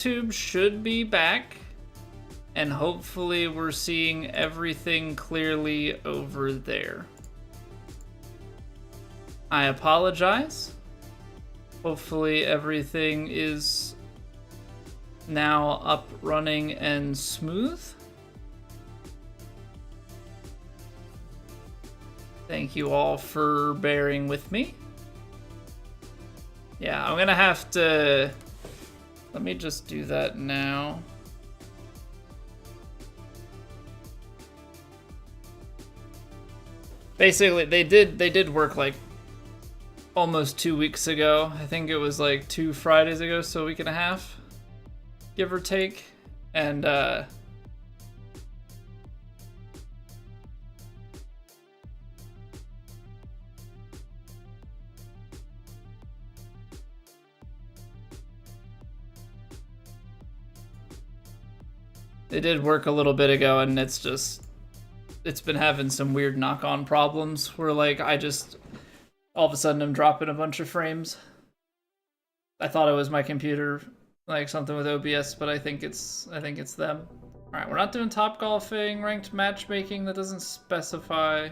YouTube should be back, and hopefully we're seeing everything clearly over there. I apologize. Hopefully everything is now up, running, and smooth. Thank you all for bearing with me. Yeah, I'm gonna have to... Let me just do that now. Basically, they did work like almost 2 weeks ago. I think it was like 2 Fridays ago, so a week and a half, give or take. And they did work a little bit ago, and it's been having some weird knock-on problems where like all of a sudden I'm dropping a bunch of frames. I thought it was my computer, like something with OBS, but I think it's them. All right, we're not doing top golfing, ranked matchmaking, that doesn't specify.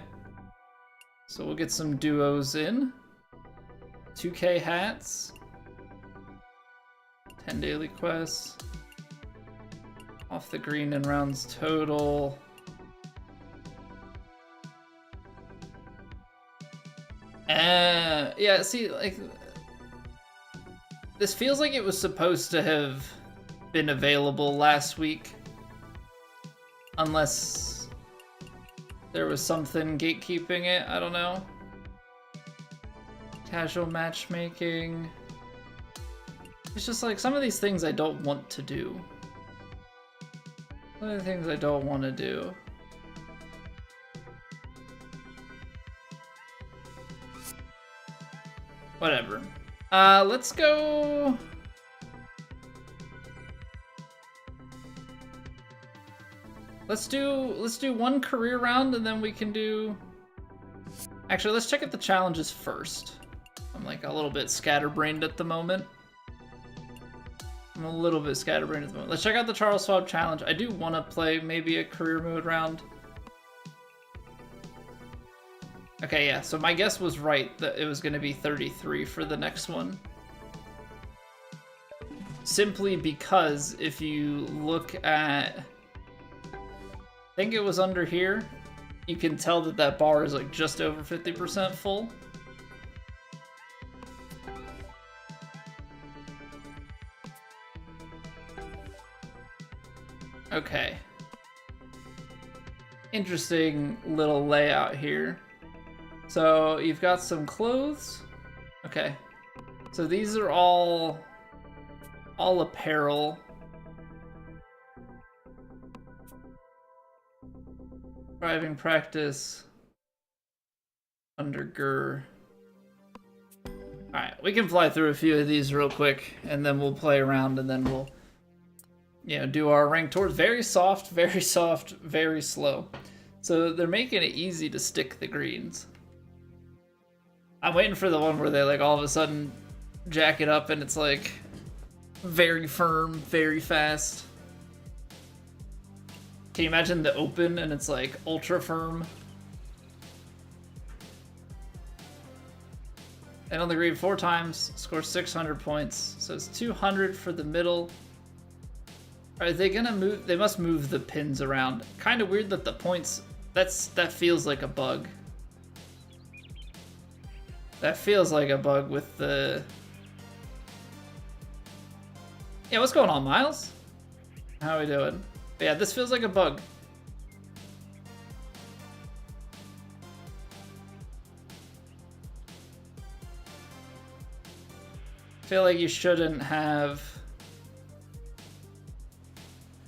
So we'll get some duos in. 2K hats. 10 daily quests. Off the green in rounds total. Yeah, see, like, this feels like it was supposed to have been available last week. Unless there was something gatekeeping it, I don't know. Casual matchmaking. It's just like some of these things I don't want to do. Some of the things I don't want to do. Whatever. Let's go. Let's do one career round, and then we can do... Actually, let's check out the challenges first. I'm like a little bit scatterbrained at the moment. Let's check out the Charles Schwab challenge. I do want to play maybe a career mode round. Okay, yeah, so my guess was right that it was going to be 33 for the next one. Simply because if you look at... I think it was under here. You can tell that that bar is like just over 50% full. Okay. Interesting little layout here. So you've got some clothes. Okay. So these are all apparel. Driving practice. Undergird. Alright, we can fly through a few of these real quick, and then we'll play around, and then we'll, you know, do our ranked tours. Very soft, very slow. So they're making it easy to stick the greens. I'm waiting for the one where they like all of a sudden jack it up and it's like very firm, very fast. Can you imagine the open and it's like ultra firm? And on the green 4 times, score 600 points. So it's 200 for the middle. Are they gonna move? They must move the pins around. Kind of weird that the points, that feels like a bug. That feels like a bug with the... Yeah, what's going on, Miles? How are we doing? But yeah, this feels like a bug. I feel like you shouldn't have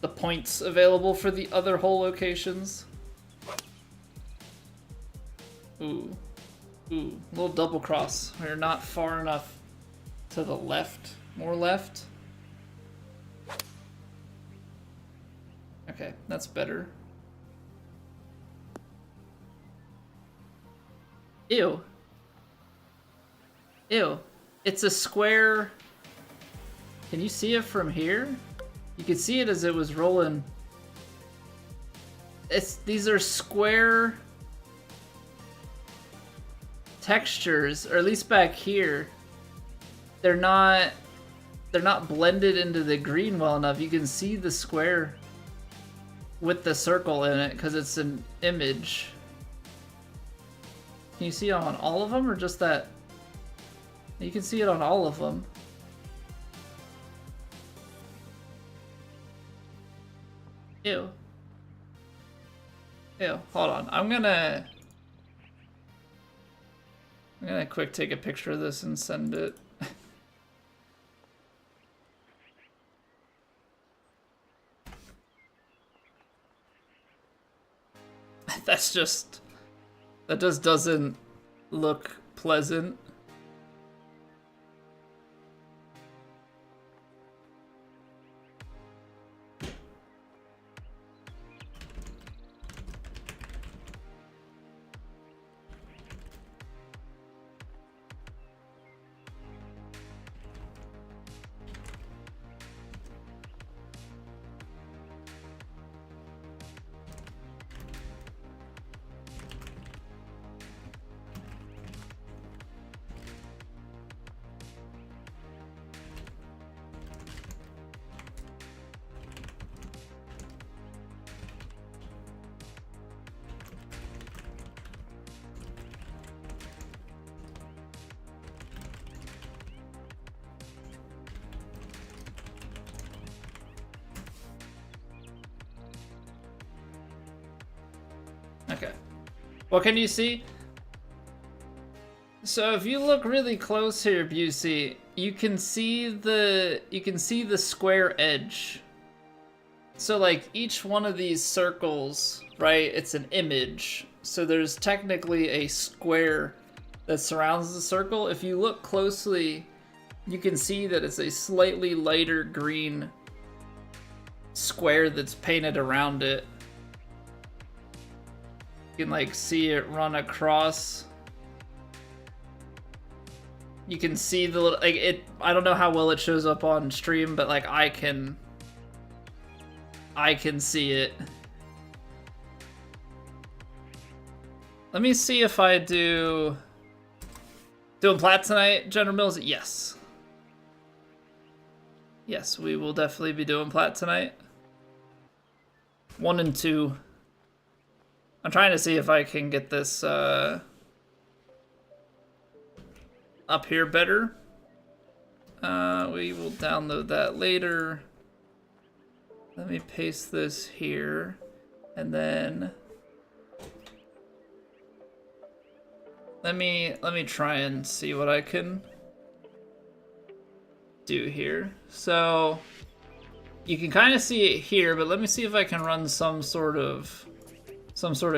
the points available for the other hole locations. Ooh. Ooh, a little double cross. We're not far enough to the left. More left. Okay, that's better. Ew. Ew. It's a square. Can you see it from here? You could see it as it was rolling. These are square textures, or at least back here. They're not blended into the green well enough. You can see the square with the circle in it because it's an image. Can you see it on all of them or just that? You can see it on all of them. Ew. Ew, hold on. I'm gonna quick take a picture of this and send it. That just doesn't look pleasant. Okay. What can you see? So if you look really close here, Busey, you can see the square edge. So like each one of these circles, right? It's an image. So there's technically a square that surrounds the circle. If you look closely, you can see that it's a slightly lighter green square that's painted around it. You can like see it run across. You can see the little, like it, I don't know how well it shows up on stream, but like I can see it. Let me see if I doing plat tonight, General Mills. Yes. Yes, we will definitely be doing plat tonight. 1 and 2. I'm trying to see if I can get this up here better. We will download that later. Let me paste this here, and then let me try and see what I can do here. So you can kind of see it here, but let me see if I can run some sort of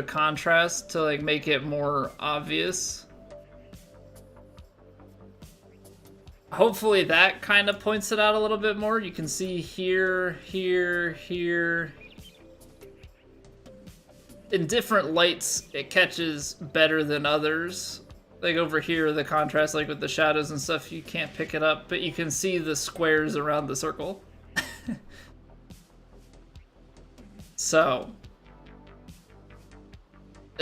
contrast to like make it more obvious. Hopefully that kind of points it out a little bit more. You can see here, here, here. In different lights, it catches better than others. Like over here, the contrast, like with the shadows and stuff, you can't pick it up, but you can see the squares around the circle. So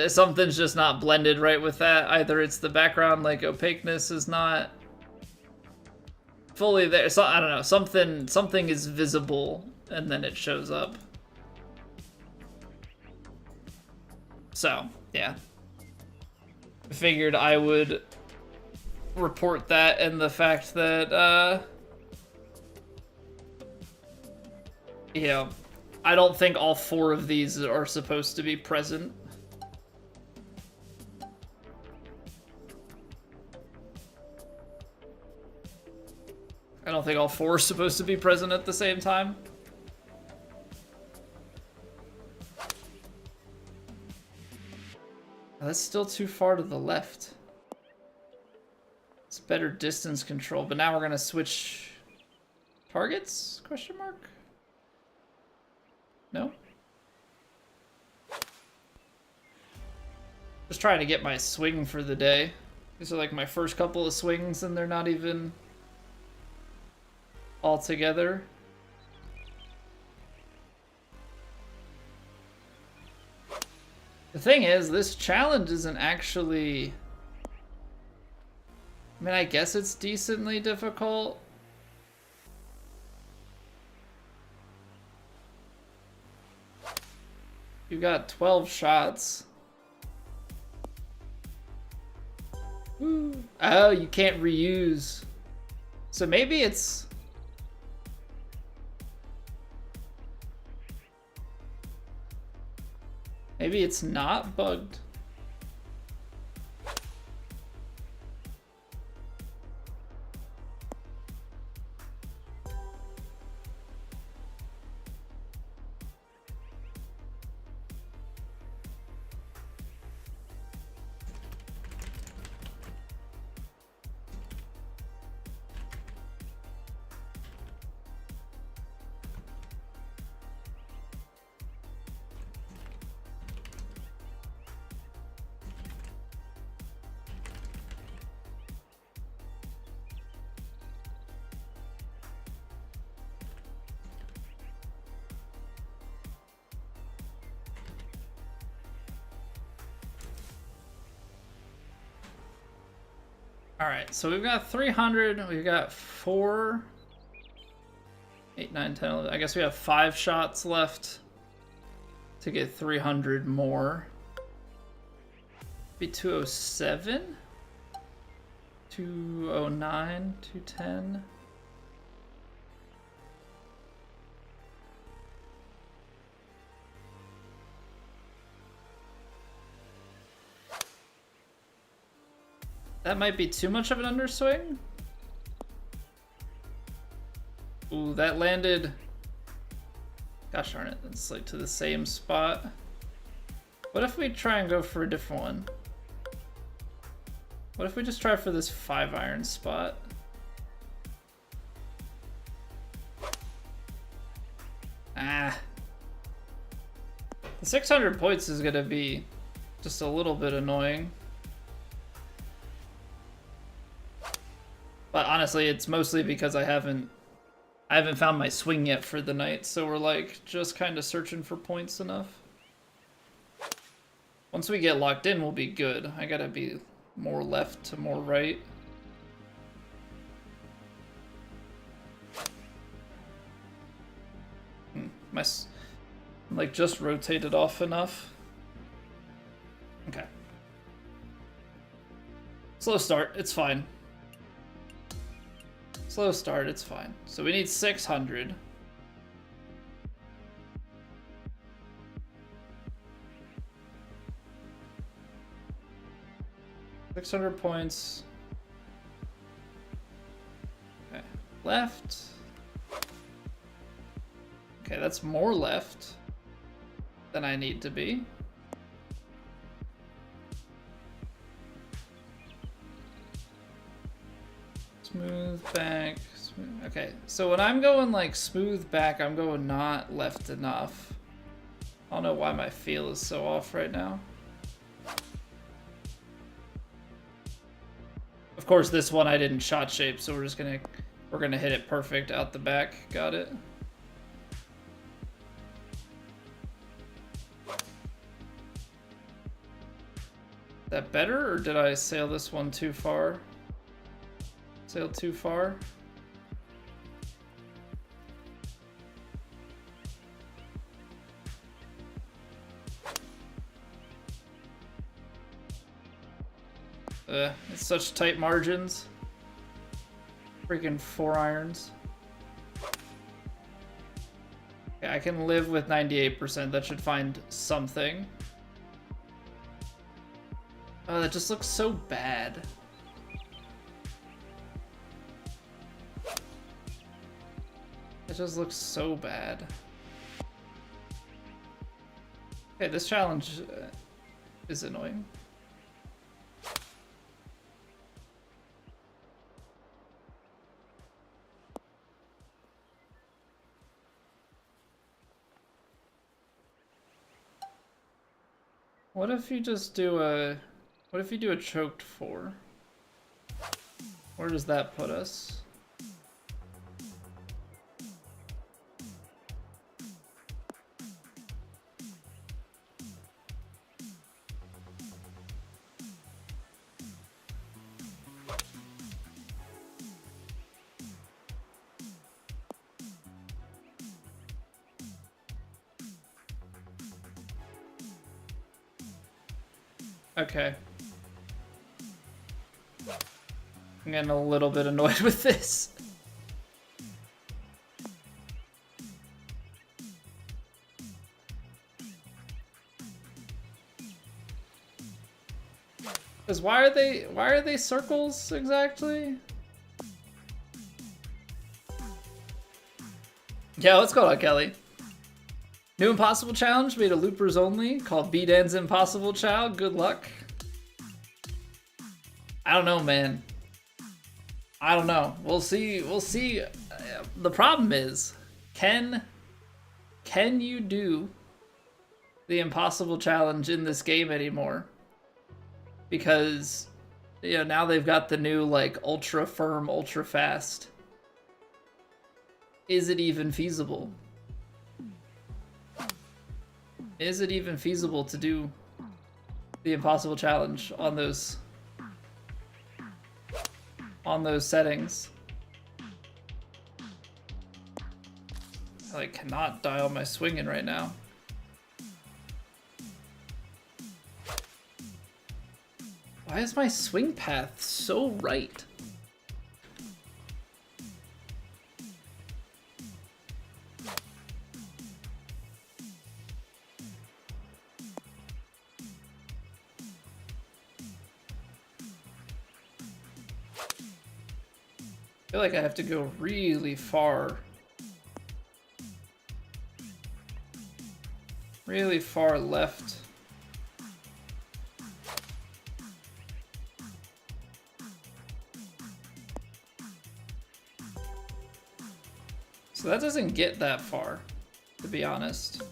something's just not blended right with that. Either it's the background, like opaqueness is not fully there. So I don't know, something is visible and then it shows up. So yeah, I figured I would report that, and the fact that you know, I don't think all 4 of these are supposed to be present. I don't think all 4 are supposed to be present at the same time. Oh, that's still too far to the left. It's better distance control, but now we're gonna switch targets? Question mark? No? Just trying to get my swing for the day. These are like my first couple of swings and they're not even all together. The thing is, this challenge isn't actually... I mean, I guess it's decently difficult. You got 12 shots. Ooh. Oh, you can't reuse. So maybe it's... Maybe it's not bugged. All right, so we've got 300, we've got 4, 8, 9, 10, 11. I guess we have 5 shots left to get 300 more. Be 207, 209, 210. That might be too much of an underswing. Ooh, that landed... Gosh darn it, that's like to the same spot. What if we try and go for a different one? What if we just try for this 5-iron spot? Ah. The 600 points is gonna be just a little bit annoying. But honestly, it's mostly because I haven't found my swing yet for the night, so we're like just kind of searching for points enough. Once we get locked in, we'll be good. I gotta be more left to more right. I'm like just rotated off enough. Okay. Slow start, it's fine. Slow start, it's fine. So we need 600. $600 points. Okay, left. Okay, that's more left than I need to be. Smooth back. Smooth. Okay, so when I'm going like smooth back, I'm going not left enough. I don't know why my feel is so off right now. Of course, this one I didn't shot shape, so we're gonna hit it perfect out the back. Got it. Is that better, or did I sail this one too far? Sailed too far. It's such tight margins. Freaking 4-irons. Okay, I can live with 98%. That should find something. Oh, that just looks so bad. It just looks so bad. Okay, this challenge is annoying. What if you just do a... What if you do a choked 4? Where does that put us? Okay. I'm getting a little bit annoyed with this. Because why are they circles exactly? Yeah, what's going on, Kelly? New Impossible Challenge made a loopers only called B-Dan's Impossible Child. Good luck. I don't know, man. I don't know. We'll see. We'll see. The problem is, can you do the Impossible Challenge in this game anymore? Because, you know, now they've got the new, like, ultra firm, ultra fast. Is it even feasible? Is it even feasible to do the Impossible Challenge on those settings? I like cannot dial my swinging right now. Why is my swing path so right? I feel like I have to go really far. Really far left. So that doesn't get that far, to be honest.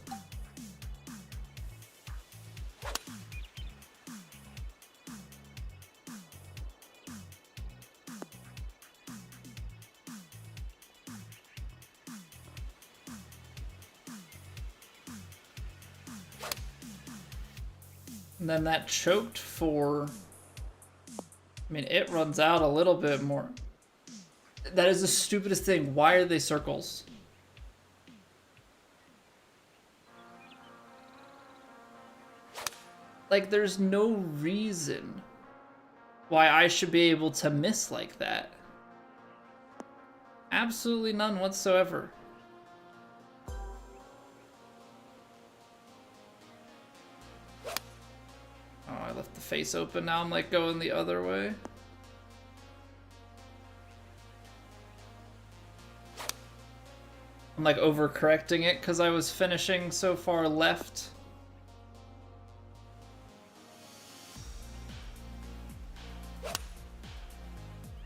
And then that choked for, I mean, it runs out a little bit more. That is the stupidest thing. Why are they circles? Like, there's no reason why I should be able to miss like that. Absolutely none whatsoever. Oh, I left the face open. Now I'm like going the other way. I'm like overcorrecting it because I was finishing so far left.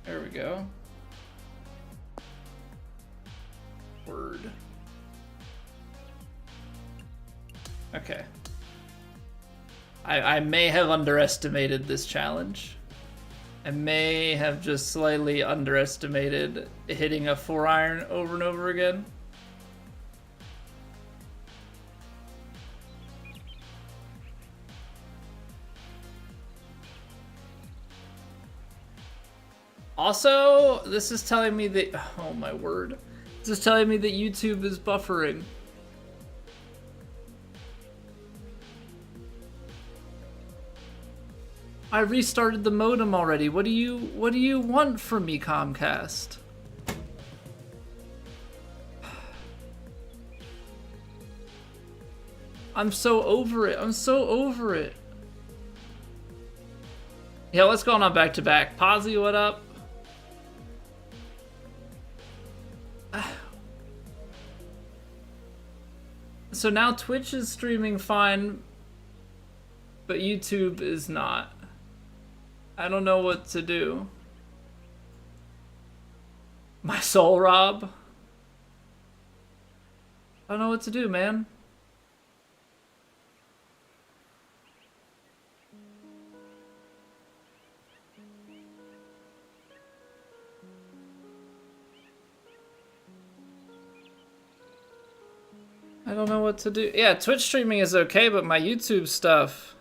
There we go. Word. Okay. I may have underestimated this challenge. I may have just slightly underestimated hitting a 4-iron over and over again. Also, this is telling me that, oh my word. This is telling me that YouTube is buffering. I restarted the modem already. What do you want from me, Comcast? I'm so over it. I'm so over it. Yeah, what's going on back to back? Posy, what up? So now Twitch is streaming fine, but YouTube is not. I don't know what to do. My soul, Rob. I don't know what to do, man. I don't know what to do. Yeah, Twitch streaming is okay, but my YouTube stuff...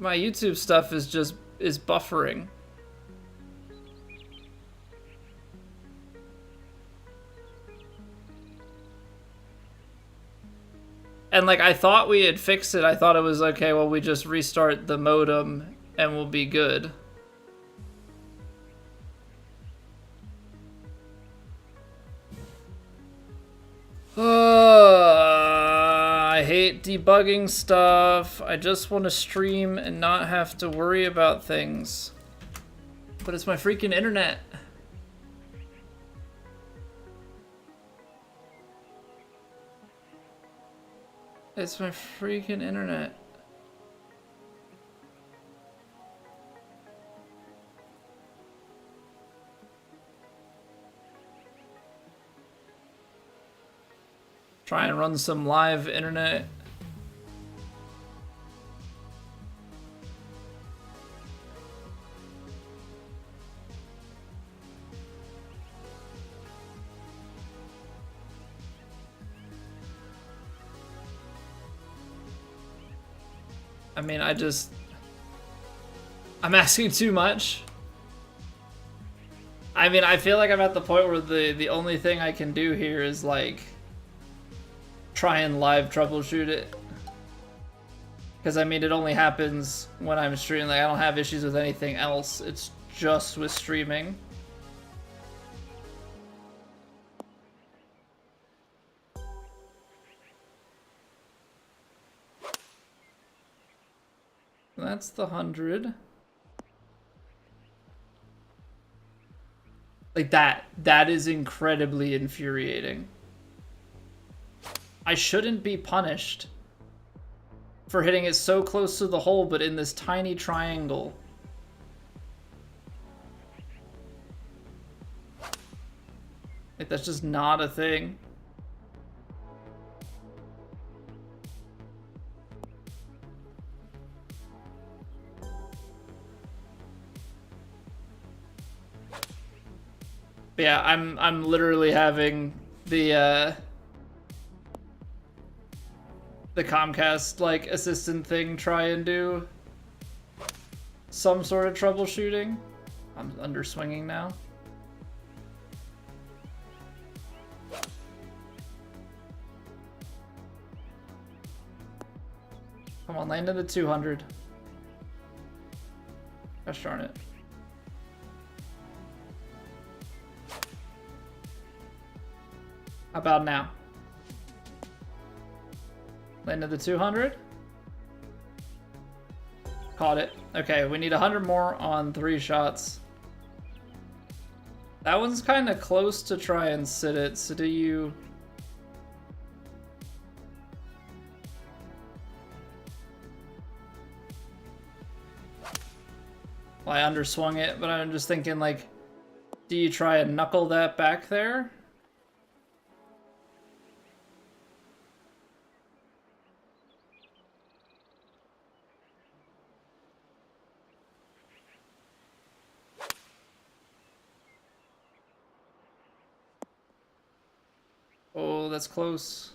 My YouTube stuff is just, is buffering. And like I thought we had fixed it. I thought it was okay, well we just restart the modem and we'll be good. I hate debugging stuff. I just want to stream and not have to worry about things. But it's my freaking internet. It's my freaking internet. Try and run some live internet. I mean, I'm asking too much. I mean, I feel like I'm at the point where the only thing I can do here is like try and live troubleshoot it. Because I mean, it only happens when I'm streaming. Like, I don't have issues with anything else. It's just with streaming. That's the 100. Like that is incredibly infuriating. I shouldn't be punished for hitting it so close to the hole, but in this tiny triangle. Like, that's just not a thing. But yeah, I'm literally having the Comcast like assistant thing try and do some sort of troubleshooting. I'm underswinging now. Come on, land in the 200. Gosh darn it. How about now? Land in the 200. Caught it. Okay, we need 100 more on 3 shots. That one's kind of close to try and sit it, so do you... Well, I underswung it, but I'm just thinking, like, do you try and knuckle that back there? Oh, that's close.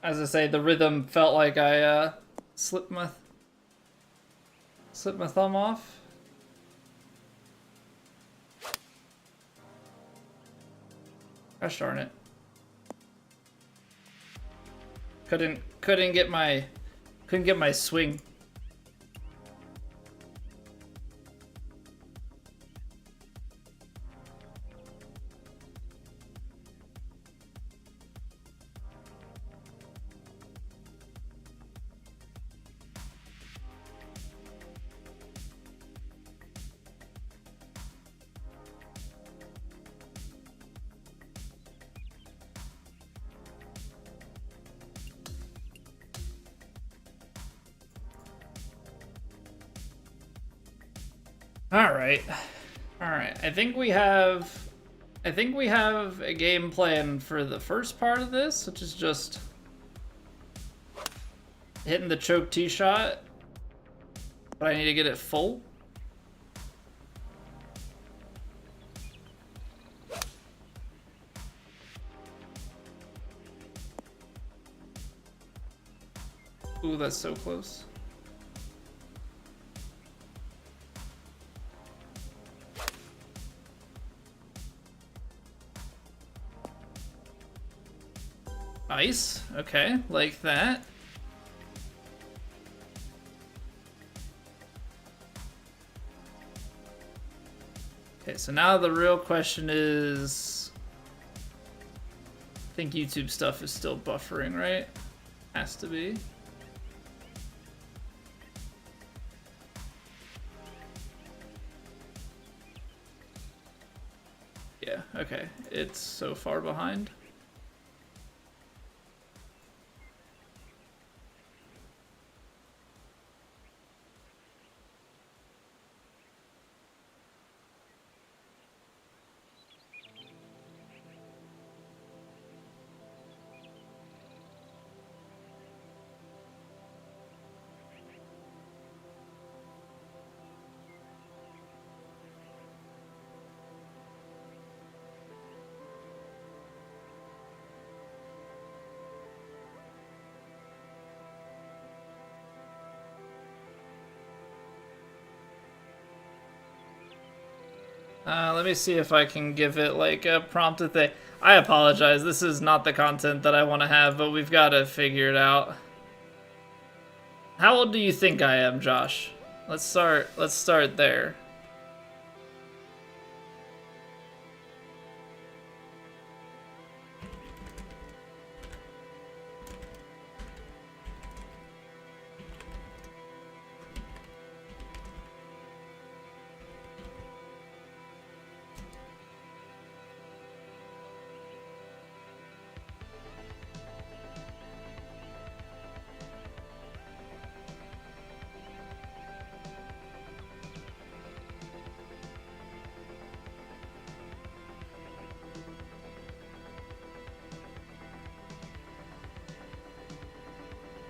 As I say, the rhythm felt like I slipped my thumb off. Gosh darn it. Couldn't get my swing. All right. I think we have a game plan for the first part of this, which is just hitting the choke tee shot, but I need to get it full. Ooh, that's so close. Ice, okay, like that. Okay, so now the real question is, I think YouTube stuff is still buffering, right? Has to be. Yeah, okay, it's so far behind. Let me see if I can give it like a prompted thing. I apologize, this is not the content that I want to have, but we've got to figure it out. How old do you think I am, Josh? Let's start there.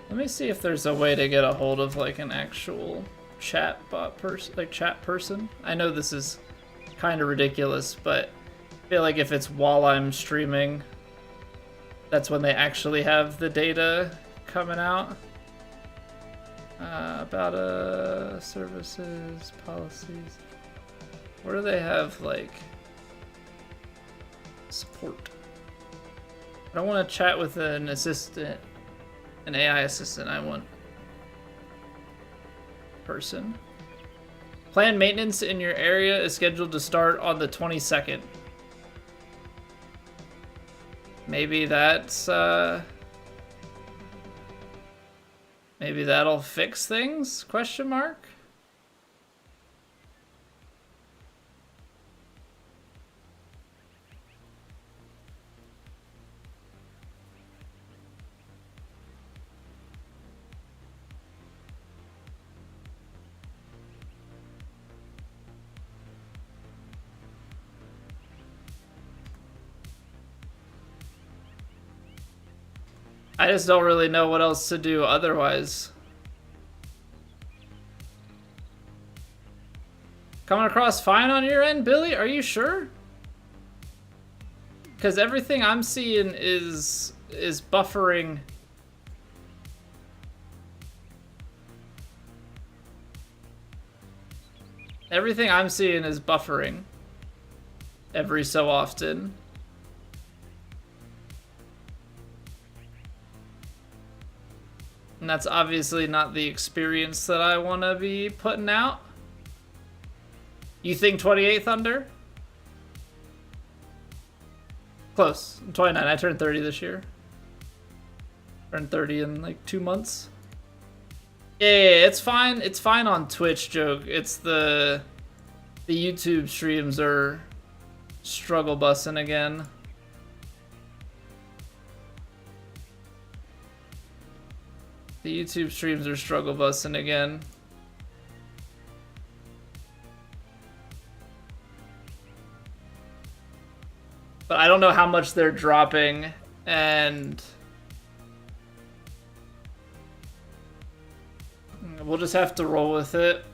Let me see if there's a way to get a hold of like an actual chat bot person, like chat person. I know this is kind of ridiculous, but I feel like if it's while I'm streaming, that's when they actually have the data coming out. About services, policies. Where do they have like support? I don't want to chat with an assistant. An AI assistant, I want person. Planned maintenance in your area is scheduled to start on the 22nd. Maybe that's, maybe that'll fix things? Question mark? I just don't really know what else to do otherwise. Coming across fine on your end, Billy? Are you sure? Because everything I'm seeing is buffering. Everything I'm seeing is buffering every so often. And that's obviously not the experience that I want to be putting out. You think 28 Thunder? Close. I'm 29. I turned 30 this year. Turned 30 in like 2 months. Yeah, it's fine. It's fine on Twitch, joke. It's the YouTube streams are struggle bussing again. The YouTube streams are struggle bussing again. But I don't know how much they're dropping, and we'll just have to roll with it.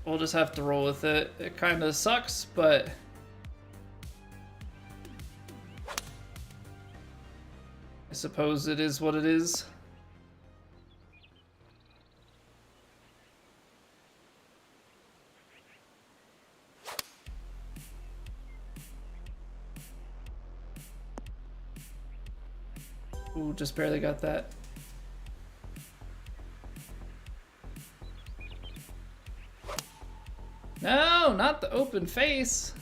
We'll just have to roll with it. It kind of sucks, but I suppose it is what it is. Ooh, just barely got that. No, not the open face.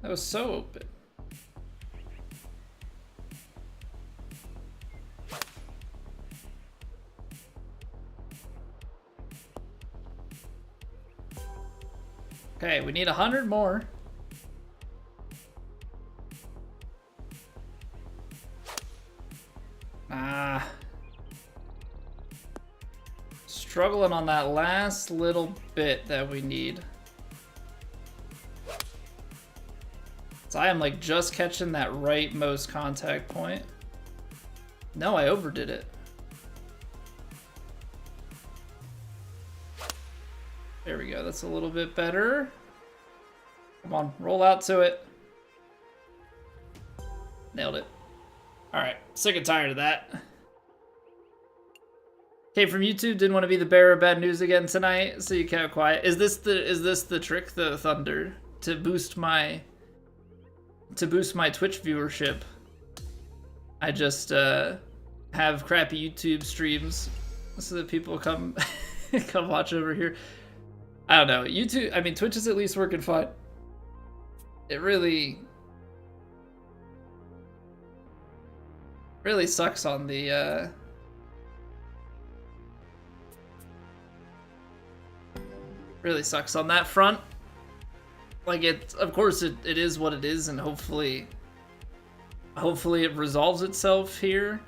That was so open. Okay, we need 100 more. Ah. Struggling on that last little bit that we need. So I am like just catching that rightmost contact point. No, I overdid it. There we go, that's a little bit better. Come on, roll out to it. Nailed it. Alright, sick and tired of that. Came from YouTube, didn't want to be the bearer of bad news again tonight, so you kept quiet. Is this the trick, the thunder? To boost my Twitch viewership, I just have crappy YouTube streams so that people come come watch over here. I don't know. YouTube, I mean, Twitch is at least working fine. It really sucks on the really sucks on that front. Like, of course it is what it is, and hopefully it resolves itself here.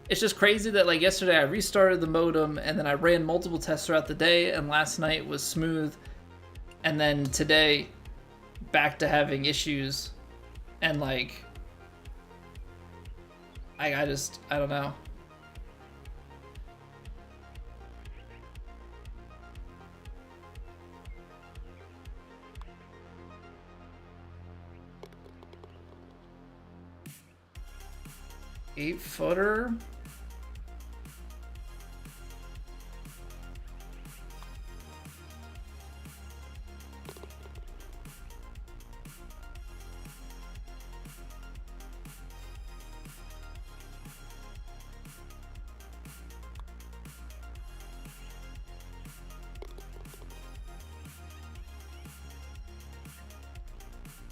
It's just crazy that, like, yesterday I restarted the modem and then I ran multiple tests throughout the day, and last night was smooth, and then today back to having issues, and like I don't know. Eight-footer.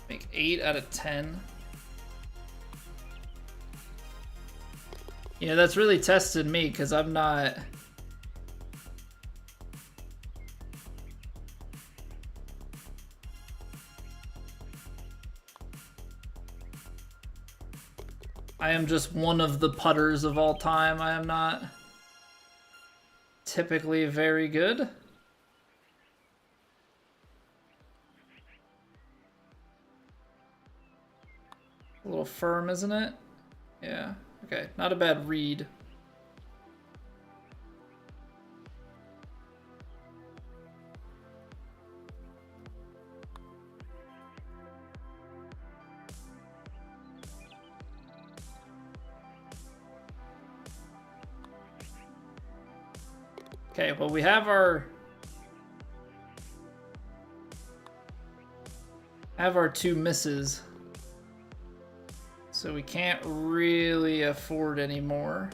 Make 8 out of 10. You know, that's really tested me, because I'm not... I am just one of the putters of all time. I am not typically very good. A little firm, isn't it? Yeah. Okay, not a bad read. Okay, well, we have our two misses. So we can't really afford any more.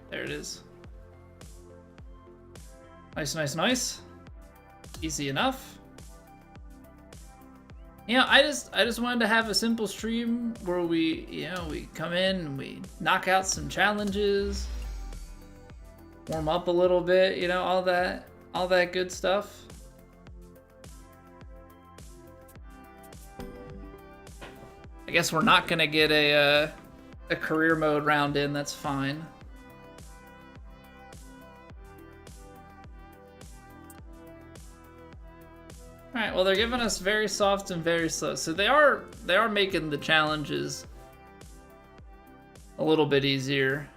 There it is. Nice, nice, nice. Easy enough. Yeah, I just wanted to have a simple stream where we, you know, we come in and we knock out some challenges, warm up a little bit, you know, all that good stuff. I guess we're not gonna get a career mode round in. That's fine. Alright, well, they're giving us very soft and very slow. So they are making the challenges a little bit easier.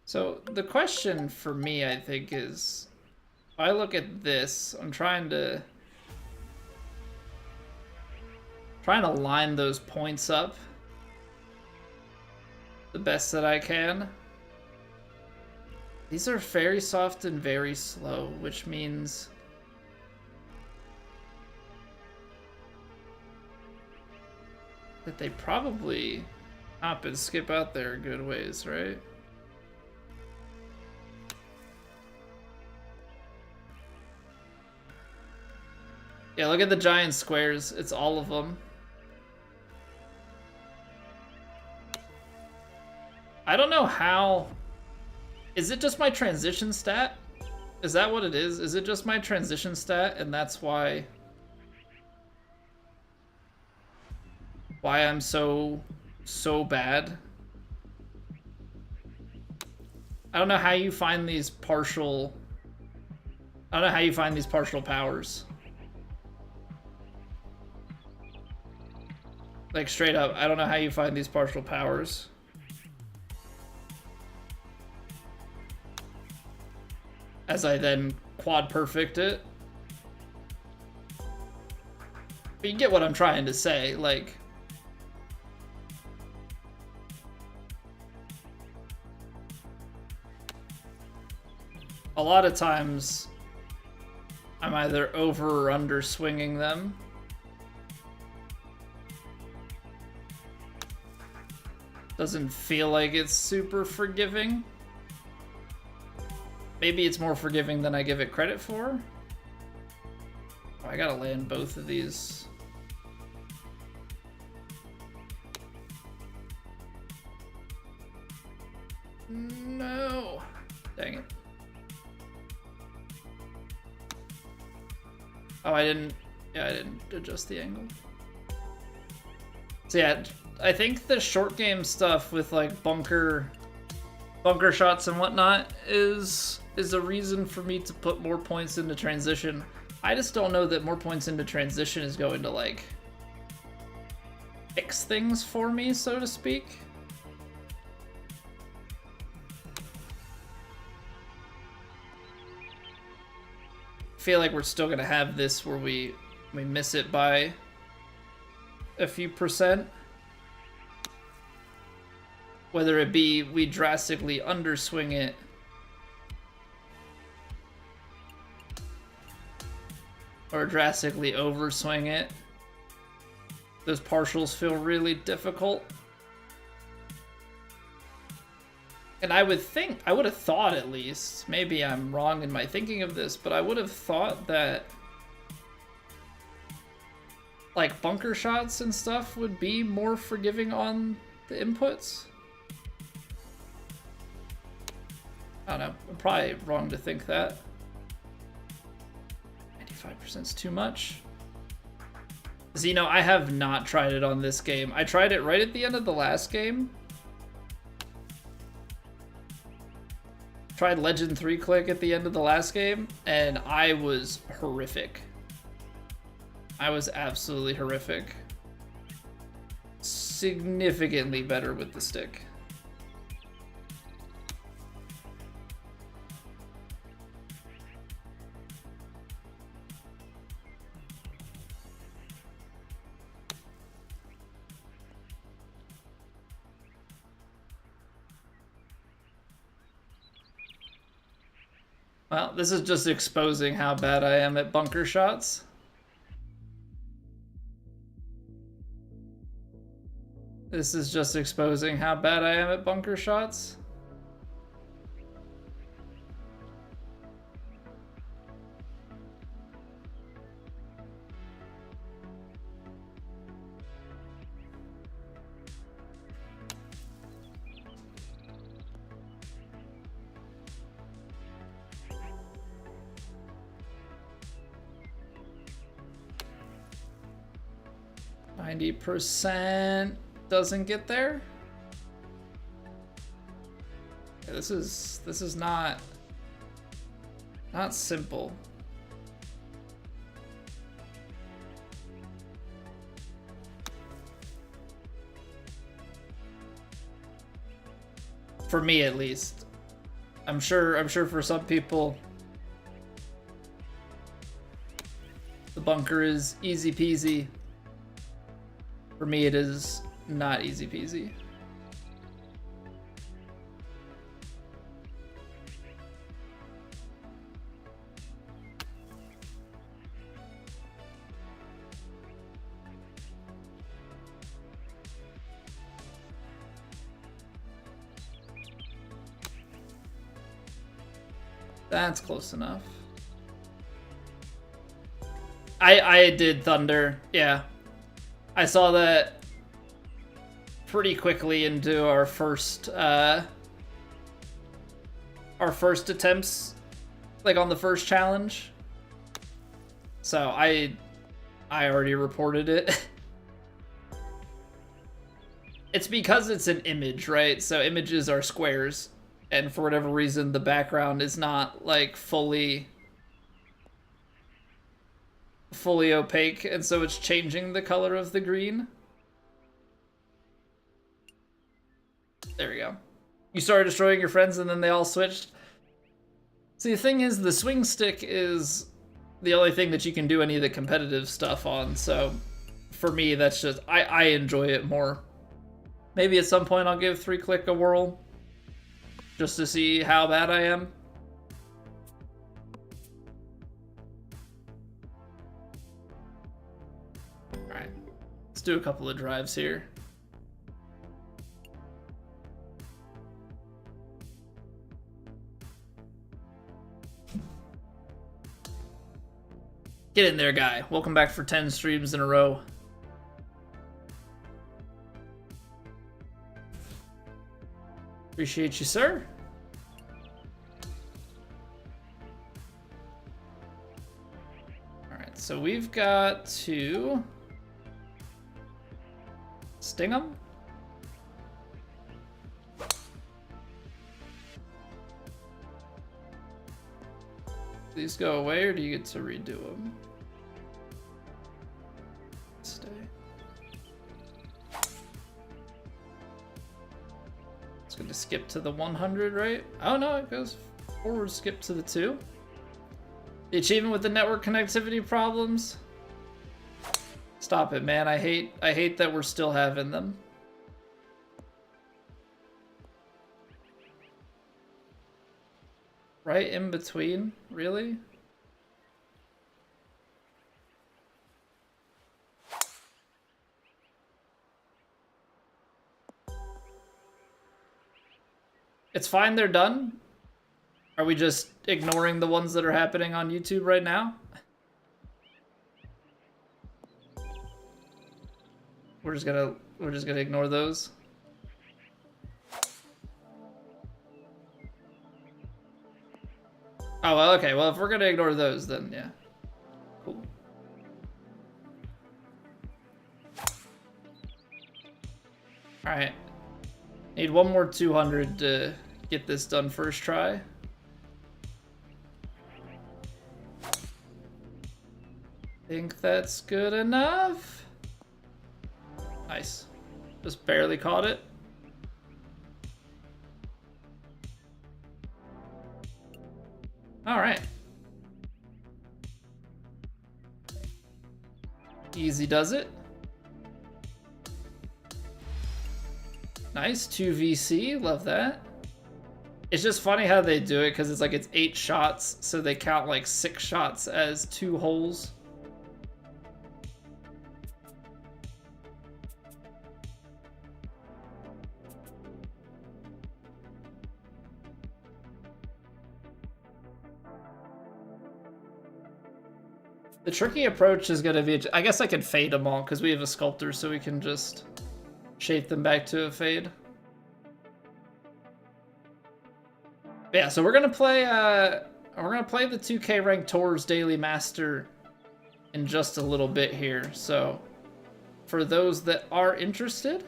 So the question for me, I think, is, if I look at this, I'm trying to Trying to line those points up the best that I can. These are very soft and very slow, which means that they probably hop and skip out there a good ways, right? Yeah, look at the giant squares. It's all of them. I don't know how... Is it just my transition stat? Is that what it is? Is it just my transition stat and that's why I'm so bad? I don't know how you find these partial... I don't know how you find these partial powers. Like, straight up, I don't know how you find these partial powers. As I then quad perfect it. But you get what I'm trying to say, like... A lot of times, I'm either over or under swinging them. Doesn't feel like it's super forgiving. Maybe it's more forgiving than I give it credit for. Oh, I gotta land both of these. No. Dang it. Oh, I didn't adjust the angle. So yeah, I think the short game stuff with like bunker shots and whatnot is a reason for me to put more points into transition. I just don't know that more points into transition is going to like fix things for me, so to speak. I feel like we're still gonna have this where we miss it by a few percent. Whether it be we drastically underswing it or drastically overswing it. Those partials feel really difficult. And I would have thought at least, maybe I'm wrong in my thinking of this, but I would have thought that like bunker shots and stuff would be more forgiving on the inputs. I don't know, I'm probably wrong to think that. 95% is too much. Because, you know, I have not tried it on this game. I tried it right at the end of the last game. Tried Legend 3 click at the end of the last game, and I was horrific. I was absolutely horrific. Significantly better with the stick. Well, this is just exposing how bad I am at bunker shots. This is just exposing how bad I am at bunker shots. %. Doesn't get there. Yeah, this is not simple. For me at least. I'm sure for some people the bunker is easy peasy. For me, it is not easy peasy. That's close enough. I did thunder, yeah. I saw that pretty quickly into our first attempts, like on the first challenge. So I already reported it. It's because it's an image, right? So images are squares, and for whatever reason, the background is not like fully opaque, and so it's changing the color of the green. There we go. You started destroying your friends and then they all switched. See, the thing is, the swing stick is the only thing that you can do any of the competitive stuff on, so for me, that's just, I enjoy it more. Maybe at some point I'll give 3-click a whirl, just to see how bad I am. Alright, let's do a couple of drives here. Get in there, guy. Welcome back for 10 streams in a row. Appreciate you, sir. Alright, so we've got to sting them. These go away, or do you get to redo them? Stay. It's going to skip to the 100, right? Oh no, it goes forward, skip to the 2. The achievement with the network connectivity problems. Stop it, man. I hate that we're still having them. Right in between? Really? It's fine, they're done. Are we just ignoring the ones that are happening on YouTube right now? We're just gonna ignore those. Oh, well, okay. Well, if we're gonna ignore those, then yeah. Cool. Alright. Need one more 200 to get this done first try. Think that's good enough. Nice. Just barely caught it. All right. Easy does it. Nice, 2 VC, love that. It's just funny how they do it, because it's like it's 8 shots, so they count like 6 shots as 2 holes. The tricky approach is going to be, I guess I can fade them all because we have a sculptor, so we can just shape them back to a fade. Yeah, so we're gonna play the 2K Ranked Tours Daily Master in just a little bit here. So for those that are interested,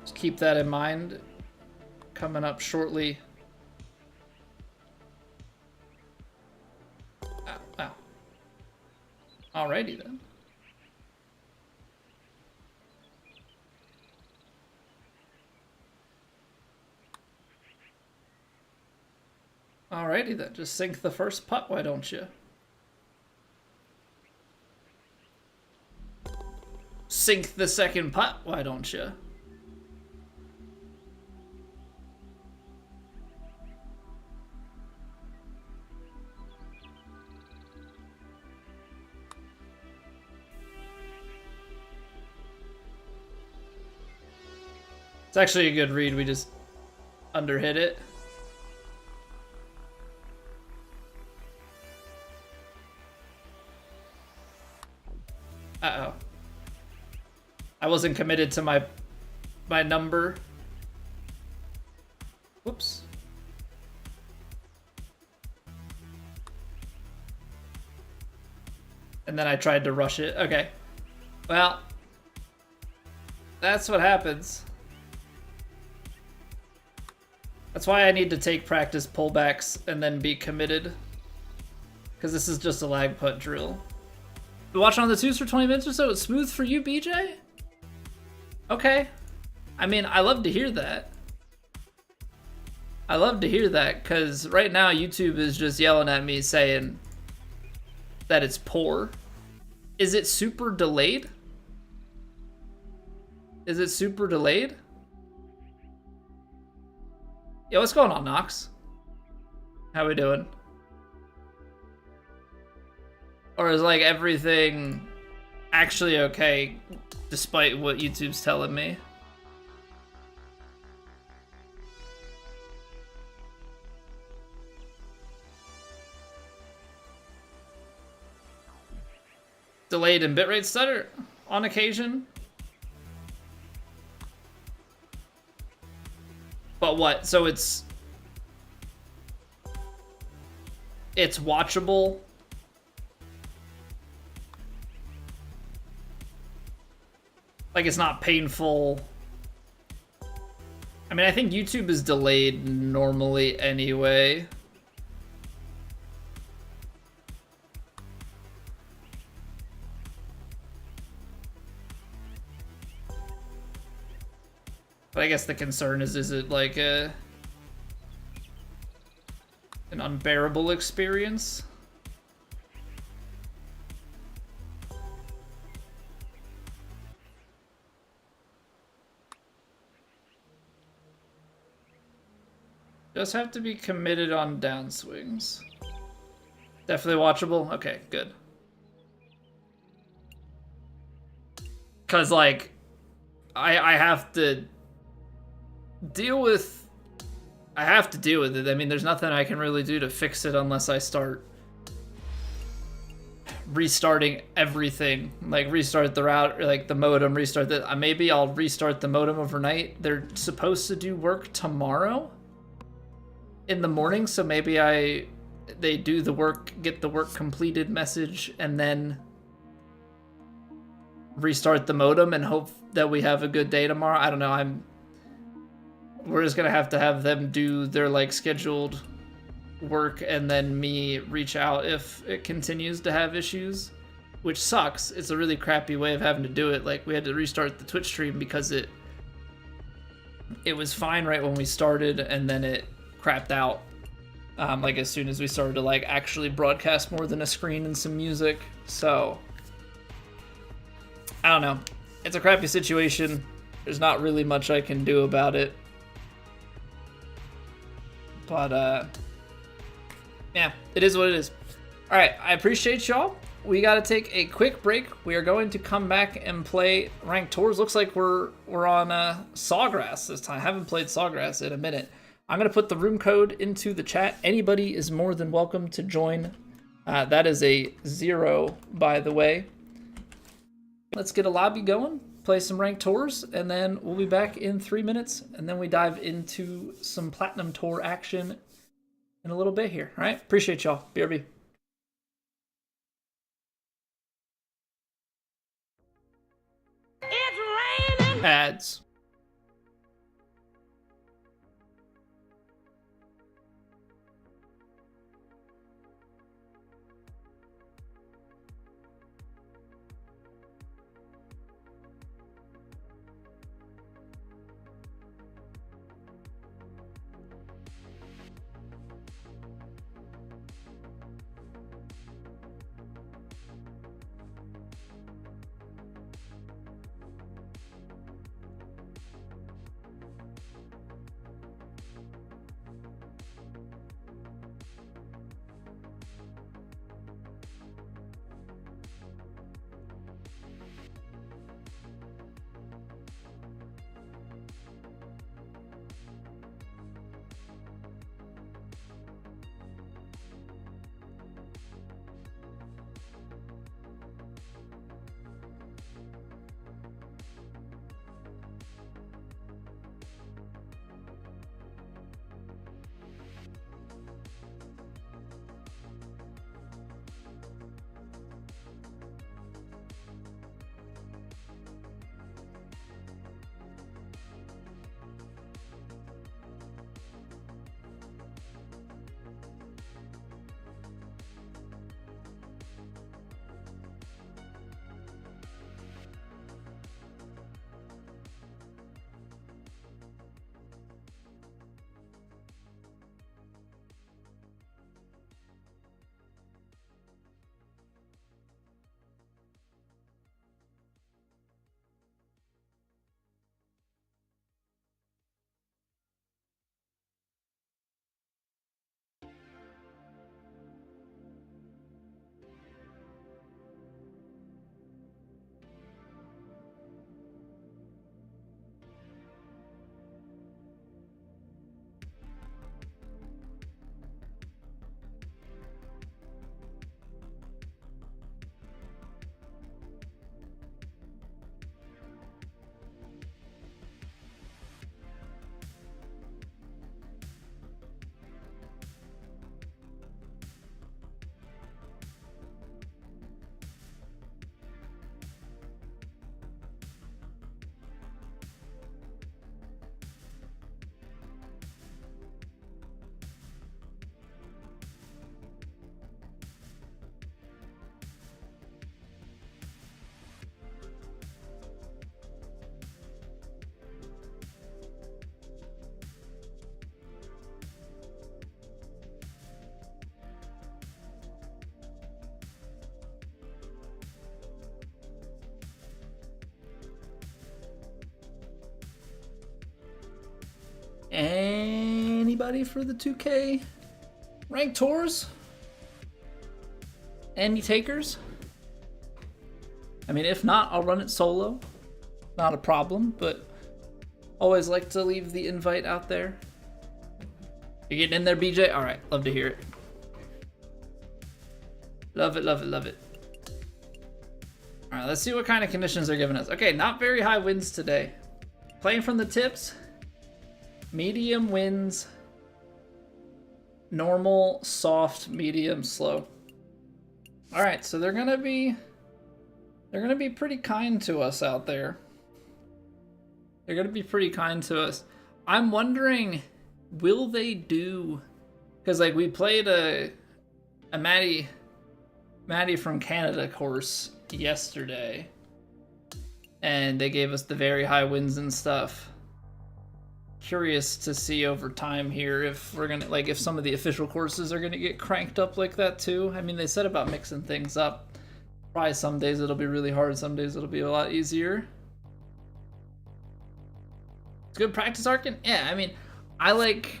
just keep that in mind. Coming up shortly. Ow. Alrighty then. Alrighty then, just sink the first putt, why don't you? sink the second putt, why don't you? It's actually a good read. We just underhit it. Uh-oh. I wasn't committed to my number. Whoops. And then I tried to rush it. Okay. Well, that's what happens. That's why I need to take practice pullbacks and then be committed. Because this is just a lag putt drill. Been watching on the twos for 20 minutes or so. It's smooth for you, BJ? Okay. I mean, I love to hear that. I love to hear that, because right now YouTube is just yelling at me saying that it's poor. Is it super delayed? Is it super delayed? Yo, what's going on, Knox? How we doing? Or is like everything actually okay despite what YouTube's telling me? Delayed in bitrate stutter on occasion. But what? So it's watchable. Like, it's not painful. I mean, I think YouTube is delayed normally anyway. But I guess the concern is it like an unbearable experience? Just have to be committed on downswings. Definitely watchable? Okay, good. Cause like, I have to deal with it. I mean, there's nothing I can really do to fix it unless I start restarting everything. Like, restart the route, or like the modem, restart the... maybe I'll restart the modem overnight. They're supposed to do work tomorrow in the morning, so maybe they do the work, get the work completed message, and then restart the modem and hope that we have a good day tomorrow. I don't know. We're just gonna have to have them do their like scheduled work and then me reach out if it continues to have issues, which sucks. It's a really crappy way of having to do it. Like, we had to restart the Twitch stream because it was fine right when we started, and then it crapped out like as soon as we started to like actually broadcast more than a screen and some music. So I don't know. It's a crappy situation. There's not really much I can do about it. But yeah, it is what it is. All right, I appreciate y'all. We got to take a quick break. We are going to come back and play ranked tours. Looks like we're on Sawgrass this time. Haven't played Sawgrass in a minute. I'm going to put the room code into the chat. Anybody is more than welcome to join. That is a 0, by the way. Let's get a lobby going, play some ranked tours, and then we'll be back in 3 minutes, and then we dive into some Platinum Tour action in a little bit here. All right? Appreciate y'all. BRB. It's raining! Ads. anybody for the 2K ranked tours? Any takers? I mean, if not, I'll run it solo. Not a problem, but always like to leave the invite out there. You getting in there, BJ? All right, love to hear it. Love it, love it, love it. All right, let's see what kind of conditions they're giving us. Okay, not very high winds today. Playing from the tips, medium winds, normal, soft, medium, slow. All right, so they're gonna be pretty kind to us out there. They're gonna be pretty kind to us. I'm wondering, will they do? Because like we played a Maddie from Canada course yesterday, and they gave us the very high winds and stuff. Curious to see over time here if we're gonna, like, if some of the official courses are gonna get cranked up like that too. I mean, they said about mixing things up. Probably some days it'll be really hard, some days it'll be a lot easier. It's good practice, Arkin. Yeah, I mean, I like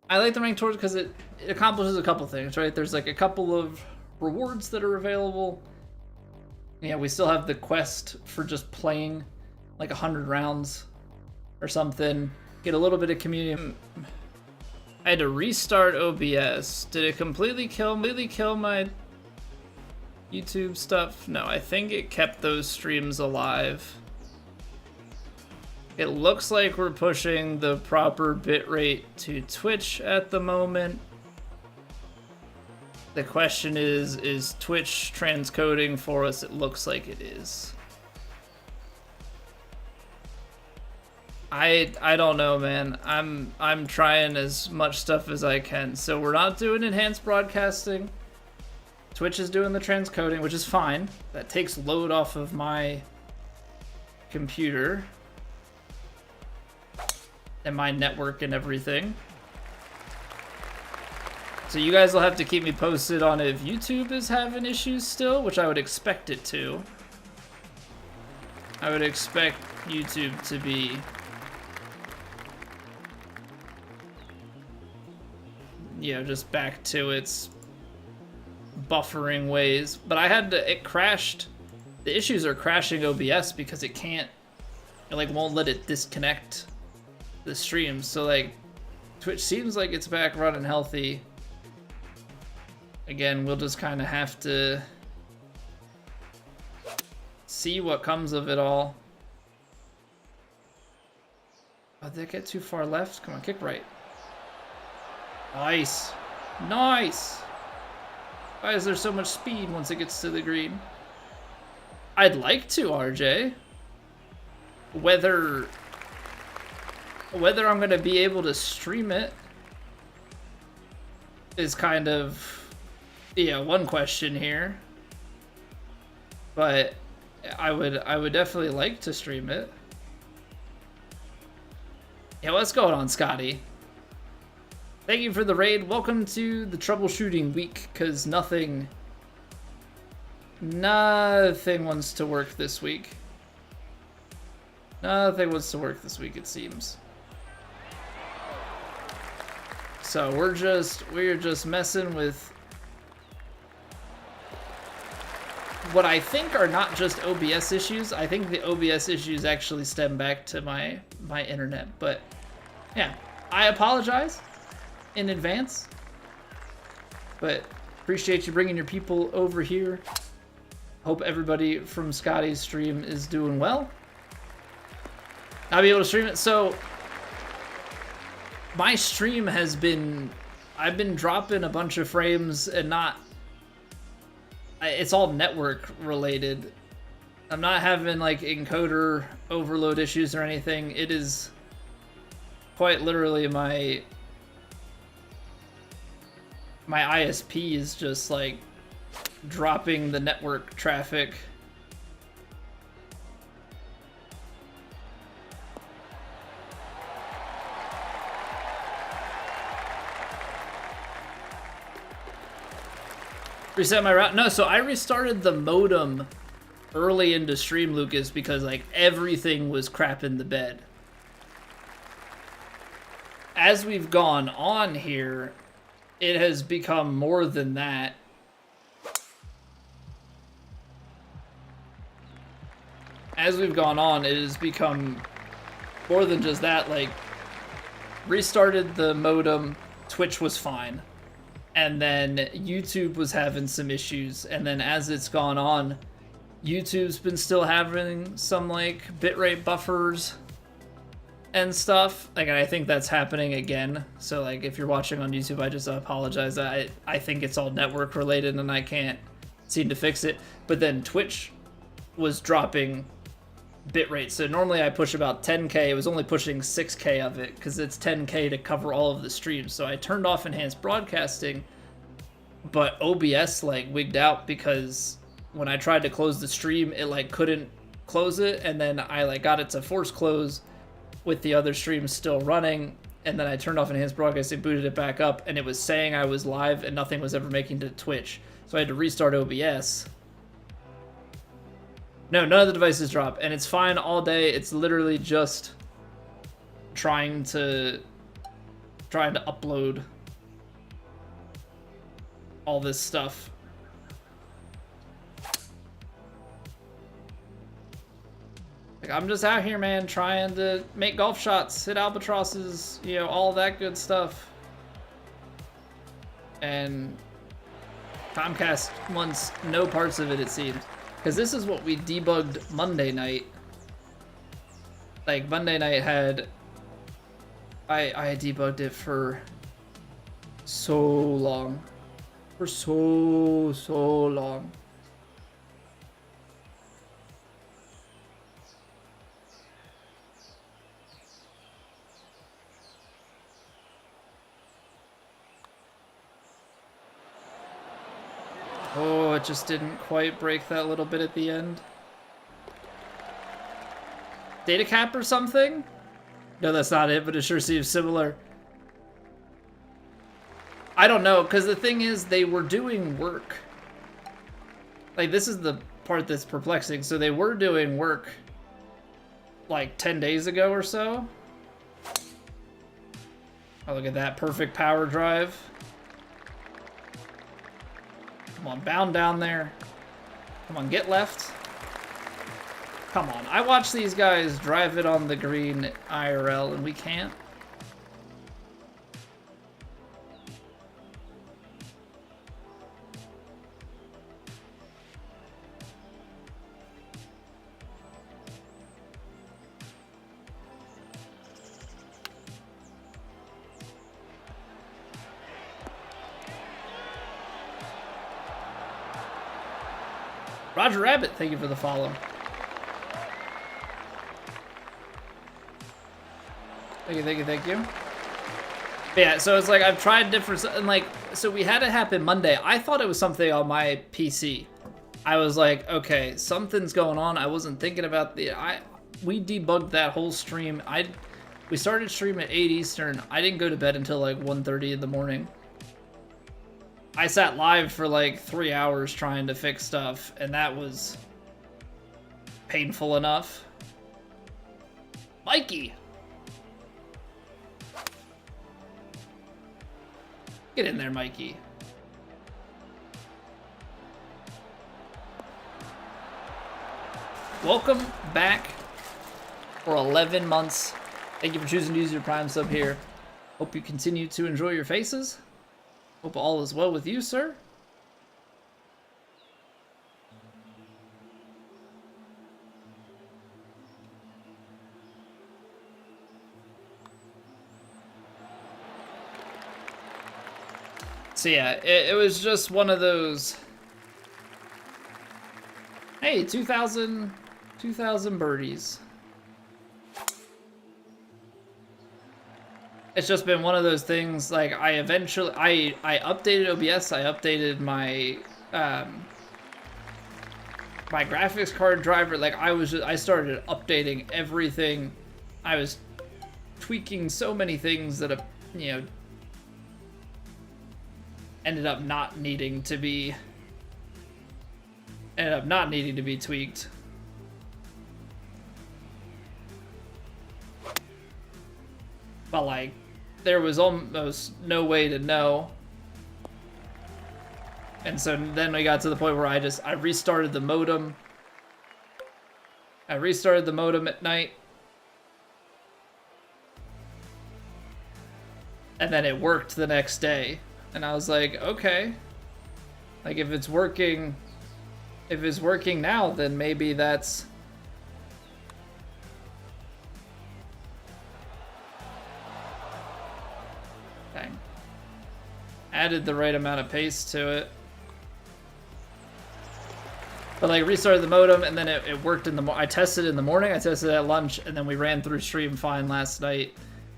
the ranked tours because it accomplishes a couple things, right? There's like a couple of rewards that are available. Yeah, we still have the quest for just playing like 100 rounds or something. Get a little bit of community. I had to restart OBS. Did it completely kill my YouTube stuff? No, I think it kept those streams alive. It looks like we're pushing the proper bitrate to Twitch at the moment. The question is Twitch transcoding for us? It looks like it is. I don't know, man. I'm trying as much stuff as I can. So we're not doing enhanced broadcasting. Twitch is doing the transcoding, which is fine. That takes load off of my computer and my network and everything. So you guys will have to keep me posted on if YouTube is having issues still, which I would expect it to. I would expect YouTube to be, you know, just back to its buffering ways. But it crashed. The issues are crashing OBS because it like won't let it disconnect the stream. So like Twitch seems like it's back running healthy. Again, we'll just kind of have to see what comes of it all. Oh, did it get too far left? Come on, kick right. Nice. Nice. Why is there so much speed once it gets to the green? I'd like to, RJ. Whether I'm going to be able to stream it is kind of, yeah, one question here. But I would definitely like to stream it. Yeah, what's going on, Scotty? Thank you for the raid. Welcome to the troubleshooting week, because nothing wants to work this week. Nothing wants to work this week, it seems. So we're just messing with what I think are not just OBS issues. I think the OBS issues actually stem back to my internet. But yeah, I apologize in advance. But appreciate you bringing your people over here. Hope everybody from Scotty's stream is doing well. I'll be able to stream it. So my stream has been, I've been dropping a bunch of frames and it's all network related. I'm not having like encoder overload issues or anything. It is quite literally my ISP is just like dropping the network traffic. Reset my route? No, so I restarted the modem early into stream, Lucas, because like everything was crap in the bed. as we've gone on here, it has become more than that. As we've gone on, it has become more than just that. Like, restarted the modem, Twitch was fine. And then YouTube was having some issues. And then as it's gone on, YouTube's been still having some, like, bitrate buffers and stuff. Like, I think that's happening again. So, like, if you're watching on YouTube, I just apologize. I think it's all network related and I can't seem to fix it. But then Twitch was dropping bitrate. So normally I push about 10K. It was only pushing 6K of it because it's 10K to cover all of the streams. So I turned off enhanced broadcasting, but OBS like wigged out because when I tried to close the stream, it like couldn't close it, and then I like got it to force close with the other streams still running, and then I turned off enhanced broadcasting, booted it back up, and it was saying I was live and nothing was ever making to Twitch. So I had to restart OBS. No, none of the devices drop, and it's fine all day. It's literally just trying to upload all this stuff. Like, I'm just out here, man, trying to make golf shots, hit albatrosses, you know, all that good stuff. And Comcast wants no parts of it, it seems. Because this is what we debugged Monday night. Like, Monday night had... I debugged it for so long. For so long. Oh, it just didn't quite break that little bit at the end. Data cap or something? No, that's not it, but it sure seems similar. I don't know, because the thing is, they were doing work. Like, this is the part that's perplexing. So they were doing work like 10 days ago or so. Oh, look at that perfect power drive. Come on, bound down there. Come on, get left. Come on, I watch these guys drive it on the green IRL and we can't. Roger Rabbit, thank you for the follow. Thank you, thank you, thank you. But yeah, so it's like I've tried different, and like, so we had it happen Monday. I thought it was something on my PC. I was like, okay, something's going on. I wasn't thinking about we debugged that whole stream. We started stream at 8 Eastern. I didn't go to bed until like 1:30 in the morning. I sat live for like 3 hours trying to fix stuff, and that was painful enough. Mikey! Get in there, Mikey. Welcome back for 11 months. Thank you for choosing to use your Prime sub here. Hope you continue to enjoy your faces. Hope all is well with you, sir. So yeah, it was just one of those. Hey, 2,000 birdies. It's just been one of those things. Like I updated OBS. I updated my my graphics card driver. Like I started updating everything. I was tweaking so many things that ended up not needing to be tweaked. But like there was almost no way to know. And so then we got to the point where I restarted the modem. I restarted the modem at night. And then it worked the next day. And I was like, okay. Like, if it's working now, then maybe that's... Dang. Added the right amount of pace to it. But like restarted the modem, and then it worked in the I tested in the morning, I tested at lunch, and then we ran through stream fine last night,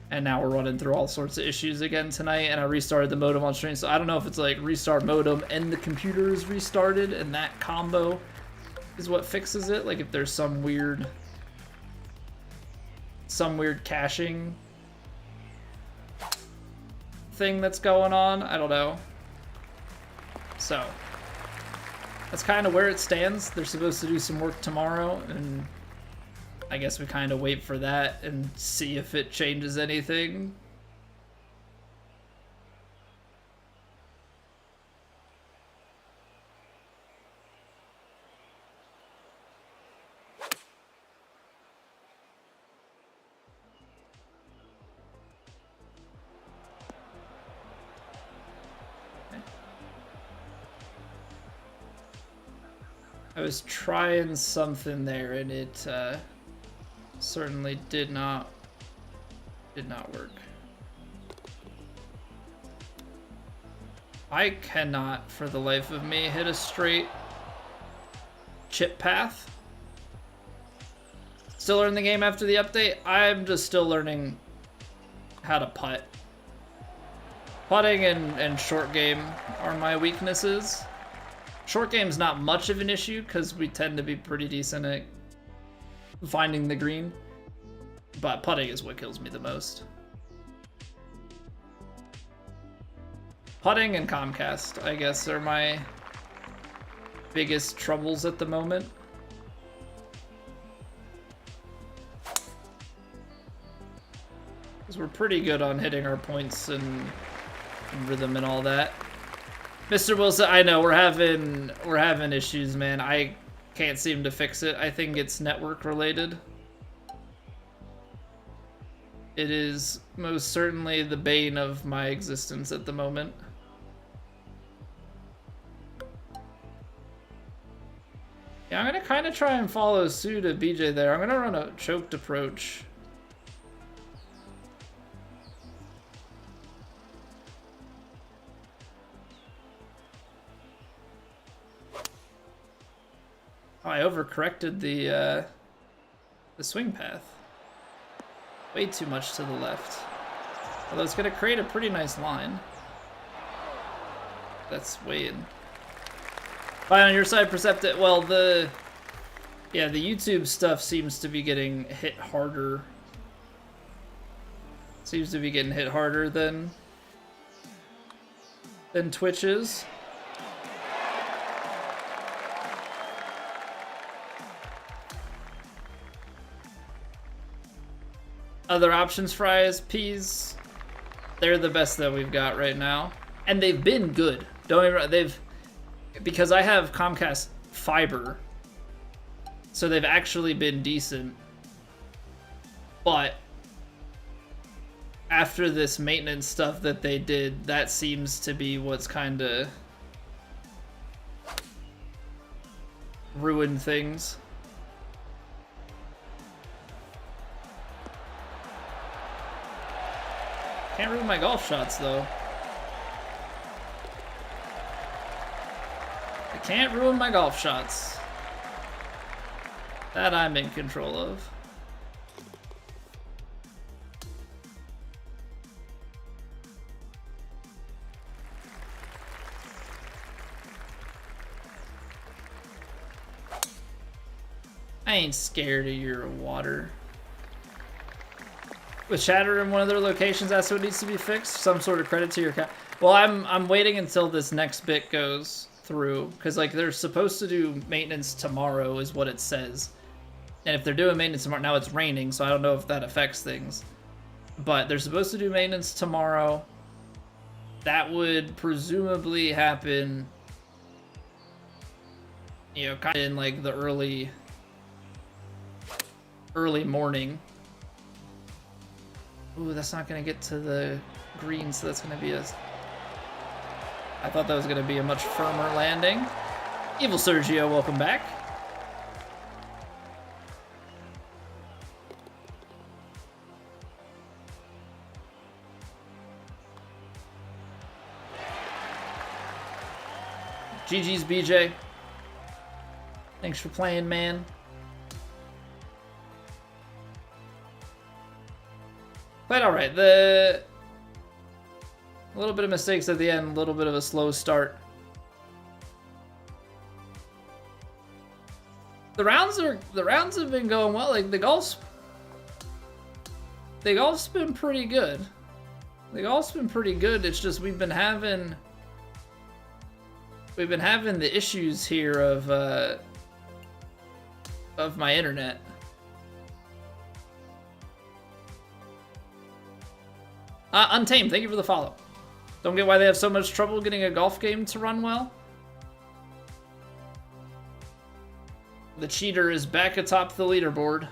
and now we're running through all sorts of issues again tonight, and I restarted the modem on stream, so I don't know if it's like restart modem and the computer is restarted, and that combo is what fixes it, like if there's some weird caching thing that's going on, I don't know. So that's kind of where it stands. They're supposed to do some work tomorrow, and I guess we kind of wait for that and see if it changes anything. I was trying something there, and it certainly did not work. I cannot, for the life of me, hit a straight chip path. Still learning the game after the update. I'm just still learning how to putt. Putting and short game are my weaknesses. Short game's not much of an issue because we tend to be pretty decent at finding the green, but putting is what kills me the most. Putting and Comcast, I guess, are my biggest troubles at the moment. Because we're pretty good on hitting our points and rhythm and all that. Mr. Wilson, I know we're having issues, man. I can't seem to fix it. I think it's network related. It is most certainly the bane of my existence at the moment. Yeah, I'm gonna kind of try and follow suit at BJ there. I'm gonna run a choked approach. Oh, I overcorrected the swing path. Way too much to the left. Although it's gonna create a pretty nice line. That's way in. Fine on your side, Perceptive. Well, the YouTube stuff seems to be getting hit harder. Seems to be getting hit harder than Twitch is. Other options, fries, peas, they're the best that we've got right now. And they've been good. Don't get me wrong, because I have Comcast fiber, so they've actually been decent. But after this maintenance stuff that they did, that seems to be what's kind of ruined things. Can't ruin my golf shots, though. I can't ruin my golf shots. That I'm in control of. I ain't scared of your water. With Shatter in one of their locations, that's what needs to be fixed. Some sort of credit to your account. Well, I'm waiting until this next bit goes through, because like they're supposed to do maintenance tomorrow, is what it says. And if they're doing maintenance tomorrow, now it's raining, so I don't know if that affects things. but they're supposed to do maintenance tomorrow. That would presumably happen, you know, kind of in like the early morning. Ooh, that's not gonna get to the green, so that's gonna be a... I thought that was gonna be a much firmer landing. Evil Sergio, welcome back. GG's BJ. Thanks for playing, man. Played alright. A little bit of mistakes at the end, a little bit of a slow start. The rounds have been going well. Like the golf's been pretty good. The golf's been pretty good. It's just we've been having the issues here of my internet. Untamed, thank you for the follow. Don't get why they have so much trouble getting a golf game to run well. The cheater is back atop the leaderboard.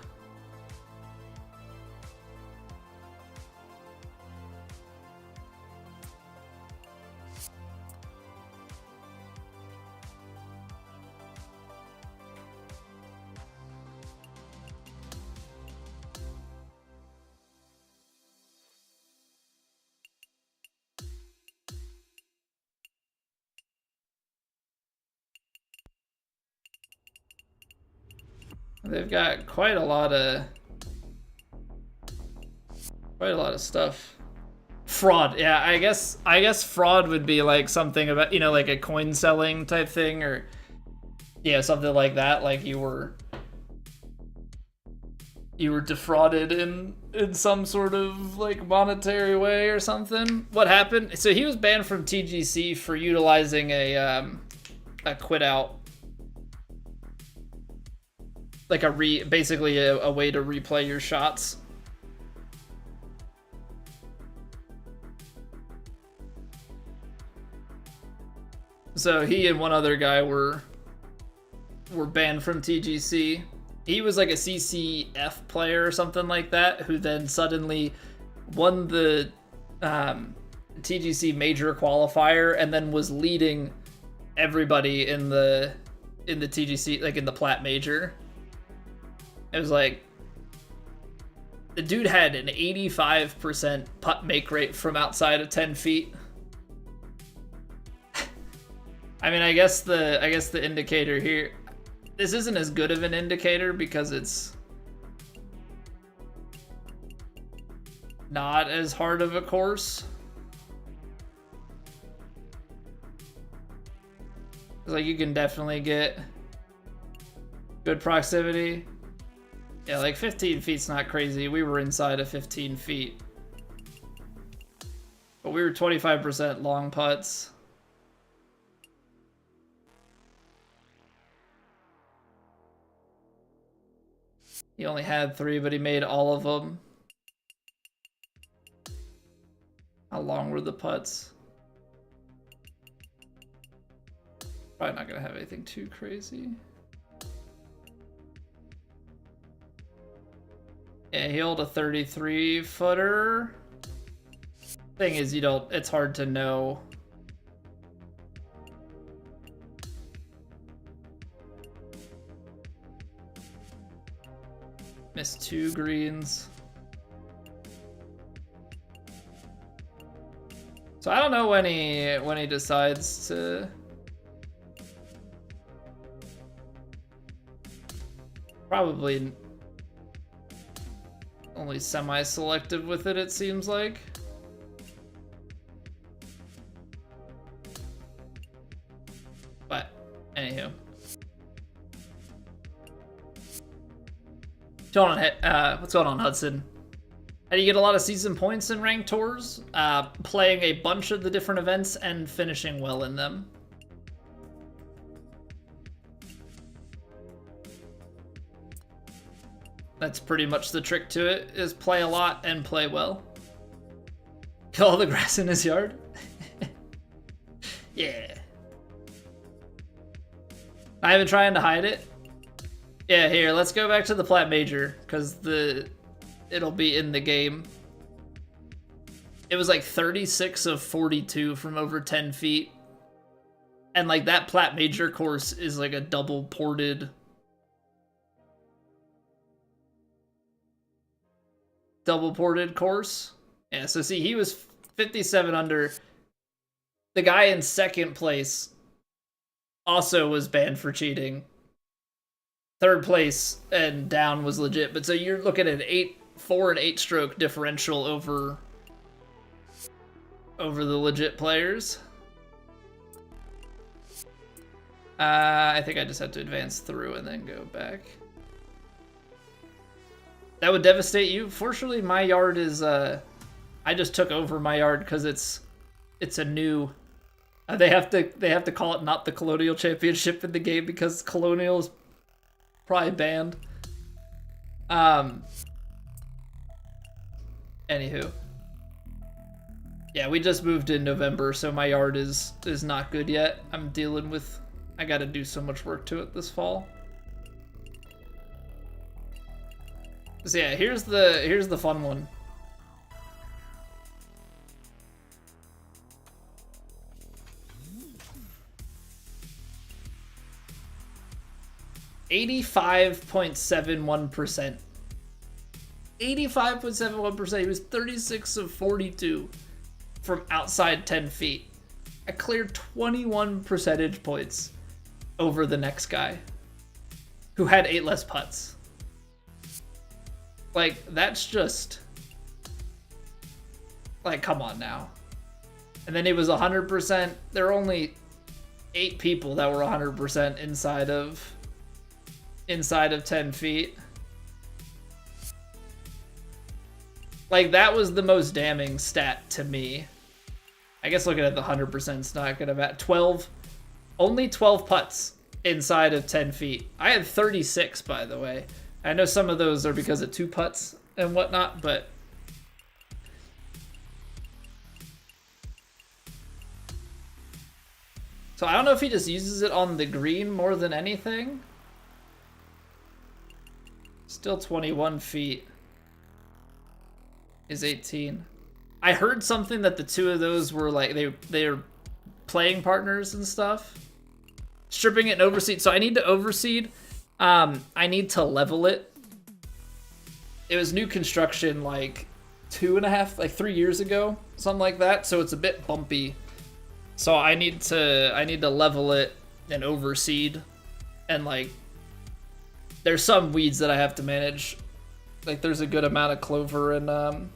They've got quite a lot of stuff. Fraud, yeah. I guess fraud would be like something about, you know, like a coin selling type thing, or yeah, something like that. Like you were defrauded in some sort of like monetary way or something. What happened? So he was banned from TGC for utilizing a quit out. Like basically a way to replay your shots. So he and one other guy were banned from TGC. He was like a CCF player or something like that, who then suddenly won the TGC major qualifier and then was leading everybody in the TGC, like in the Plat major. It was like, the dude had an 85% putt make rate from outside of 10 feet. I mean, I guess the indicator here, this isn't as good of an indicator because it's not as hard of a course. It's like you can definitely get good proximity. Yeah, like 15 feet's not crazy. We were inside of 15 feet. But we were 25% long putts. He only had 3, but he made all of them. How long were the putts? Probably not gonna have anything too crazy. Yeah, he held a 33 footer. Thing is, it's hard to know. Missed 2 greens. So I don't know when he decides to probably only semi-selective with it, it seems like. But anywho. What's going on, Hudson? How do you get a lot of season points in ranked tours? Playing a bunch of the different events and finishing well in them. That's pretty much the trick to it, is play a lot and play well. Kill all the grass in his yard? Yeah. I've been trying to hide it. Yeah, here, let's go back to the Plat Major, because it'll be in the game. It was like 36 of 42 from over 10 feet. And like that Plat Major course is like a double ported course. Yeah, so see, he was 57 under. The guy in second place also was banned for cheating. Third place and down was legit, but so you're looking at an 4 and 8 stroke differential over the legit players. I think I just have to advance through and then go back. That would devastate you. Fortunately, my yard is I just took over my yard because it's a new. They have to call it not the Colonial Championship in the game because Colonial is probably banned. Anywho. Yeah, we just moved in November, so my yard is not good yet. I'm dealing with. I got to do so much work to it this fall. So yeah, here's the fun one. $85.71%. 85.71%. He was 36 of 42 from outside 10 feet. I cleared 21 percentage points over the next guy who had 8 less putts. Like, that's just... Like, come on now. And then he was 100%. There were only 8 people that were 100% inside of 10 feet. Like, that was the most damning stat to me. I guess looking at the 100% is not gonna matter. Only 12 putts inside of 10 feet. I had 36, by the way. I know some of those are because of 2 putts and whatnot, but... So I don't know if he just uses it on the green more than anything. Still 21 feet is 18. I heard something that the 2 of those were like, they're playing partners and stuff. Stripping it and overseed. So I need to overseed. I need to level it. It was new construction like 3 years ago, something like that. So it's a bit bumpy. So I need to level it and overseed, and like there's some weeds that I have to manage. Like there's a good amount of clover and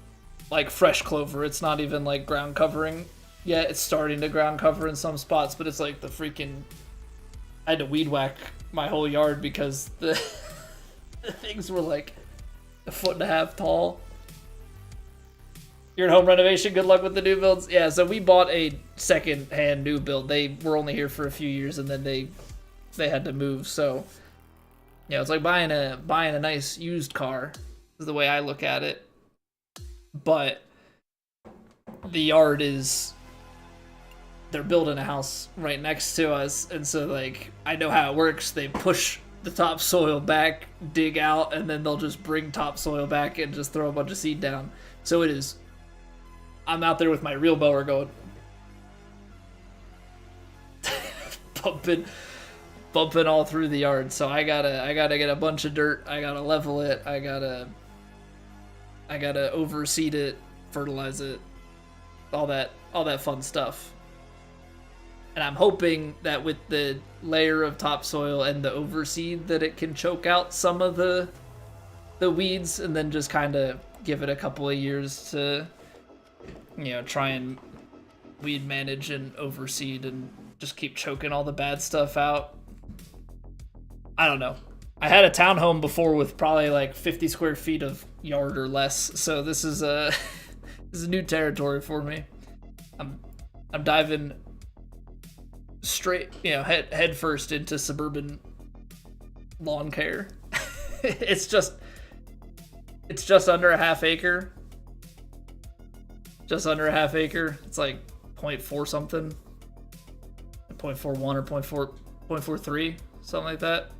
like fresh clover. It's not even like ground covering yet. It's starting to ground cover in some spots, but it's like the freaking. I had to weed whack my whole yard because the things were like 1.5 feet tall. You're in home renovation. Good luck with the new builds. Yeah, so we bought a second-hand new build. They were only here for a few years, and then they had to move. So, yeah, it's like buying a nice used car is the way I look at it. But the yard is, they're building a house right next to us, and so like I know how it works. They push the topsoil back, dig out, and then they'll just bring topsoil back and just throw a bunch of seed down. So it is. I'm out there with my reel mower going, bumping all through the yard. So I gotta get a bunch of dirt. I gotta level it. I gotta overseed it, fertilize it, all that fun stuff. And I'm hoping that with the layer of topsoil and the overseed that it can choke out some of the weeds, and then just kind of give it a couple of years to, you know, try and weed manage and overseed and just keep choking all the bad stuff out. I don't know. I had a townhome before with probably like 50 square feet of yard or less, so this is this is new territory for me. I'm diving straight, you know, head first into suburban lawn care. It's just under a half acre. just under a half acre. It's like 0.4 something, 0.41 or 0.43, something like that.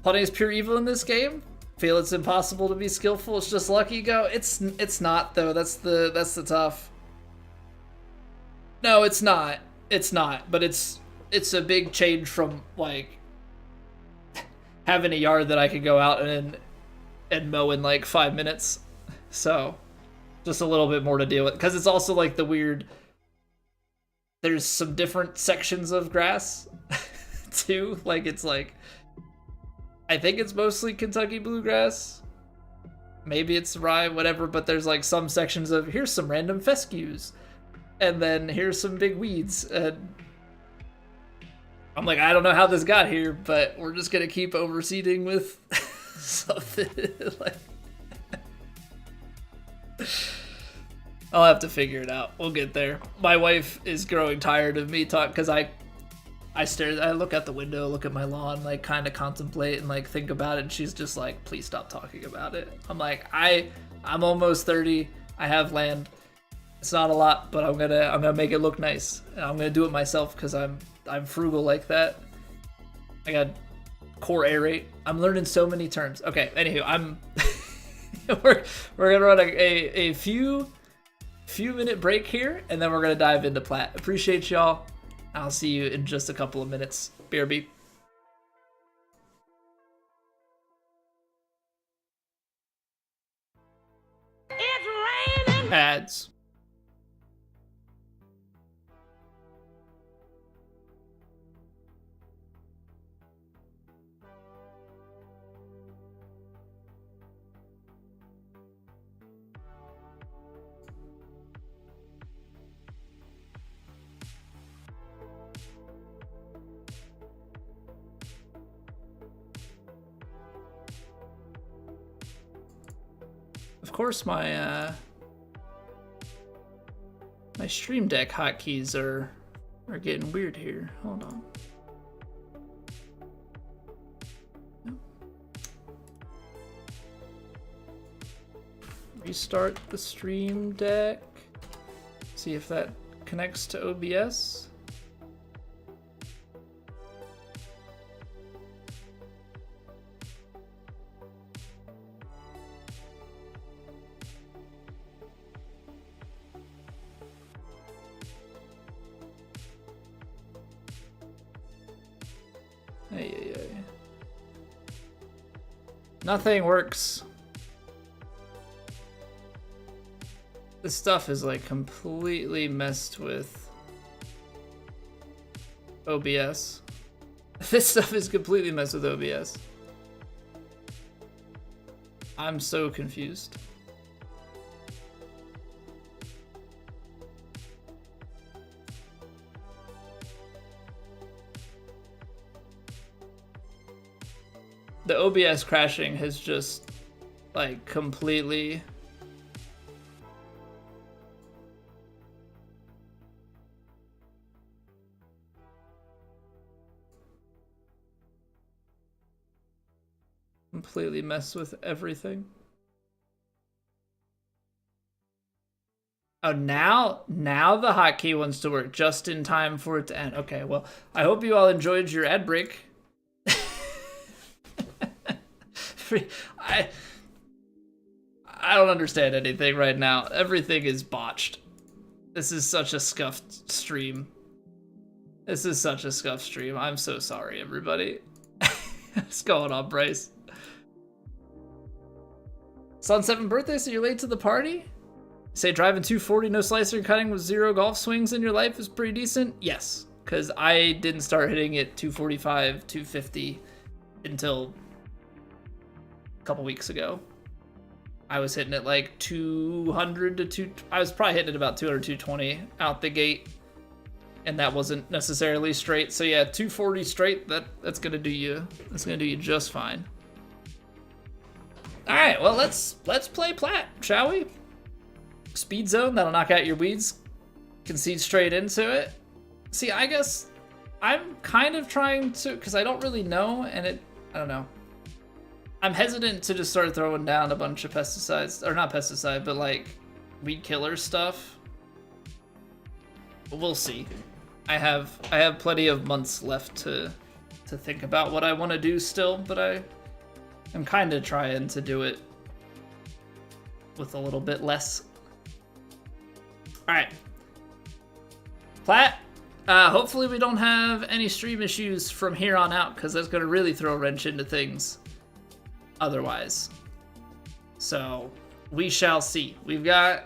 Putting is pure evil in this game. Feel it's impossible to be skillful. It's just lucky. Go. It's not though. That's the tough. No, it's not. It's not. But it's a big change from like having a yard that I could go out and mow in like 5 minutes. So just a little bit more to deal with, because it's also like the weird. There's some different sections of grass too. Like it's like. I think it's mostly Kentucky bluegrass. Maybe it's rye, whatever, but there's like some sections of here's some random fescues. And then here's some big weeds. And I'm like, I don't know how this got here, but we're just gonna keep overseeding with something like I'll have to figure it out. We'll get there. My wife is growing tired of me talking, because I look out the window, look at my lawn, like kind of contemplate and like think about it, and she's just like, please stop talking about it. I'm like, I'm almost 30. I have land. It's not a lot, but I'm gonna make it look nice. And I'm gonna do it myself because I'm frugal like that. I got core aerate. I'm learning so many terms. Okay, anywho, we're gonna run a few minute break here, and then we're gonna dive into plat. Appreciate y'all. I'll see you in just a couple of minutes. BRB. It's raining. Ads. Of course, my Stream Deck hotkeys are getting weird here. Hold on. Restart the Stream Deck. See if that connects to OBS. Nothing works. This stuff is like completely messed with OBS. This stuff is completely messed with OBS. I'm so confused. The OBS crashing has just like completely messed with everything. Oh, now the hotkey wants to work just in time for it to end. Okay, well, I hope you all enjoyed your ad break. I don't understand anything right now. Everything is botched. This is such a scuffed stream. This is such a scuffed stream. I'm so sorry, everybody. What's going on, Bryce? It's on 7th birthday, so you're late to the party? Say driving 240, no slicer, cutting with 0 golf swings in your life is pretty decent? Yes, because I didn't start hitting it 245, 250 until couple weeks ago. I was hitting it like 200 to 2. I was probably hitting it about 200, 220 out the gate, and that wasn't necessarily straight. So yeah, 240 straight. That's gonna do you. That's gonna do you just fine. All right, well let's play plat, shall we? Speed zone that'll knock out your weeds. Concede straight into it. See, I guess I'm kind of trying to, because I don't really know, and I don't know. I'm hesitant to just start throwing down a bunch of pesticides, or not pesticide, but like weed killer stuff. But we'll see. I have plenty of months left to think about what I want to do still, but I'm kind of trying to do it with a little bit less. All right, Platt. Hopefully we don't have any stream issues from here on out, because that's going to really throw a wrench into things otherwise. So we shall see. We've got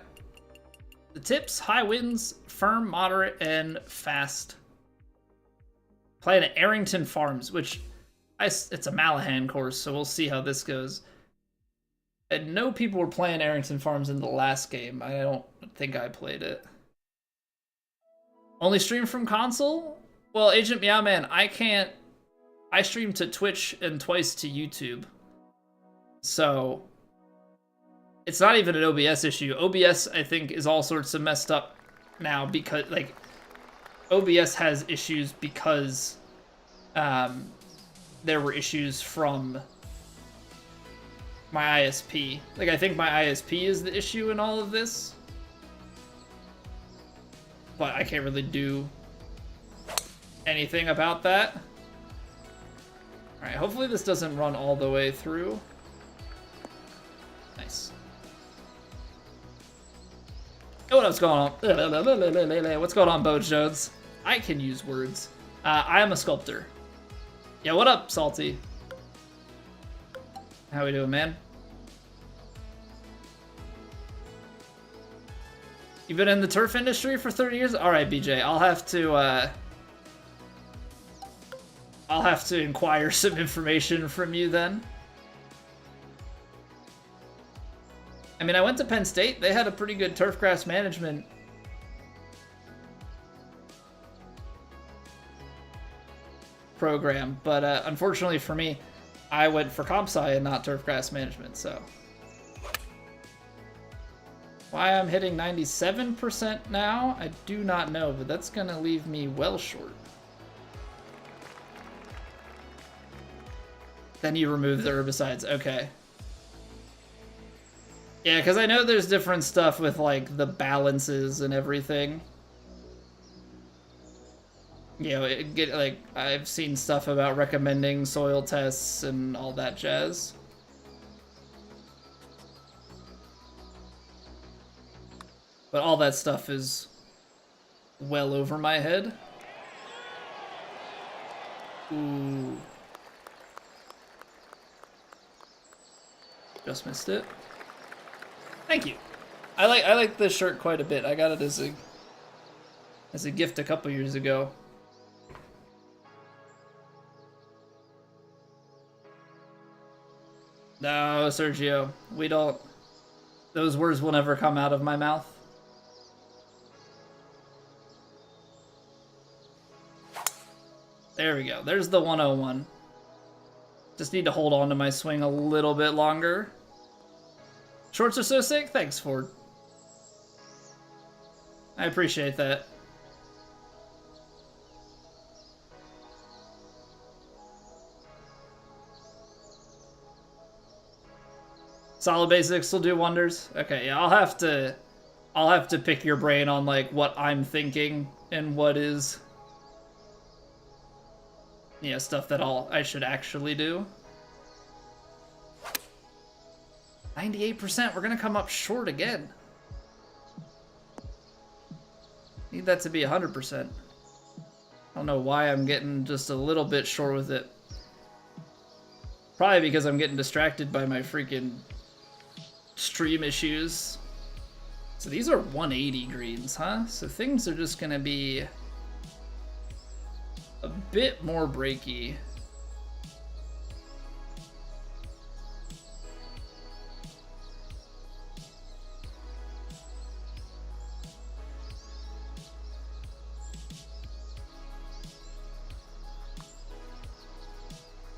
the tips: high winds, firm, moderate, and fast. Playing at Airrington Farms, which it's a Malahan course, so we'll see how this goes. I know people were playing Airrington Farms in the last game. I don't think I played it. Only stream from console? Well, Agent Meowman, I can't. I stream to Twitch and twice to YouTube. So it's not even an OBS issue. OBS, I think, is all sorts of messed up now because, like, OBS has issues because there were issues from my ISP. Like, I think my ISP is the issue in all of this. But I can't really do anything about that. Alright, hopefully this doesn't run all the way through. Nice. Oh, what's going on? What's going on, Bo Jones? I can use words. I am a sculptor. Yeah, what up, Salty? How we doing, man? You've been in the turf industry for 30 years? All right, BJ, I'll have to inquire some information from you then. I mean, I went to Penn State. They had a pretty good turfgrass management program, but unfortunately for me, I went for comp sci and not turfgrass management, so. Why I'm hitting 97% now, I do not know, but that's gonna leave me well short. Then you remove the herbicides, okay. Yeah, because I know there's different stuff with, like, the balances and everything. You know, I've seen stuff about recommending soil tests and all that jazz. But all that stuff is well over my head. Ooh. Just missed it. Thank you. I like this shirt quite a bit. I got it as a gift a couple years ago. No, Sergio, we don't. Those words will never come out of my mouth. There we go. There's the 101. Just need to hold on to my swing a little bit longer. Shorts are so sick? Thanks, Ford. I appreciate that. Solid basics will do wonders. Okay, yeah, I'll have to pick your brain on, like, what I'm thinking and what is, you know, stuff that I should actually do. 98%, we're gonna come up short again. Need that to be 100%. I don't know why I'm getting just a little bit short with it. Probably because I'm getting distracted by my freaking stream issues. So these are 180 greens, huh? So things are just gonna be a bit more breaky.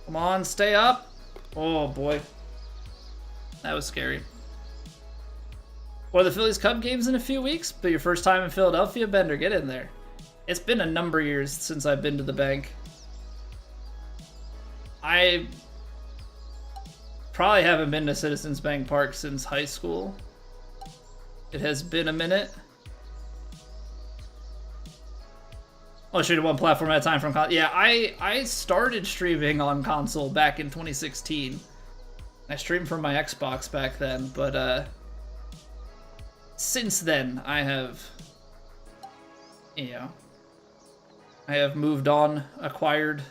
Come on, stay up. Oh boy. That was scary. Or the Phillies Cub games in a few weeks, but your first time in Philadelphia, Bender, get in there. It's been a number of years since I've been to the bank. I probably haven't been to Citizens Bank Park since high school. It has been a minute. Oh, shoot, one platform at a time from console. Yeah, I started streaming on console back in 2016. I streamed from my Xbox back then, but since then I have, you know, I have moved on, acquired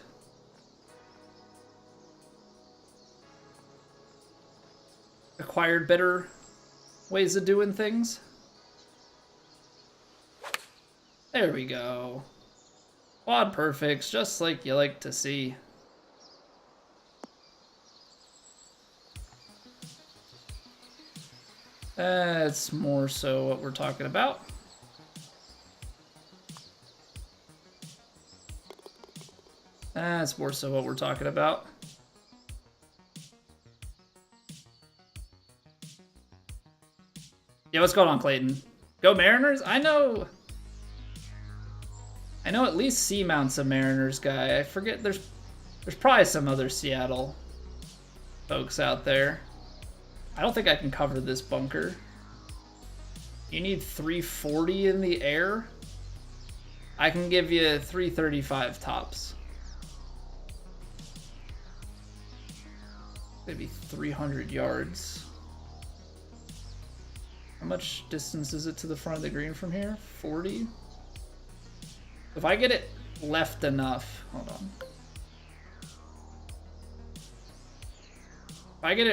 better ways of doing things. There we go. Quad perfects, just like you like to see. That's more so what we're talking about. That's more so what we're talking about. Yeah, what's going on, Clayton? Go Mariners? I know at least Seamount's a Mariners guy. I forget, there's probably some other Seattle folks out there. I don't think I can cover this bunker. You need 340 in the air? I can give you 335 tops. Maybe 300 yards. How much distance is it to the front of the green from here? 40? If I get it left enough, hold on. If I get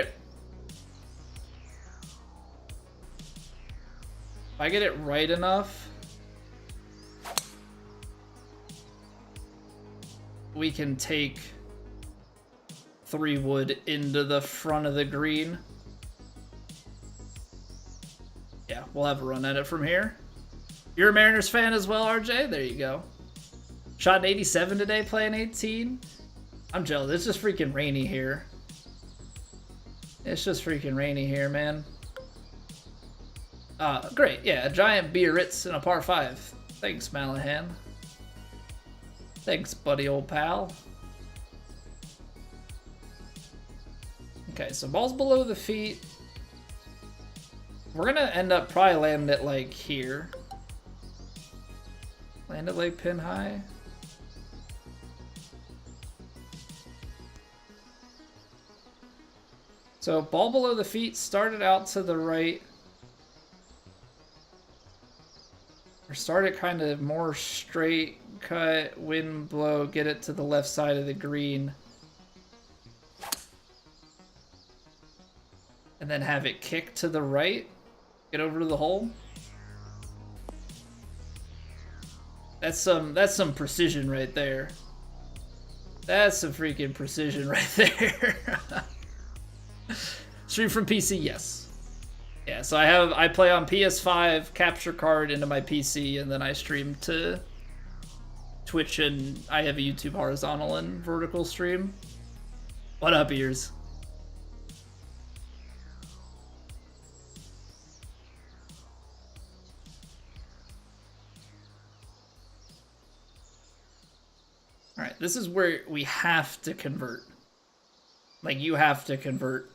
it right enough, we can take 3 wood into the front of the green. Yeah, we'll have a run at it from here. You're a Mariners fan as well, RJ? There you go. Shot an 87 today, playing 18. I'm jealous. It's just freaking rainy here. It's just freaking rainy here, man. Great. Yeah, a giant Biarritz and a par 5. Thanks, Malahan. Thanks, buddy, old pal. Okay, so ball's below the feet. We're gonna end up probably landing it like here. Land it like pin high. So ball below the feet, started out to the right. Or start it kind of more straight, cut, wind blow, get it to the left side of the green. And then have it kick to the right, get over to the hole. That's some precision right there. That's some freaking precision right there. Stream from PC, yes. Yeah, so I play on PS5, capture card into my PC, and then I stream to Twitch, and I have a YouTube horizontal and vertical stream. What up, ears? Alright, this is where we have to convert. Like, you have to convert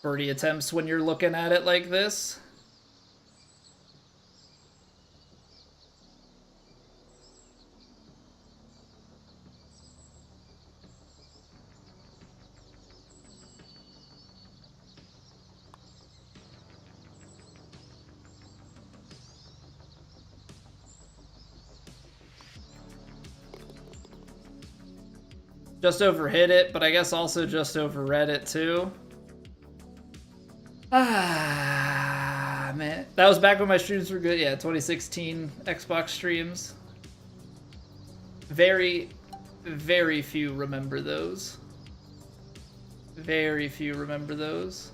birdie attempts when you're looking at it like this. Just overhit it, but I guess also just overread it too. Ah, man. That was back when my streams were good. Yeah, 2016 Xbox streams. Very, very few remember those. Very few remember those.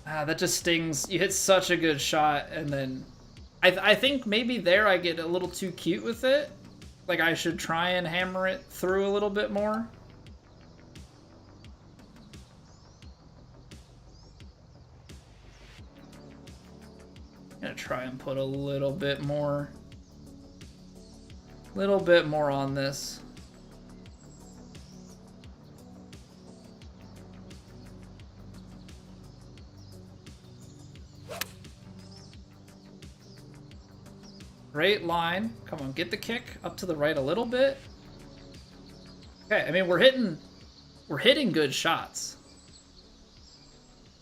Ah, that just stings. You hit such a good shot, and then I think maybe there I get a little too cute with it. Like, I should try and hammer it through a little bit more. I'm gonna try and put a little bit more on this. Great line. Come on, get the kick up to the right a little bit. Okay, I mean, we're hitting good shots.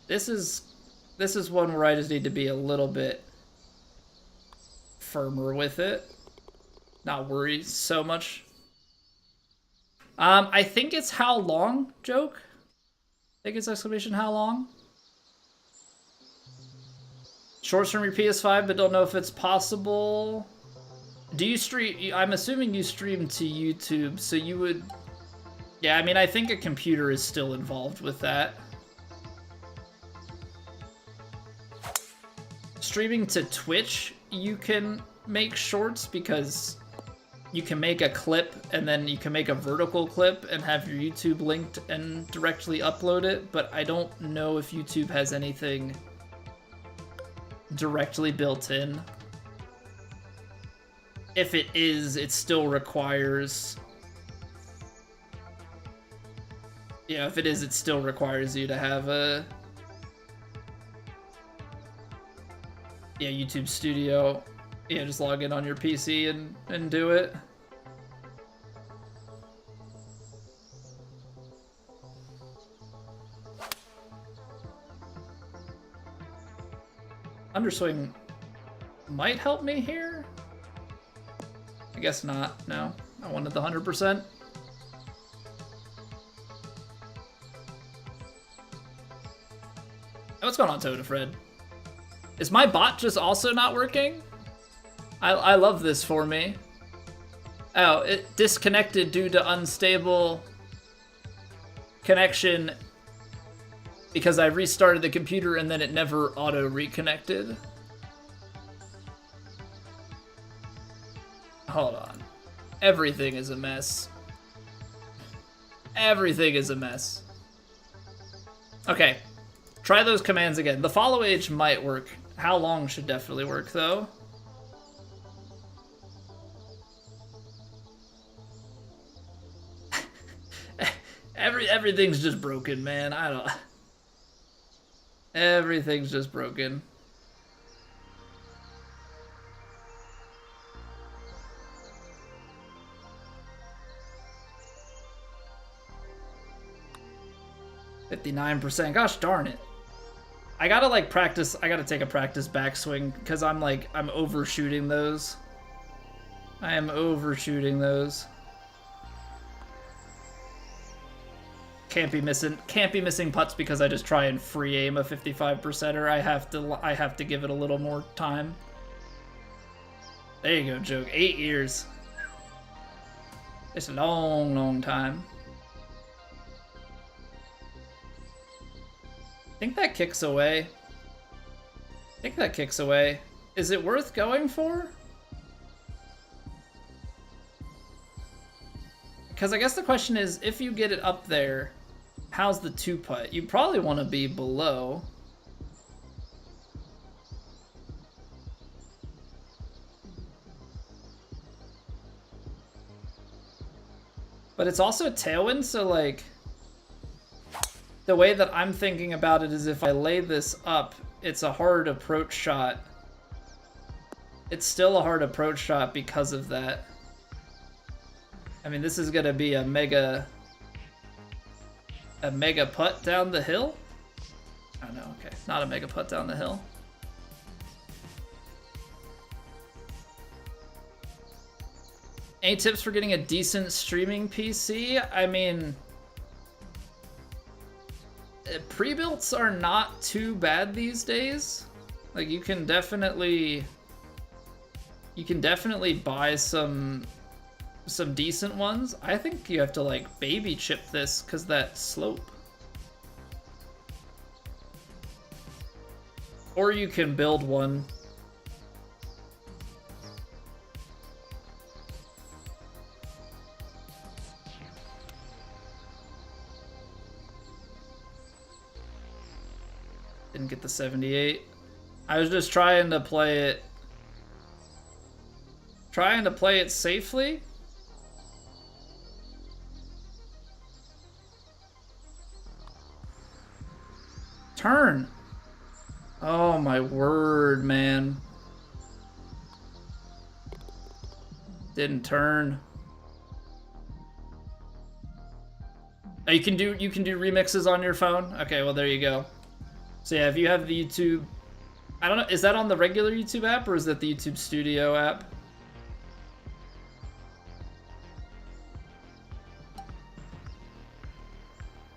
This is one where I just need to be a little bit firmer with it. Not worry so much. I think it's how long joke. I think it's exclamation how long. Shorts from your PS5, but don't know if it's possible. Do you stream? I'm assuming you stream to YouTube, so you would. Yeah, I mean, I think a computer is still involved with that. Streaming to Twitch, you can make shorts because you can make a clip and then you can make a vertical clip and have your YouTube linked and directly upload it, but I don't know if YouTube has anything directly built in. If it is, it still requires... Yeah, if it is, it still requires you to have a... Yeah, YouTube Studio. Yeah, just log in on your PC and do it. Underswing might help me here. I guess not. No, I wanted the 100%. What's going on, Toda Fred? Is my bot just also not working? I love this for me. Oh, it disconnected due to unstable connection because I restarted the computer and then it never auto reconnected. Hold on. Everything is a mess. Everything is a mess. Okay. Try those commands again. The follow age might work. How long should definitely work though. Everything's just broken, man. I don't... Everything's just broken. %. Gosh darn it. I gotta like practice. I gotta take a practice backswing because I'm overshooting those. I am overshooting those. Can't be missing putts because I just try and free aim a 55%er. I have to give it a little more time. There you go, joke. 8 years. It's a long, long time. I think that kicks away. Is it worth going for? Because I guess the question is, if you get it up there, how's the 2-putt? You probably want to be below. But it's also a tailwind, so like... The way that I'm thinking about it is if I lay this up, it's a hard approach shot. It's still a hard approach shot because of that. I mean, this is gonna be a mega putt down the hill? Oh no, okay. Not a mega putt down the hill. Any tips for getting a decent streaming PC? I mean... Pre-builts are not too bad these days. Like you can definitely buy some decent ones. I think you have to like baby chip this because that slope. Or you can build one. Didn't get the 78. I was just trying to play it. Safely. Turn. Oh my word, man. Didn't turn. Oh, you can do remixes on your phone? Okay, well there you go. So yeah, if you have the YouTube, I don't know, is that on the regular YouTube app or is that the YouTube Studio app?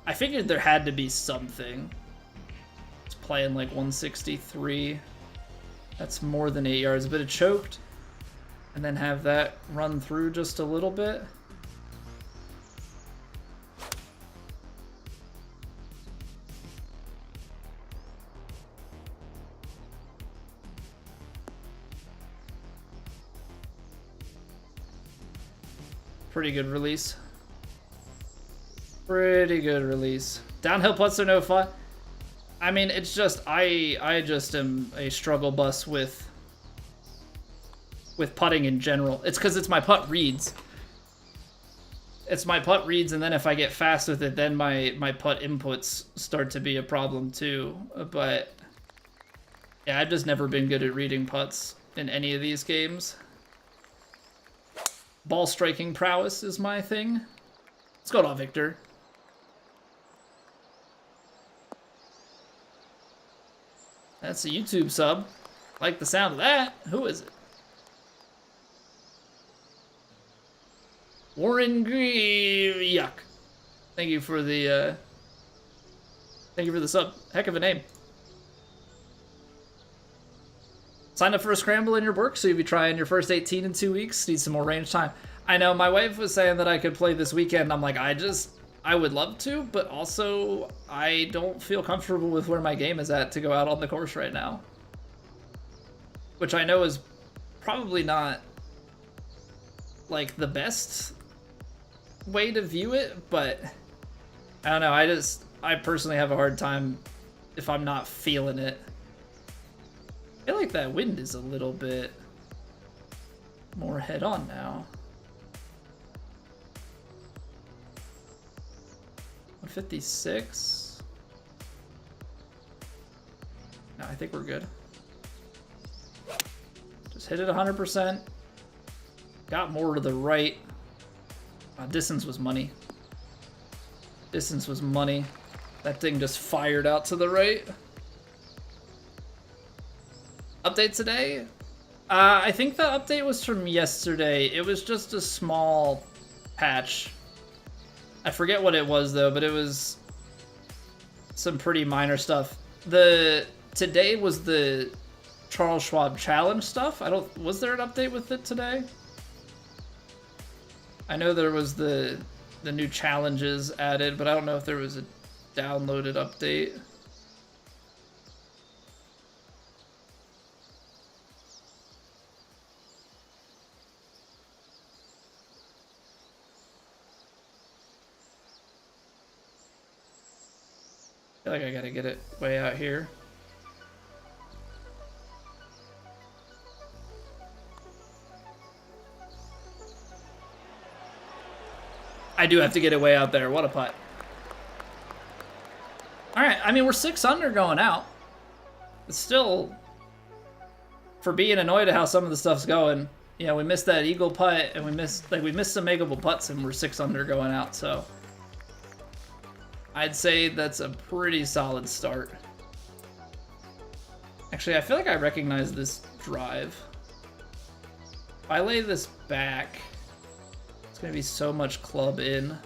I figured there had to be something. It's playing like 163. That's more than 8 yards, but it choked. And then have that run through just a little bit. Pretty good release. Pretty good release. Downhill putts are no fun. I mean, it's just, I just am a struggle bus with putting in general. It's because it's my putt reads. It's my putt reads, and then if I get fast with it, then my putt inputs start to be a problem too. But yeah, I've just never been good at reading putts in any of these games. Ball striking prowess is my thing. Let's go to Victor. That's a YouTube sub. Like the sound of that. Who is it? Warren Grieve. Yuck. Thank you for the sub. Heck of a name. Sign up for a scramble in your work, so you'll be trying your first 18 in 2 weeks. Need some more range time. I know, my wife was saying that I could play this weekend. I'm like, I would love to, but also I don't feel comfortable with where my game is at to go out on the course right now. Which I know is probably not, like, the best way to view it, but I don't know, I personally have a hard time if I'm not feeling it. I feel like that wind is a little bit more head-on now. 156. No, I think we're good. Just hit it 100%. Got more to the right. Distance was money. Distance was money. That thing just fired out to the right. Update today? I think the update was from yesterday. It was just a small patch. I forget what it was though, but it was some pretty minor stuff. Today was the Charles Schwab challenge stuff. Was there an update with it today? I know there was the new challenges added, but I don't know if there was a downloaded update. I feel like I gotta get it way out here. I do have to get it way out there. What a putt. Alright, I mean, we're 6 under going out. It's still, for being annoyed at how some of the stuff's going, you know, we missed that eagle putt, and we missed some makeable putts, and we're 6 under going out, so I'd say that's a pretty solid start. Actually, I feel like I recognize this drive. If I lay this back, it's gonna be so much club in.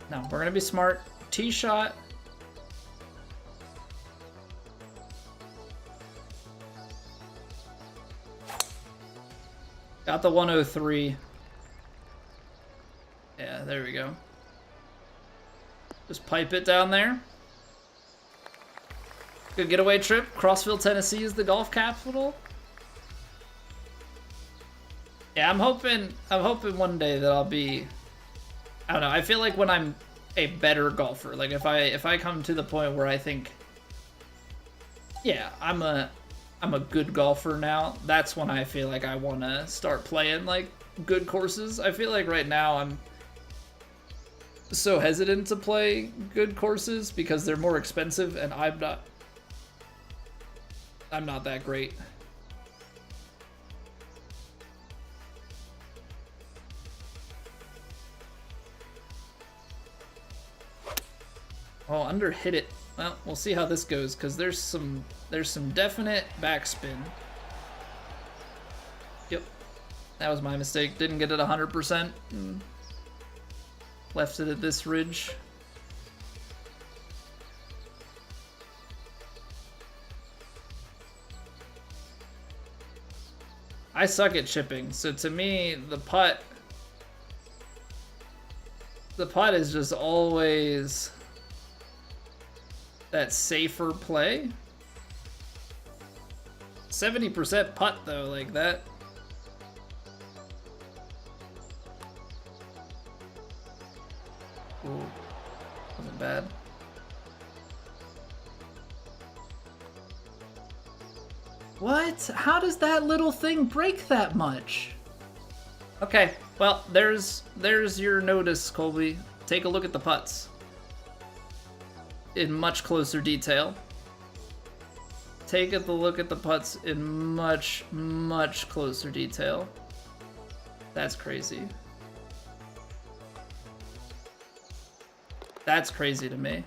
No, we're gonna be smart. Tee shot. Got the 103. Yeah, there we go. Just pipe it down there. Good getaway trip. Crossville, Tennessee is the golf capital. Yeah, I'm hoping one day that I'll be, I don't know, I feel like when I'm a better golfer, like if I come to the point where I think, yeah, I'm a good golfer now, that's when I feel like I want to start playing like good courses. I feel like right now so hesitant to play good courses because they're more expensive, and I'm not that great. Oh, under hit it. Well, we'll see how this goes because there's some definite backspin. Yep, that was my mistake. Didn't get it 100%. Left it at this ridge. I suck at chipping, so to me, the putt is just always that safer play. 70% putt though, like that. Ooh, wasn't bad. What? How does that little thing break that much? Okay, well, there's your notice, Colby. Take a look at the putts in much closer detail. Take a look at the putts in much, much closer detail. That's crazy. That's crazy to me.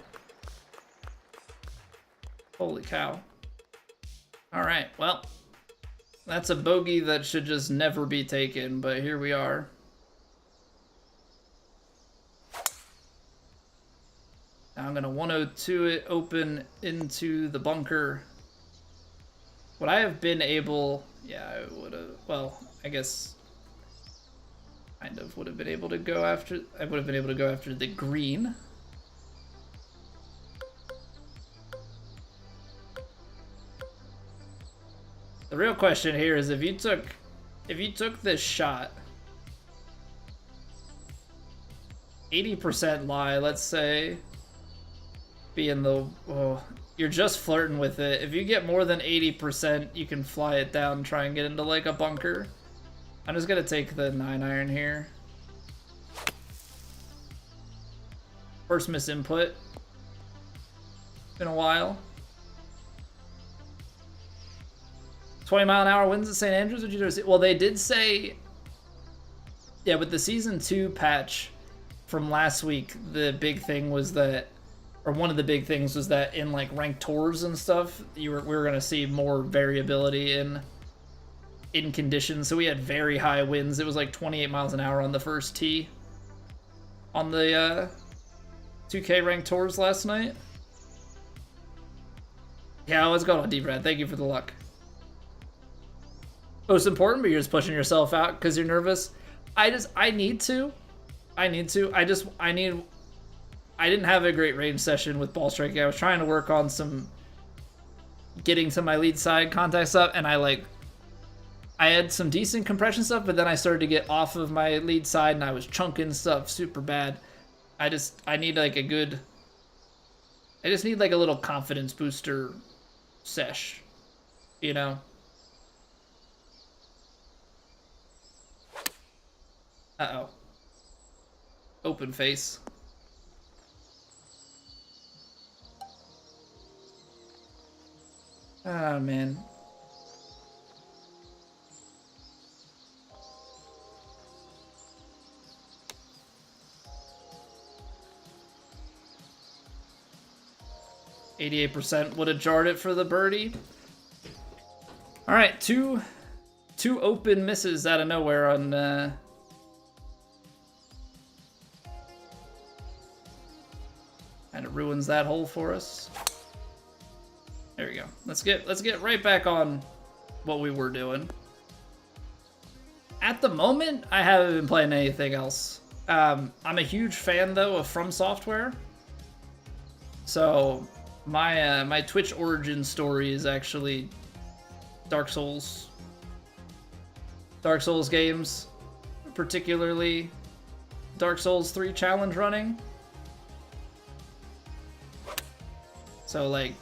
Holy cow. Alright, well, that's a bogey that should just never be taken, but here we are. Now I'm going to 102 it open into the bunker. Would I have been able... Yeah, I would have... Well, I guess... Kind of would have been able to go after... I would have been able to go after the green. The real question here is if you took this shot, 80% lie, let's say, being the, oh, you're just flirting with it. If you get more than 80%, you can fly it down and try and get into like a bunker. I'm just gonna take the 9-iron here. First miss input. Been a while. 20-mile-an-hour winds at St. Andrews? Would you say? Well, they did say, yeah, with the season 2 patch from last week, the big thing was that, or one of the big things was that in like ranked tours and stuff, we were gonna see more variability in conditions. So we had very high winds. It was like 28 miles an hour on the first tee on the 2K ranked tours last night. Yeah, let's go on deep red. Thank you for the luck. Most important, but you're just pushing yourself out because you're nervous. I need to. I didn't have a great range session with ball striking. I was trying to work on some getting to my lead side contact stuff, and I had some decent compression stuff, but then I started to get off of my lead side and I was chunking stuff super bad. I need like a good, I just need like a little confidence booster sesh, you know? Uh-oh. Open face. Ah, man. %. Would have jarred it for the birdie. All right, two open misses out of nowhere on kind of ruins that hole for us. There we go. Let's get right back on what we were doing. At the moment, I haven't been playing anything else. I'm a huge fan though of From Software. So my Twitch origin story is actually Dark Souls games, particularly Dark Souls 3 challenge running. So like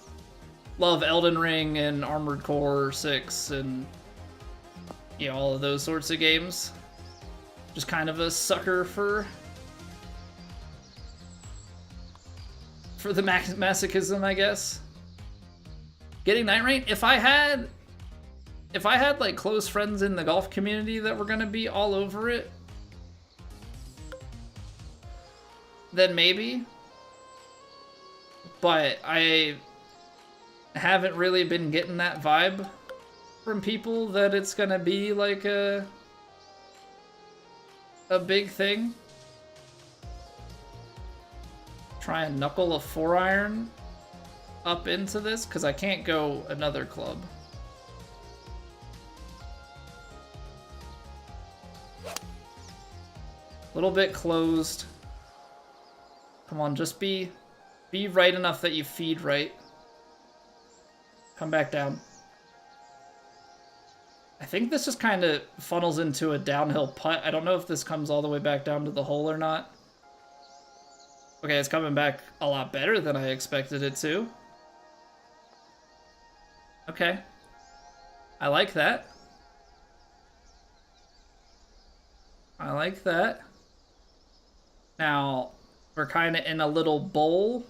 love Elden Ring and Armored Core 6 and you know, all of those sorts of games. Just kind of a sucker for for the masochism, I guess. Getting night rain. If I had like close friends in the golf community that were gonna be all over it, then maybe. But I haven't really been getting that vibe from people that it's gonna be like a big thing. Try and knuckle a 4-iron up into this, because I can't go another club. A little bit closed. Come on, just be right enough that you feed right. Come back down. I think this just kind of funnels into a downhill putt. I don't know if this comes all the way back down to the hole or not. Okay, it's coming back a lot better than I expected it to. Okay. I like that. I like that. Now, we're kind of in a little bowl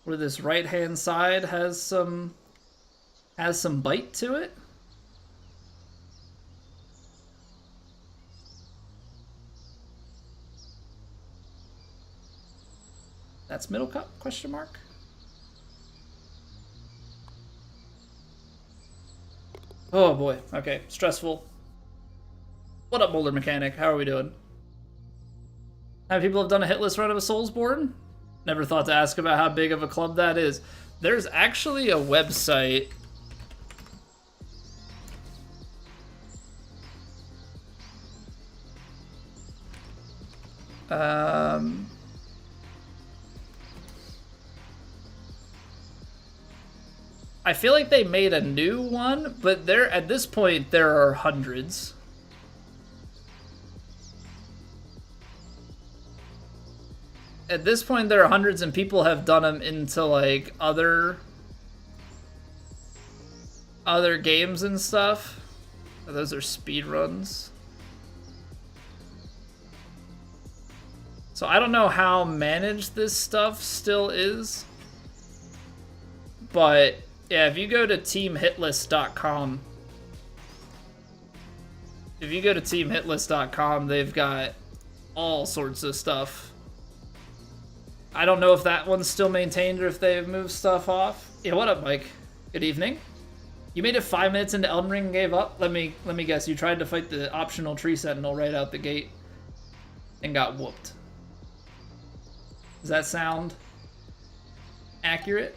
where this right-hand side has some bite to it. That's middle cup, question mark? Oh boy, okay, stressful. What up, Boulder Mechanic? How are we doing? How many people have done a hitless run of a Soulsborne? Never thought to ask about how big of a club that is. There's actually a website. I feel like they made a new one, but at this point there are hundreds. At this point there are hundreds, and people have done them into like other games and stuff. Oh, those are speed runs. So I don't know how managed this stuff still is, but yeah, if you go to teamhitlist.com, they've got all sorts of stuff. I don't know if that one's still maintained or if they've moved stuff off. Yeah, what up, Mike? Good evening. You made it 5 minutes into Elden Ring and gave up? Let me guess, you tried to fight the optional tree sentinel right out the gate and got whooped. Does that sound accurate?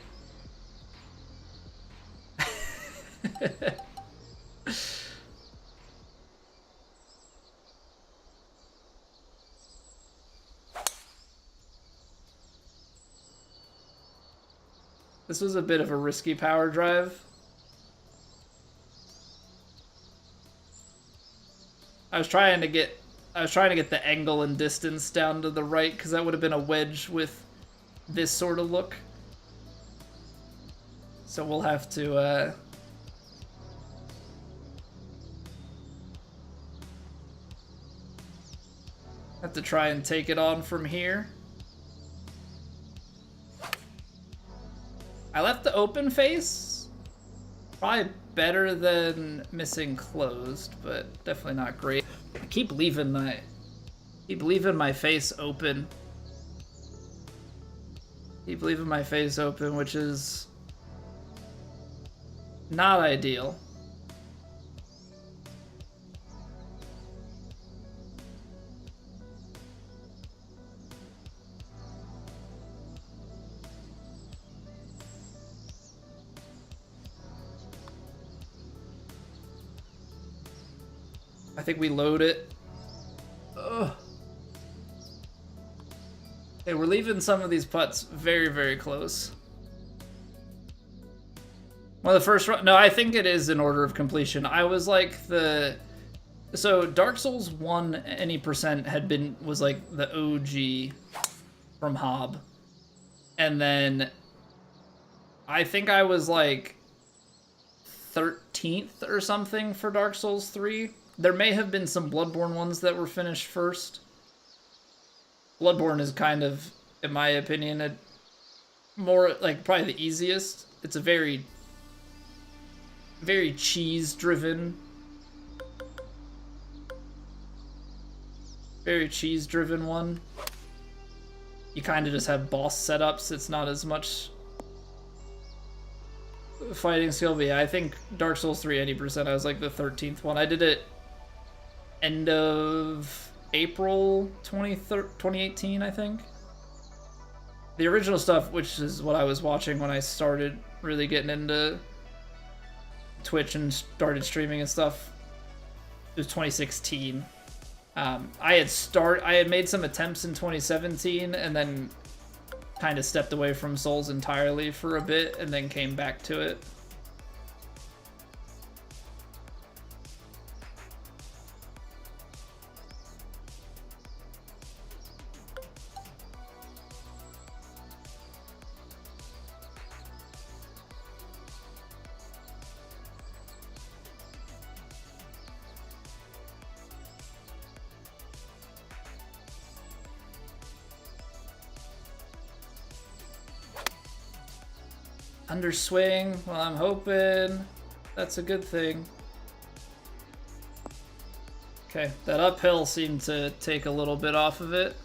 This was a bit of a risky power drive. I was trying to get the angle and distance down to the right, because that would have been a wedge with this sort of look. So we'll have to try and take it on from here. I left the open face. Probably better than missing closed, but definitely not great. I keep leaving my face open. Keep leaving my face open, which is not ideal. I think we load it. Ugh. Hey, we're leaving some of these putts very, very close. One of the first run. No, I think it is in order of completion. I was like so Dark Souls 1 any percent was like the OG from Hob. And then I think I was like 13th or something for Dark Souls 3. There may have been some Bloodborne ones that were finished first. Bloodborne is kind of, in my opinion, more like probably the easiest. It's a very cheese driven one. You kind of just have boss setups. It's not as much fighting skill, but yeah, I think Dark Souls 3 80%. I was like the 13th one. I did it end of April 2018, I think. The original stuff, which is what I was watching when I started really getting into Twitch and started streaming and stuff, it was 2016. I had made some attempts in 2017 and then kind of stepped away from Souls entirely for a bit and then came back to it. Underswing, well, I'm hoping that's a good thing. Okay, that uphill seemed to take a little bit off of it.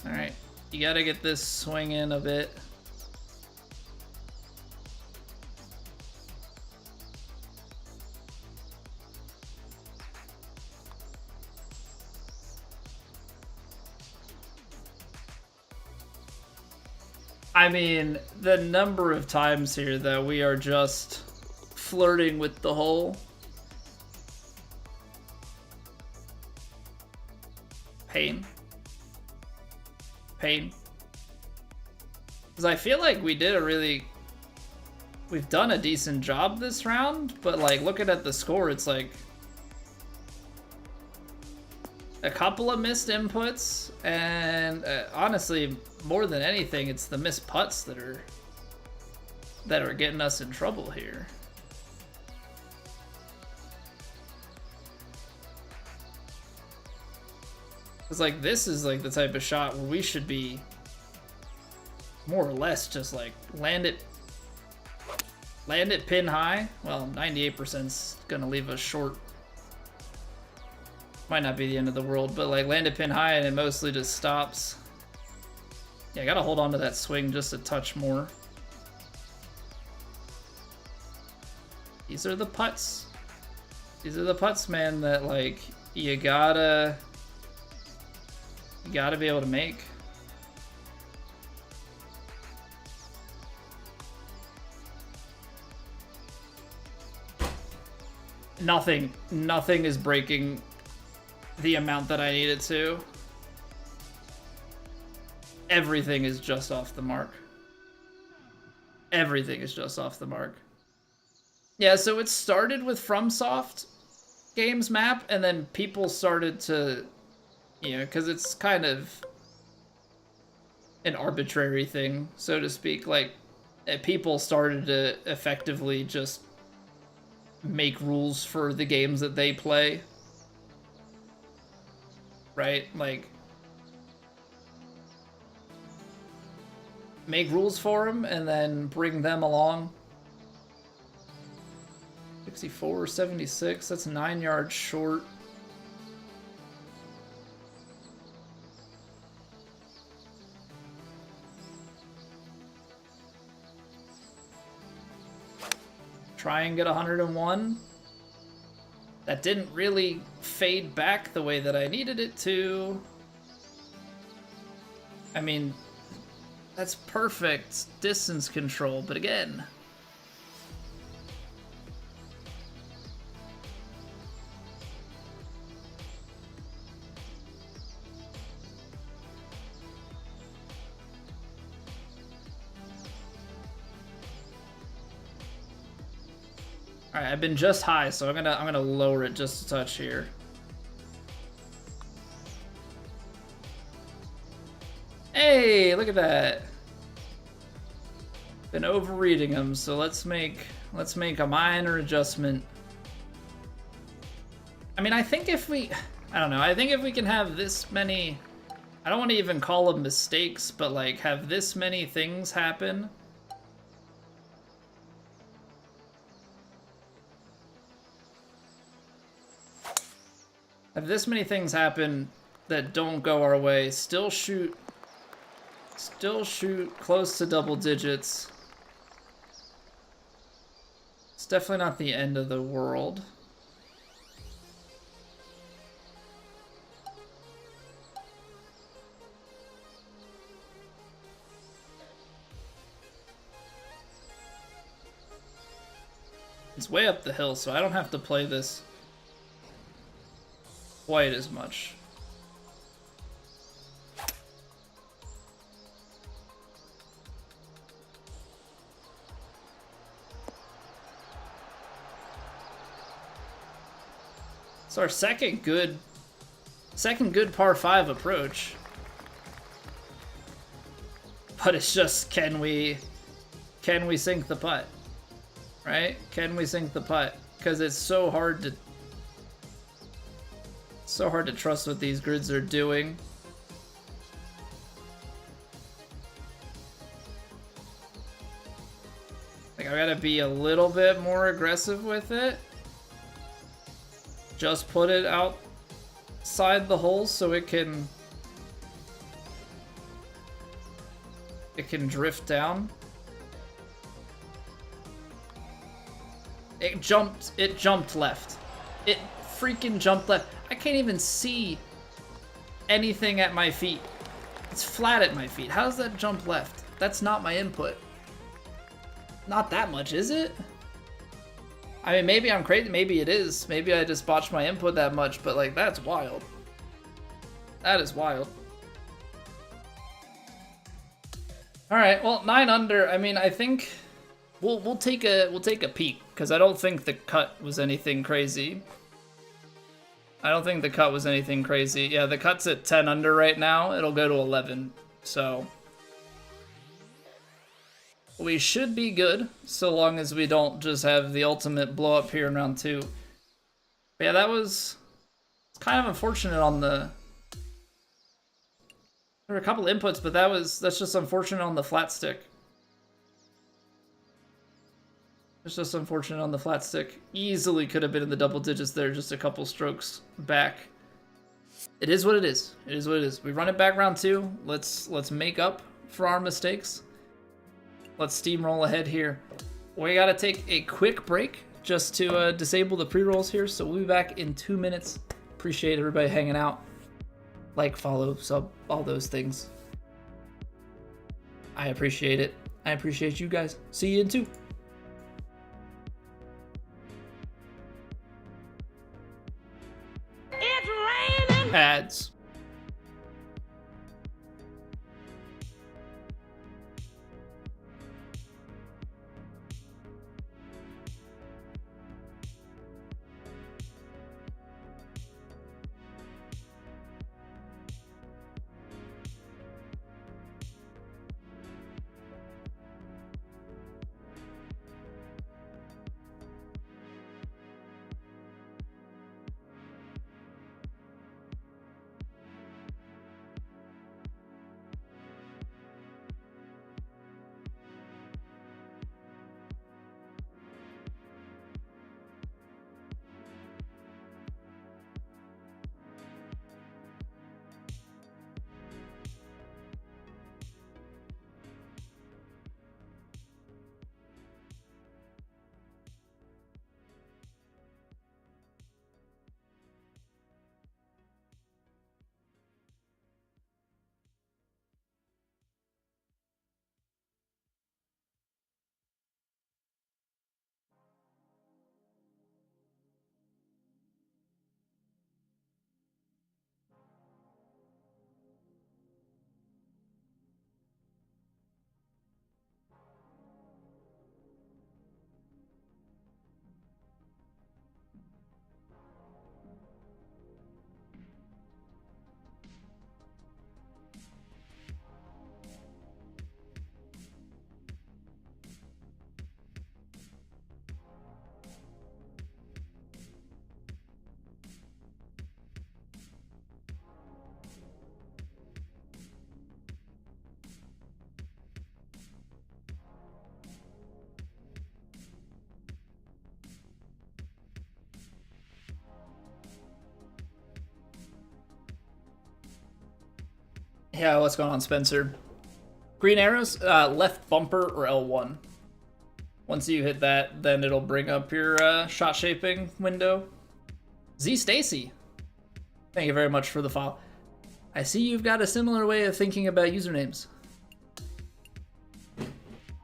Alright, you gotta get this swing in a bit. I mean, the number of times here that we are just flirting with the hole. Pain. Pain. Because I feel like we've done a decent job this round, but like looking at the score, it's like a couple of missed inputs, and honestly, more than anything, it's the missed putts that are getting us in trouble here. It's like this is like the type of shot where we should be more or less just like land it pin high. Well, 98%'s gonna leave us short. Might not be the end of the world, but like land it pin high and it mostly just stops. Yeah, I gotta hold on to that swing just a touch more. These are the putts. These are the putts, man, that like you gotta be able to make. Nothing is breaking the amount that I need it to. Everything is just off the mark. Everything is just off the mark. Yeah, so it started with FromSoft games map, and then people started to, you know, because it's kind of an arbitrary thing, so to speak. Like, people started to effectively just make rules for the games that they play. Right? Like, make rules for them and then bring them along. 64, 76, that's 9 yards short. Try and get 101. That didn't really fade back the way that I needed it to. I mean, that's perfect distance control, but again, all right, I've been just high, so I'm gonna lower it just a touch here. Hey, look at that. Been overreading them, so let's make a minor adjustment. I mean, I think if we... I don't know. I think if we can have this many... I don't want to even call them mistakes, but, like, have this many things happen... Have this many things happen that don't go our way, still shoot close to double digits. It's definitely not the end of the world. It's way up the hill, so I don't have to play this quite as much. It's our second good par 5 approach. But it's just, can we sink the putt? Right? Can we sink the putt? Because it's so hard to trust what these grids are doing. Like, I gotta be a little bit more aggressive with it. Just put it outside the hole so it can drift down. It jumped left. It freaking jumped left. I can't even see anything at my feet. It's flat at my feet. How does that jump left? That's not my input. Not that much, is it? I mean, maybe I'm crazy. Maybe it is. Maybe I just botched my input that much, but, like, that's wild. That is wild. All right, well, 9 under. I mean, I think we'll take a peek, because I don't think the cut was anything crazy. I don't think the cut was anything crazy. Yeah, the cut's at 10 under right now. It'll go to 11, so we should be good, so long as we don't just have the ultimate blow up here in round 2. But yeah, it's kind of unfortunate on the... There were a couple inputs, but that's just unfortunate on the flat stick. It's just unfortunate on the flat stick. Easily could have been in the double digits there, just a couple strokes back. It is what it is. It is what it is. We run it back round 2. Let's make up for our mistakes. Let's steamroll ahead here. We gotta take a quick break just to disable the pre-rolls here, so we'll be back in 2 minutes. Appreciate everybody hanging out. Like, follow, sub, all those things. I appreciate it. I appreciate you guys. See you in 2. It's raining. Ads. Yeah, what's going on, Spencer? Green arrows, left bumper or L1. Once you hit that, then it'll bring up your shot shaping window. Z Stacy, thank you very much for the follow. I see you've got a similar way of thinking about usernames.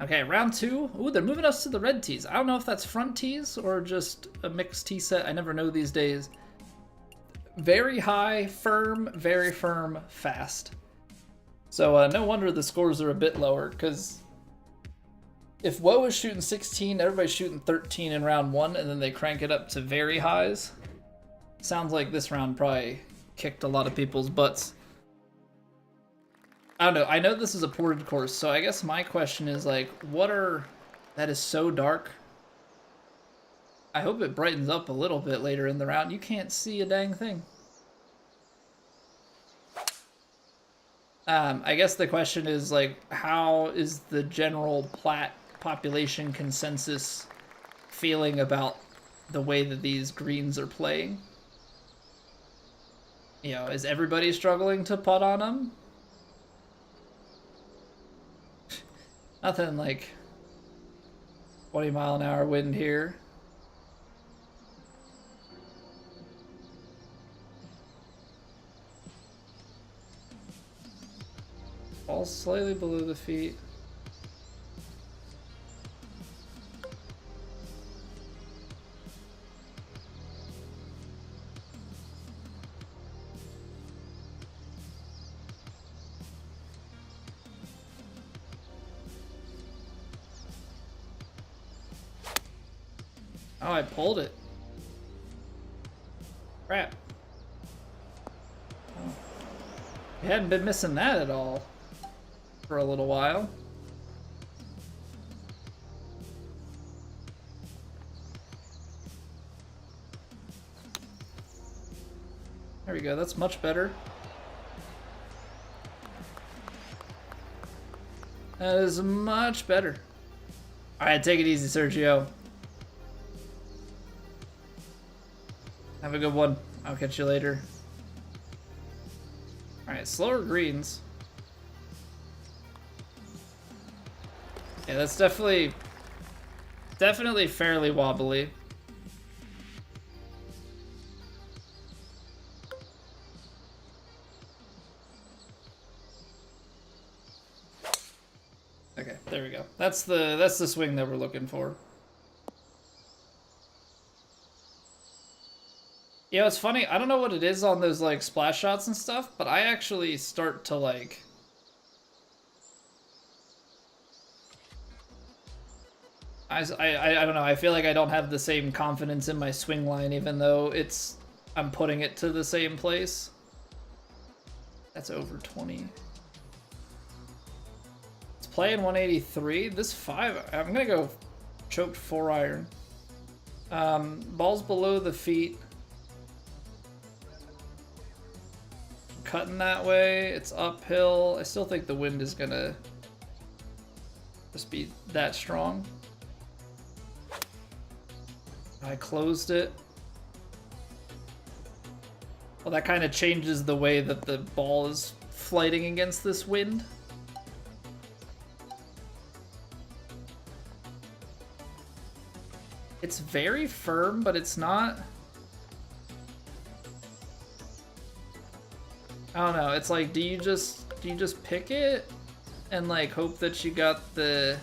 Okay, round 2. Ooh, they're moving us to the red tees. I don't know if that's front tees or just a mixed tee set. I never know these days. Very high, very firm, fast. So no wonder the scores are a bit lower, because if Woe is shooting 16, everybody's shooting 13 in round 1, and then they crank it up to very highs. Sounds like this round probably kicked a lot of people's butts. I don't know. I know this is a ported course, so I guess my question is, like, that is so dark. I hope it brightens up a little bit later in the round. You can't see a dang thing. I guess the question is, like, how is the general Platte population consensus feeling about the way that these greens are playing? You know, is everybody struggling to putt on them? Nothing like 20-mile-an-hour wind here. Ball slightly below the feet. Oh, I pulled it. Crap. Oh. We hadn't been missing that at all for a little while. There we go, that's much better. That is much better. Alright, take it easy, Sergio. Have a good one. I'll catch you later. Alright, slower greens. Yeah, that's definitely fairly wobbly. Okay, there we go. That's the swing that we're looking for. You know, it's funny, I don't know what it is on those, like, splash shots and stuff, but I actually start to, like... I don't know, I feel like I don't have the same confidence in my swing line, even though I'm putting it to the same place. That's over 20. It's playing 183. This 5, I'm gonna go choked 4-iron. Ball's below the feet. Cutting that way, it's uphill. I still think the wind is gonna just be that strong. I closed it. Well, that kind of changes the way that the ball is flighting against this wind. It's very firm, but it's not... I don't know, it's like, do you just pick it and, like, hope that you got the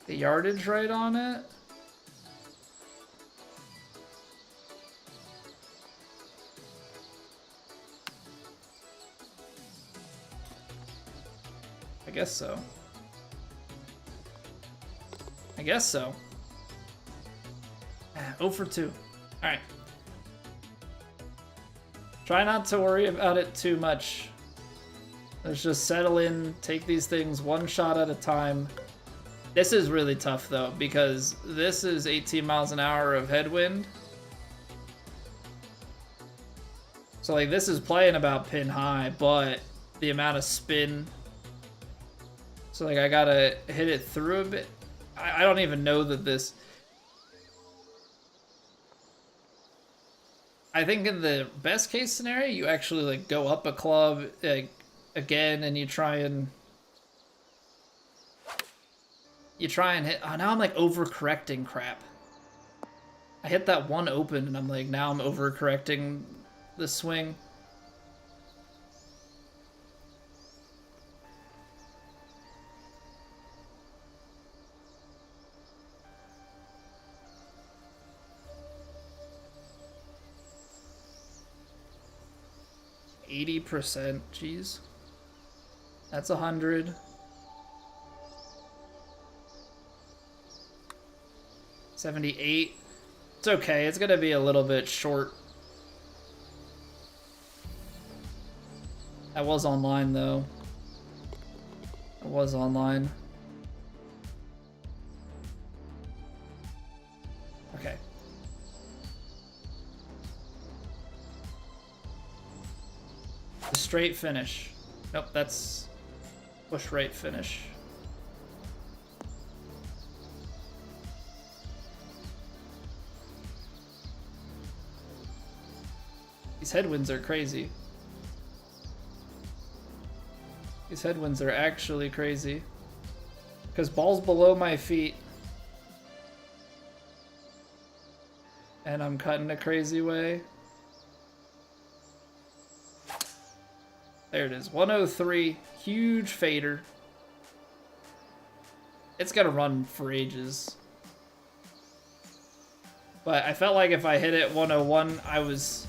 yardage right on it? I guess so. I guess so. 0 for 2. Alright. Try not to worry about it too much. Let's just settle in, take these things one shot at a time. This is really tough though, because this is 18 miles an hour of headwind. So like this is playing about pin high, but the amount of spin. So like I gotta hit it through a bit. I don't even know that this... I think in the best case scenario, you actually like go up a club again, and you try and hit. Oh, now I'm like overcorrecting crap. I hit that one open, and I'm like, now I'm overcorrecting the swing. %, jeez. That's 100. 78. It's okay, it's gonna be a little bit short. I was online though. I was online. Okay. The straight finish. Nope, that's push right finish. These headwinds are crazy. These headwinds are actually crazy. Because ball's below my feet. And I'm cutting a crazy way. There it is, 103, huge fader. It's gonna run for ages. But I felt like if I hit it 101, I was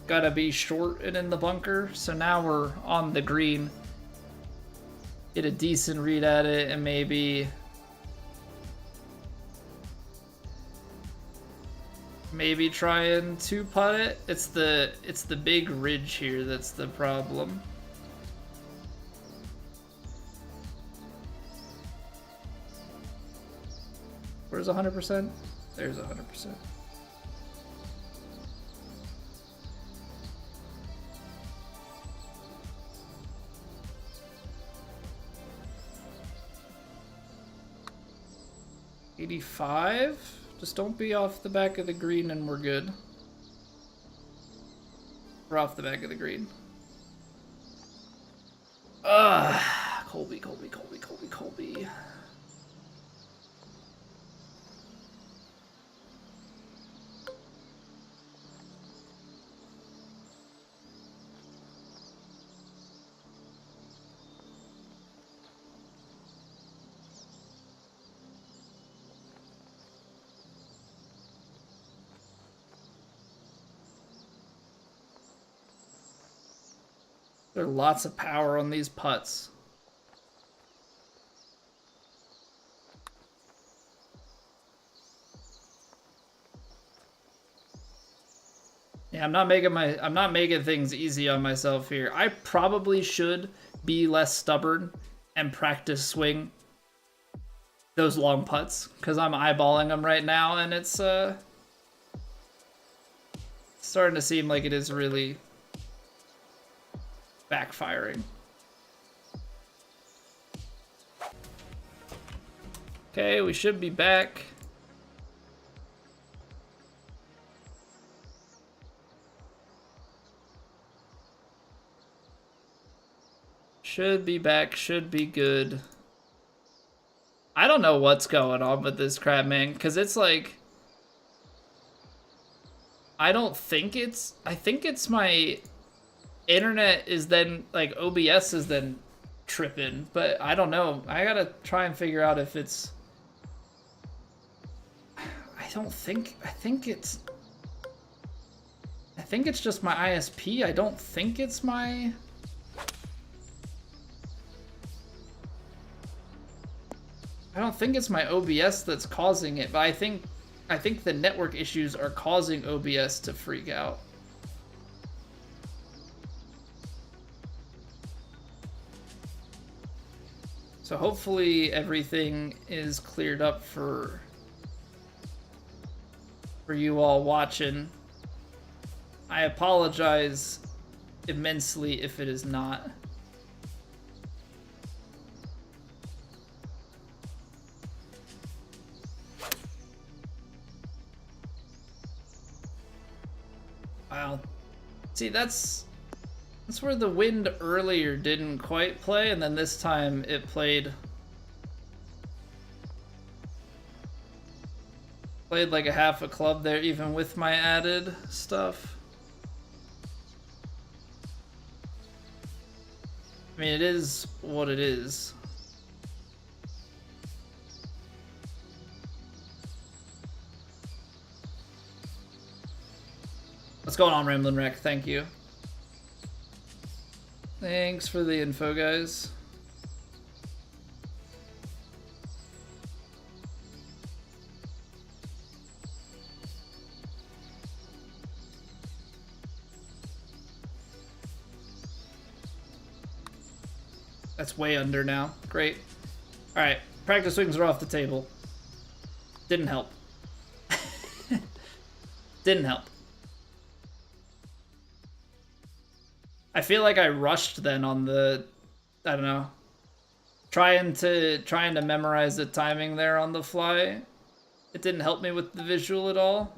gonna be short and in the bunker. So now we're on the green. Get a decent read at it and maybe try and two-putt it. It's the big ridge here that's the problem. Where's 100%? There's 100%. $85. Just don't be off the back of the green and we're good. We're off the back of the green. Colby. There are lots of power on these putts. Yeah, I'm not making things easy on myself here. I probably should be less stubborn and practice swing those long putts, because I'm eyeballing them right now and it's starting to seem like it is really backfiring. Okay, we should be back. Should be back, should be good. I don't know what's going on with this crap, man, because it's like, I think it's my internet is then, like, OBS is then tripping, but I don't know. I gotta try and figure out if it's, I think it's just my ISP. I don't think it's my, OBS that's causing it, but I think the network issues are causing OBS to freak out. So hopefully everything is cleared up for you all watching. I apologize immensely if it is not. Wow. See, that's where the wind earlier didn't quite play, and then this time it played like a half a club there, even with my added stuff. I mean, it is what it is. What's going on, Ramblin' Wreck? Thank you. Thanks for the info, guys. That's way under now. Great. Alright, practice swings are off the table. Didn't help. Didn't help. I feel like I rushed then on the, I don't know, trying to memorize the timing there on the fly. It didn't help me with the visual at all.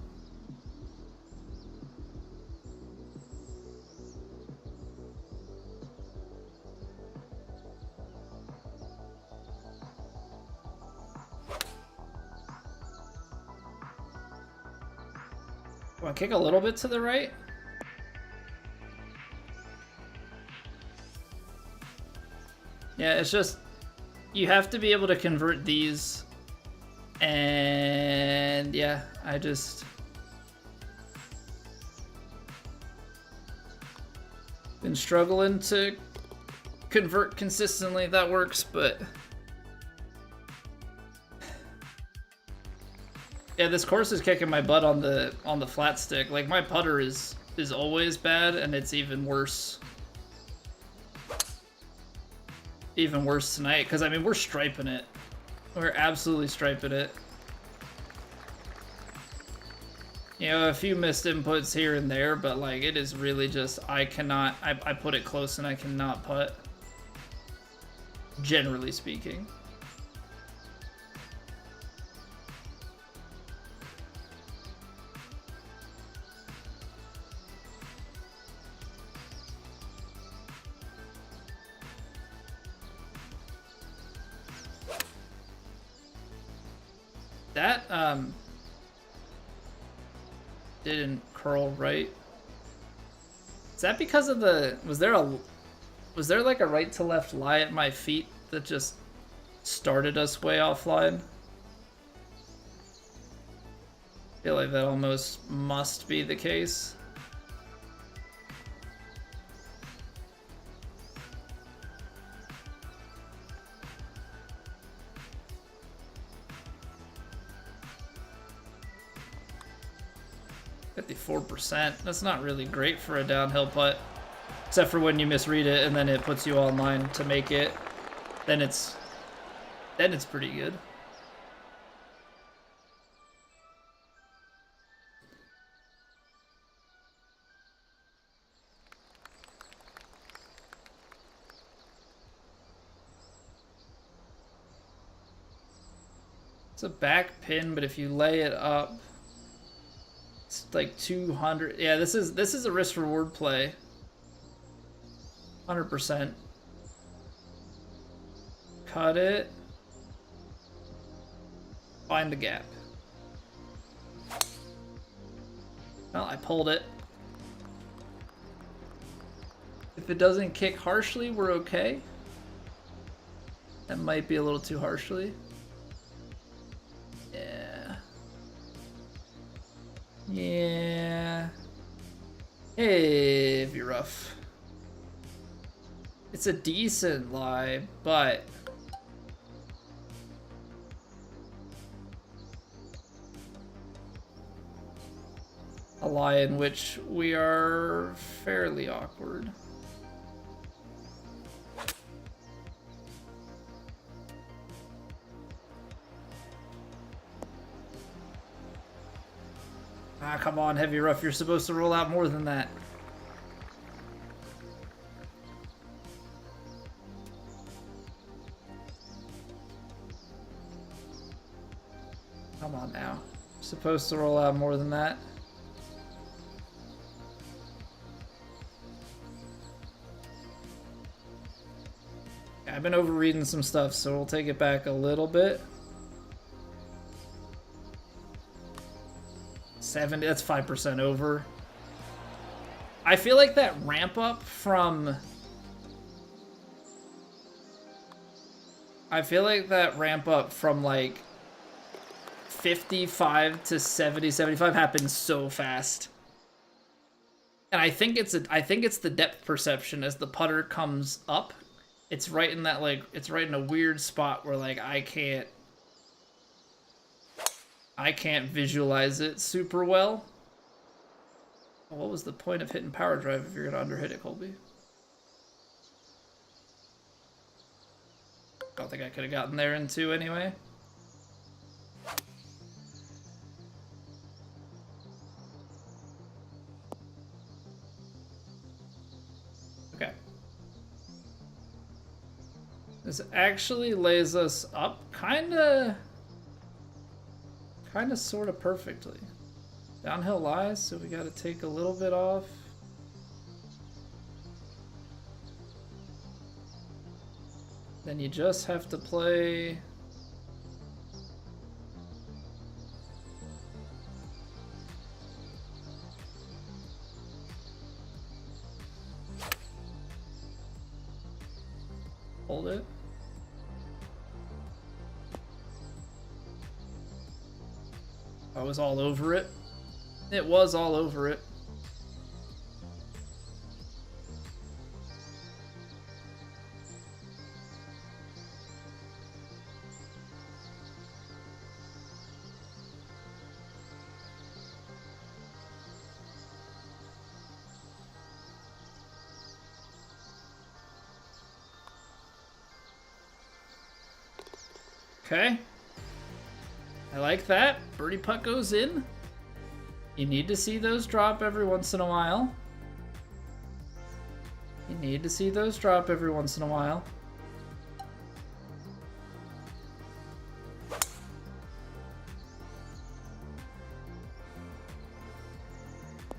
Want to kick a little bit to the right? Yeah, it's just, you have to be able to convert these, and yeah, I just been struggling to convert consistently. That works, but yeah, this course is kicking my butt on the flat stick. Like, my putter is always bad, and it's even worse. Even worse tonight, because I mean, we're striping it. We're absolutely striping it. You know, a few missed inputs here and there, but like, it is really just, I put it close and I cannot putt. Generally speaking. That, didn't curl right. Is that because of the, was there like a right to left lie at my feet that just started us way offline? I feel like that almost must be the case. %. That's not really great for a downhill putt, except for when you misread it and then it puts you online to make it. Then it's pretty good. It's a back pin, but if you lay it up, it's like 200. Yeah, this is a risk reward play. 100%. Cut it. Find the gap. Well, I pulled it. If it doesn't kick harshly, we're okay. That might be a little too harshly. Yeah. Yeah. Heavy rough. It's a decent lie, but a lie in which we are fairly awkward. Ah, come on, heavy rough. You're supposed to roll out more than that. Come on now. You're supposed to roll out more than that. I've been overreading some stuff, so we'll take it back a little bit. 70, that's 5% over. I feel like that ramp up from... like 55 to 70, 75 happens so fast. And I think it's the depth perception as the putter comes up. It's right in that, like, it's right in a weird spot where, like, I can't visualize it super well. What was the point of hitting power drive if you're gonna underhit it, Colby? I don't think I could have gotten there in 2 anyway. Okay. This actually lays us up kinda sorta perfectly. Downhill lies, so we gotta take a little bit off. Then you just have to play... Hold it. I was all over it. It was all over it. Okay. I like that. Birdie putt goes in. You need to see those drop every once in a while. You need to see those drop every once in a while.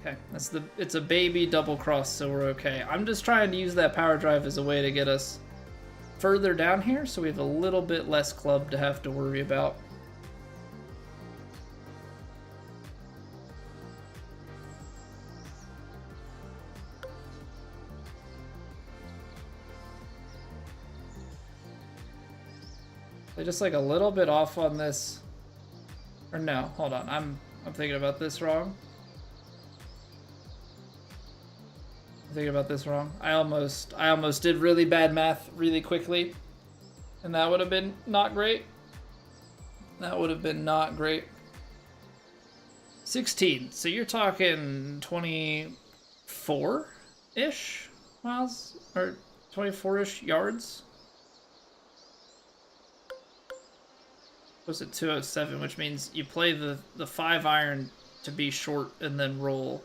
Okay, it's a baby double cross, so we're okay. I'm just trying to use that power drive as a way to get us further down here, so we have a little bit less club to have to worry about. They're just like a little bit off on this. Or no, hold on. I'm thinking about this wrong. I'm thinking about this wrong. I almost did really bad math really quickly. And that would have been not great. That would have been not great. 16. So you're talking 24-ish miles? Or 24-ish yards? Was it 207, which means you play the 5-iron to be short and then roll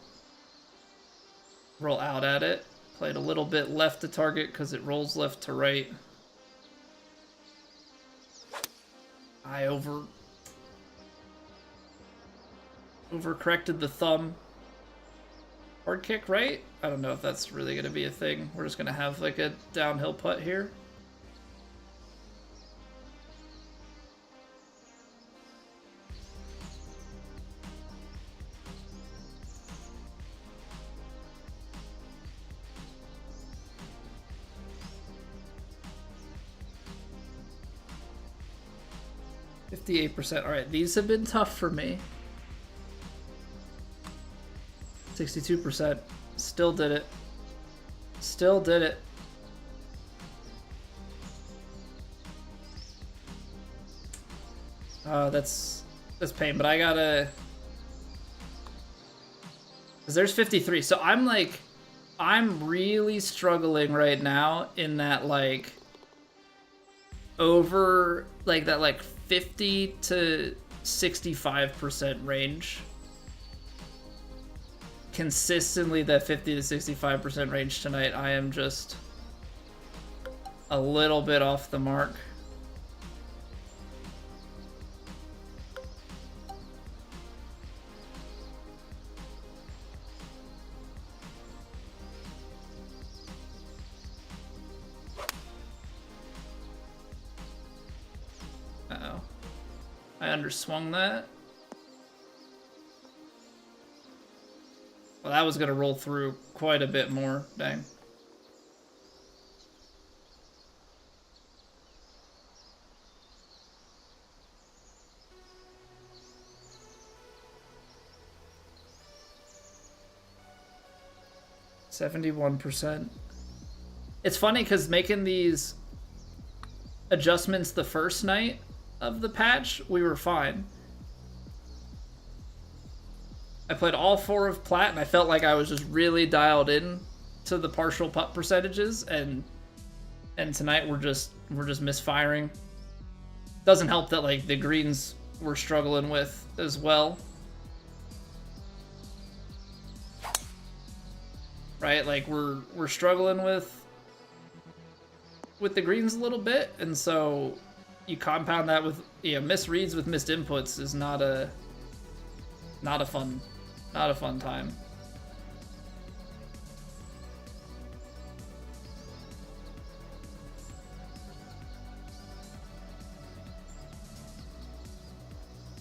out at it. Played a little bit left to target because it rolls left to right. I overcorrected the thumb. Hard kick right? I don't know if that's really going to be a thing. We're just going to have like a downhill putt here. %. All right, these have been tough for me. 62%. Still did it. Still did it. That's pain, but I gotta... Because there's 53. So I'm really struggling right now in that, like, over, like, that, like, 50 to 65% range. Consistently that 50 to 65% range tonight. I am just a little bit off the mark. underswung that. Well, that was gonna roll through quite a bit more. Dang. %71%. It's funny because making these adjustments the first night of the patch, we were fine. I played all 4 of Plat, and I felt like I was just really dialed in to the partial putt percentages, and tonight we're just misfiring. Doesn't help that like the greens we're struggling with as well. Right, like we're struggling with the greens a little bit, and so you compound that with misreads with missed inputs is not a fun time.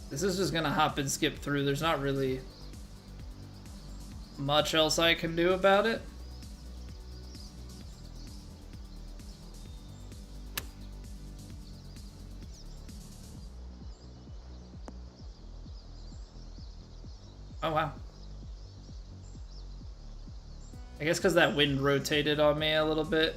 This is just gonna hop and skip through. There's not really much else I can do about it. Oh, wow. I guess because that wind rotated on me a little bit.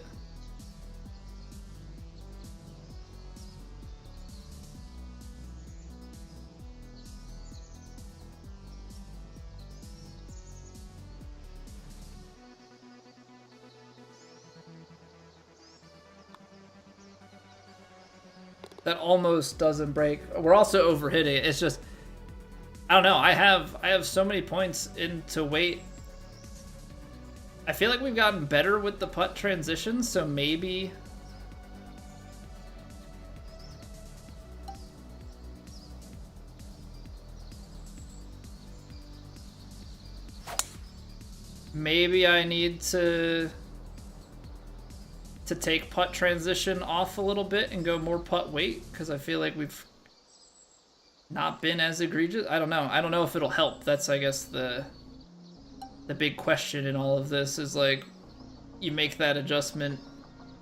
That almost doesn't break. We're also overhitting it. It's just, I don't know. I have so many points into weight. I feel like we've gotten better with the putt transitions, so maybe I need to take putt transition off a little bit and go more putt weight, because I feel like we've not been as egregious. I don't know if it'll help. That's, I guess, the big question in all of this is, like, you make that adjustment,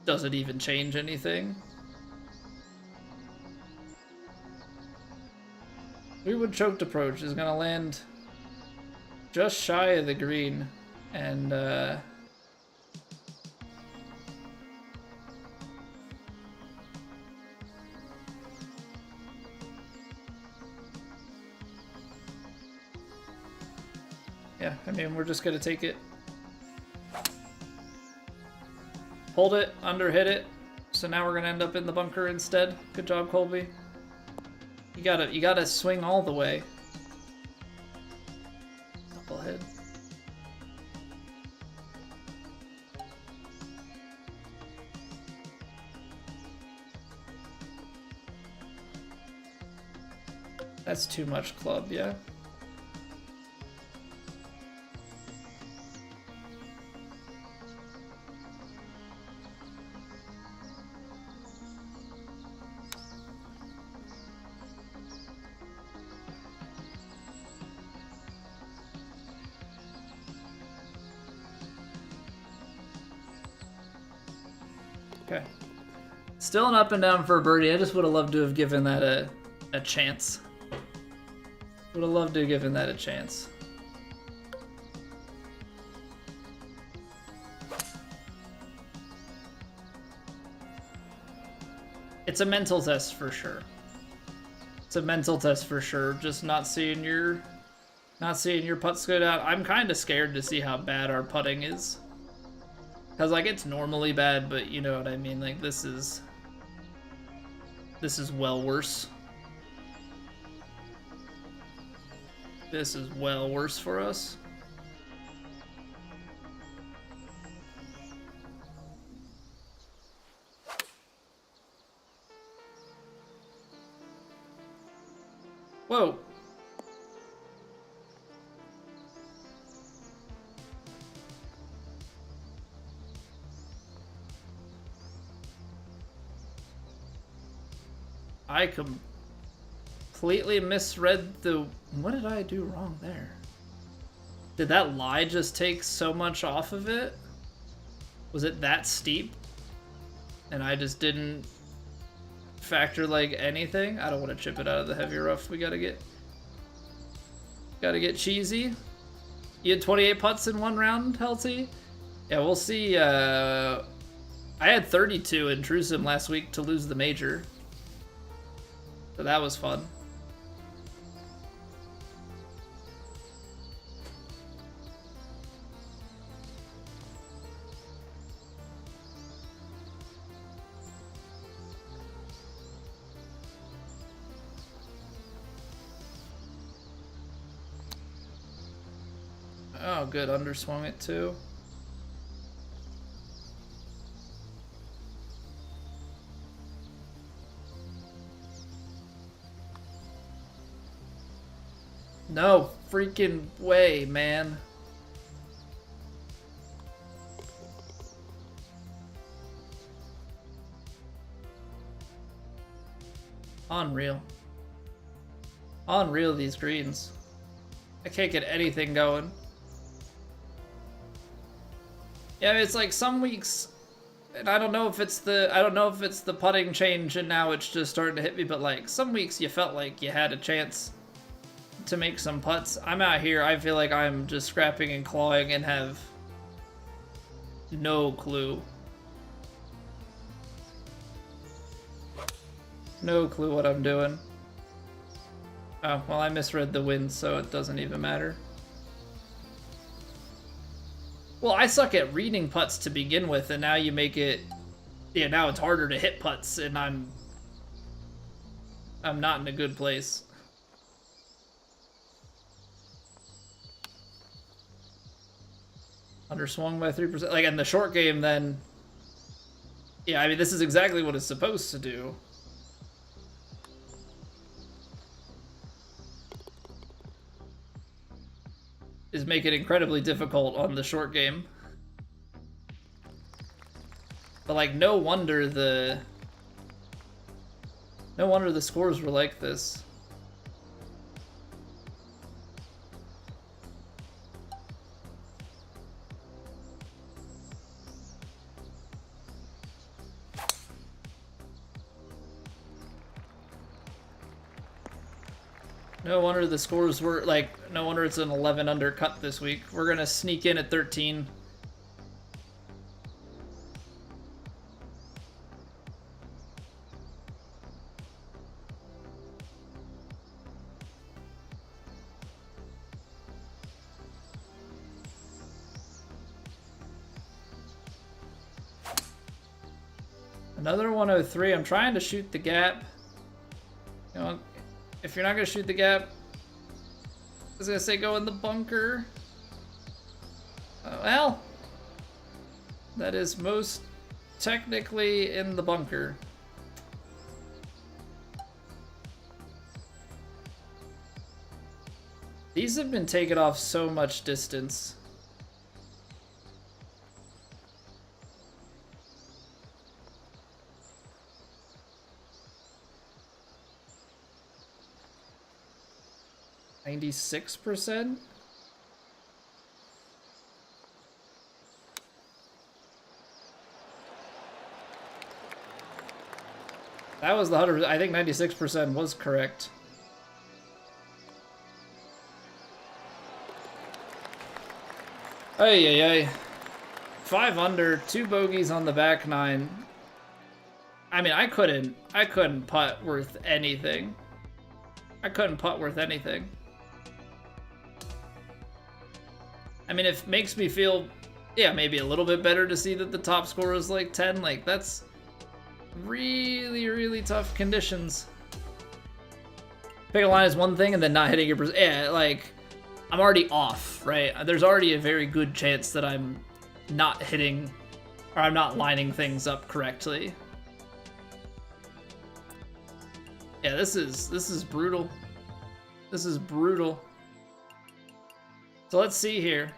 does it even change anything? Leeward choked approach is gonna land just shy of the green, and yeah, I mean, we're just gonna take it. Hold it, under hit it. So now we're gonna end up in the bunker instead. Good job, Colby. You gotta swing all the way. Double head. That's too much club, yeah. Okay. Still an up and down for a birdie. I just would have loved to have given that a chance. Would have loved to have given that a chance. It's a mental test for sure. It's a mental test for sure. Just not seeing your putts go down. I'm kind of scared to see how bad our putting is. Cause like it's normally bad, but you know what I mean. Like this is well worse. This is well worse for us. Whoa. I completely misread the... What did I do wrong there? Did that lie just take so much off of it? Was it that steep? And I just didn't factor like anything? I don't want to chip it out of the heavy rough. We gotta get cheesy. You had 28 putts in one round, Helty? Yeah, we'll see. I had 32 in Trusim last week to lose the major. So that was fun. Oh, good. Underswung it too. No freaking way, man. Unreal. Unreal, these greens. I can't get anything going. Yeah, it's like some weeks, and I don't know if it's the putting change and now it's just starting to hit me, but like some weeks you felt like you had a chance to make some putts. I'm out here, I feel like I'm just scrapping and clawing and have no clue. No clue what I'm doing. Oh, well, I misread the wind, so it doesn't even matter. Well, I suck at reading putts to begin with, and now you make it... Yeah, now it's harder to hit putts, and I'm not in a good place. Underswung by 3%. Like, in the short game, then... Yeah, I mean, this is exactly what it's supposed to do. Is make it incredibly difficult on the short game. But, like, no wonder the scores were like this. No wonder the scores were, like, no wonder it's an 11 under cut this week. We're gonna sneak in at 13. Another 103. I'm trying to shoot the gap. You know, if you're not gonna shoot the gap, I was gonna say go in the bunker. Well, that is most technically in the bunker. These have been taken off so much distance. %. That was the 100%. I think 96% was correct. Ay. 5 under, 2 bogeys on the back 9. I mean, I couldn't putt worth anything. I couldn't putt worth anything. I mean, it makes me feel, yeah, maybe a little bit better to see that the top score is like 10. Like, that's really, really tough conditions. Pick a line is one thing and then not hitting your percent. Yeah, like, I'm already off, right? There's already a very good chance that I'm not hitting, or I'm not lining things up correctly. Yeah, this is brutal. This is brutal. So let's see here.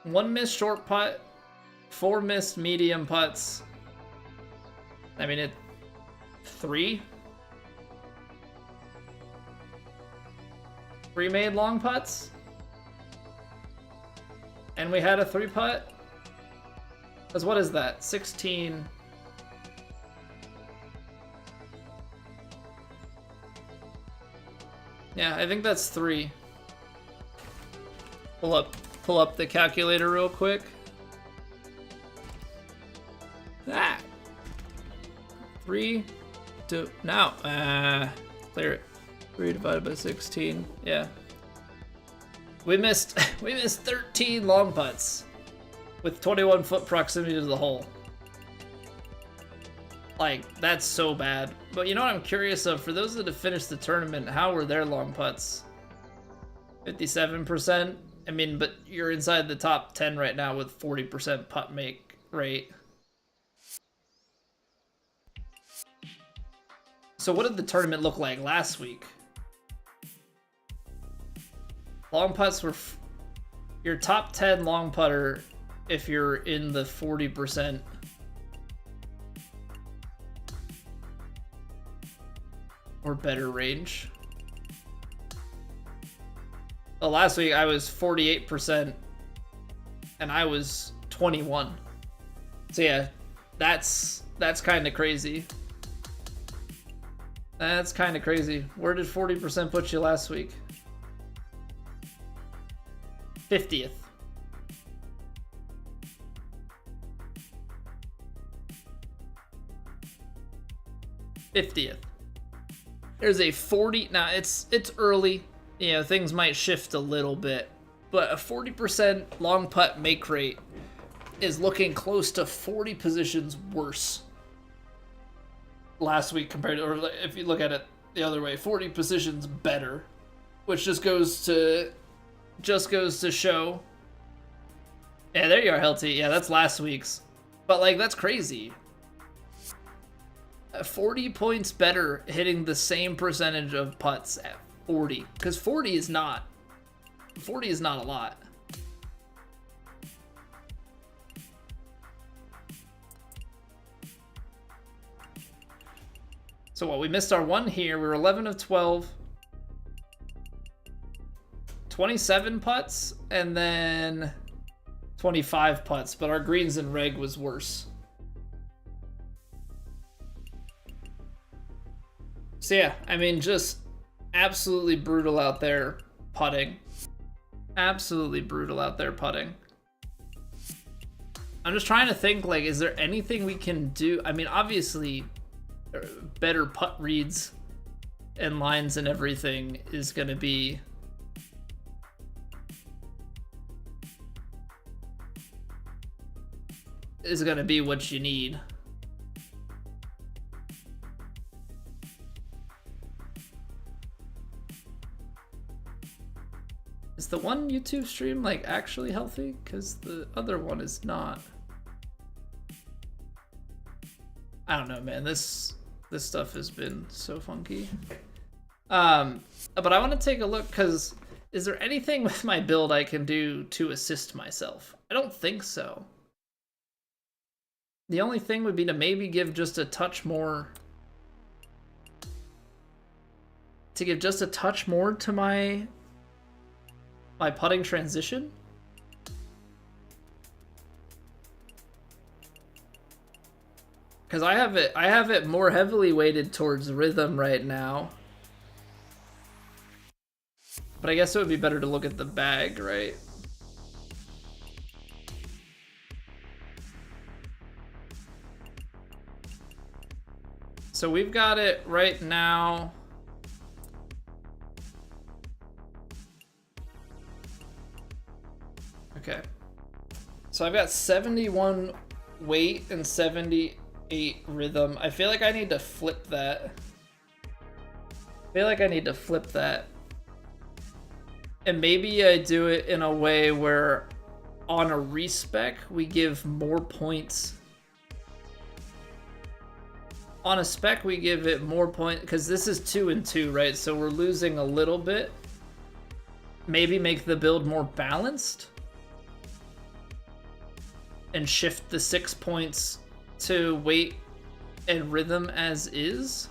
1 missed short putt, 4 missed medium putts. I mean, 3? Pre-made long putts? And we had a 3-putt? Because what is that? 16. Yeah, I think that's 3. Pull up the calculator real quick. Ah! 3 to now. Clear it. 3 divided by 16. Yeah. We missed 13 long putts with 21 foot proximity to the hole. Like, that's so bad. But you know what I'm curious of? For those that have finished the tournament, how were their long putts? 57%? I mean, but you're inside the top 10 right now with 40% putt make rate. So what did the tournament look like last week? Long putts were your top 10 long putter if you're in the 40% or better range. Well, last week I was 48% and I was 21. So yeah, that's kind of crazy. That's kind of crazy. Where did 40% put you last week? 50th. There's a 40. Now it's early. You know, things might shift a little bit, but a 40% long putt make rate is looking close to 40 positions worse last week compared to, or if you look at it the other way, 40 positions better, which just goes to show. Yeah, there you are, Helty. Yeah, that's last week's. But like, that's crazy. 40 points better hitting the same percentage of putts at 40, because 40 is not a lot. So what, we missed our one here. We were 11 of 12. 27 putts, and then 25 putts, but our greens and reg was worse. So yeah, I mean, just absolutely brutal out there putting. Absolutely brutal out there putting. I'm just trying to think, like, is there anything we can do? I mean, obviously, better putt reads and lines and everything is going to be what you need. Is the one YouTube stream like actually healthy? Because the other one is not. I don't know, man. This stuff has been so funky. But I want to take a look, because is there anything with my build I can do to assist myself? I don't think so. The only thing would be to maybe give just a touch more. To give just a touch more to my putting transition. Because I have it more heavily weighted towards rhythm right now. But I guess it would be better to look at the bag, right? So we've got it right now. Okay. So I've got 71 weight and 78 rhythm. I feel like I need to flip that. And maybe I do it in a way where on a respec we give more points. On a spec we give it more points, because this is 2 and 2, right? So we're losing a little bit. Maybe make the build more balanced and shift the 6 points to weight and rhythm as is.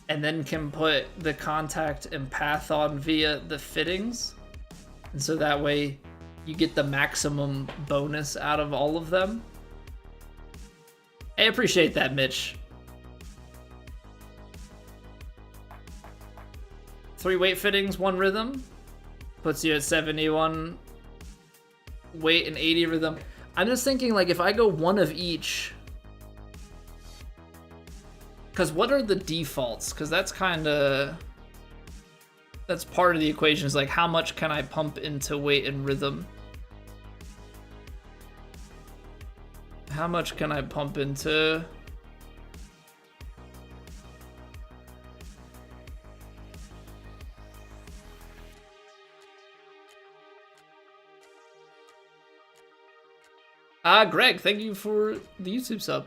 and then can put the contact and path on via the fittings. And so that way you get the maximum bonus out of all of them. I appreciate that, Mitch. 3 weight fittings, 1 rhythm. Puts you at 71 weight and 80 rhythm. I'm just thinking, like, if I go 1 of each... Because what are the defaults? Because that's kind of... That's part of the equation, is like, how much can I pump into weight and rhythm? How much can I pump into... Greg, thank you for the YouTube sub.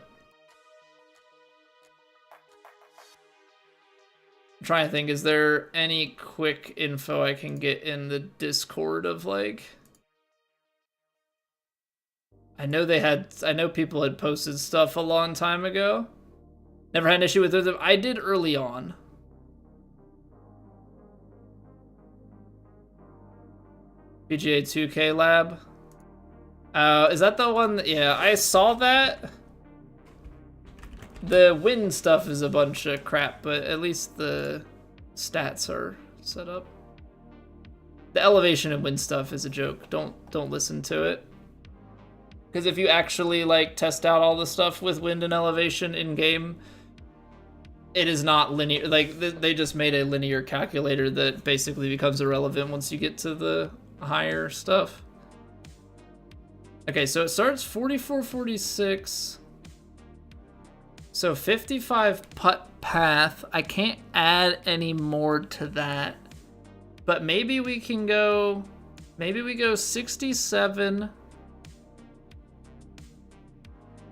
I'm trying to think, is there any quick info I can get in the Discord of, like... I know people had posted stuff a long time ago. Never had an issue with it. I did early on. PGA 2K Lab. Is that the one that, yeah, I saw that. The wind stuff is a bunch of crap, but at least the stats are set up. The elevation and wind stuff is a joke. Don't listen to it. Because if you actually, like, test out all the stuff with wind and elevation in game, it is not linear. Like, they just made a linear calculator that basically becomes irrelevant once you get to the higher stuff. Okay, so it starts 44, 46. So 55 putt path. I can't add any more to that. But maybe we can go... Maybe we go 67...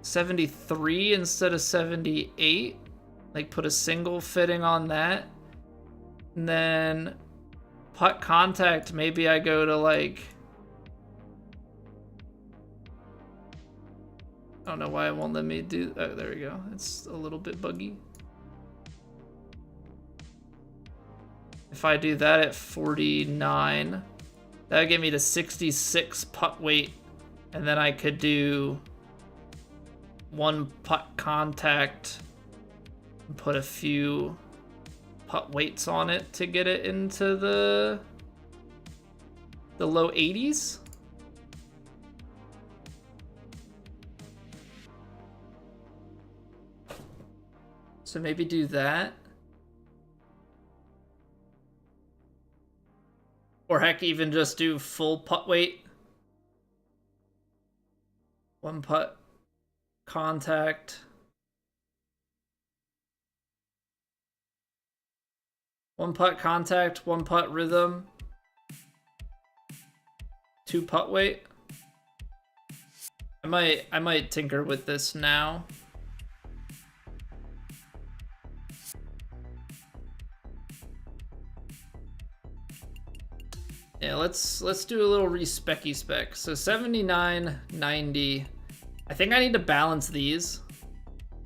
73 instead of 78. Like, put a single fitting on that. And then putt contact, maybe I go to, like... I don't know why it won't let me do... Oh, there we go. It's a little bit buggy. If I do that at 49, that'll get me to 66 putt weight. And then I could do 1 putt contact and put a few putt weights on it to get it into the low 80s. So maybe do that. Or heck, even just do full putt weight. 1 putt contact. 1 putt contact, 1 putt rhythm. 2 putt weight. I might tinker with this now. Yeah, let's do a little re-specky spec. So 79, 90. I think I need to balance these.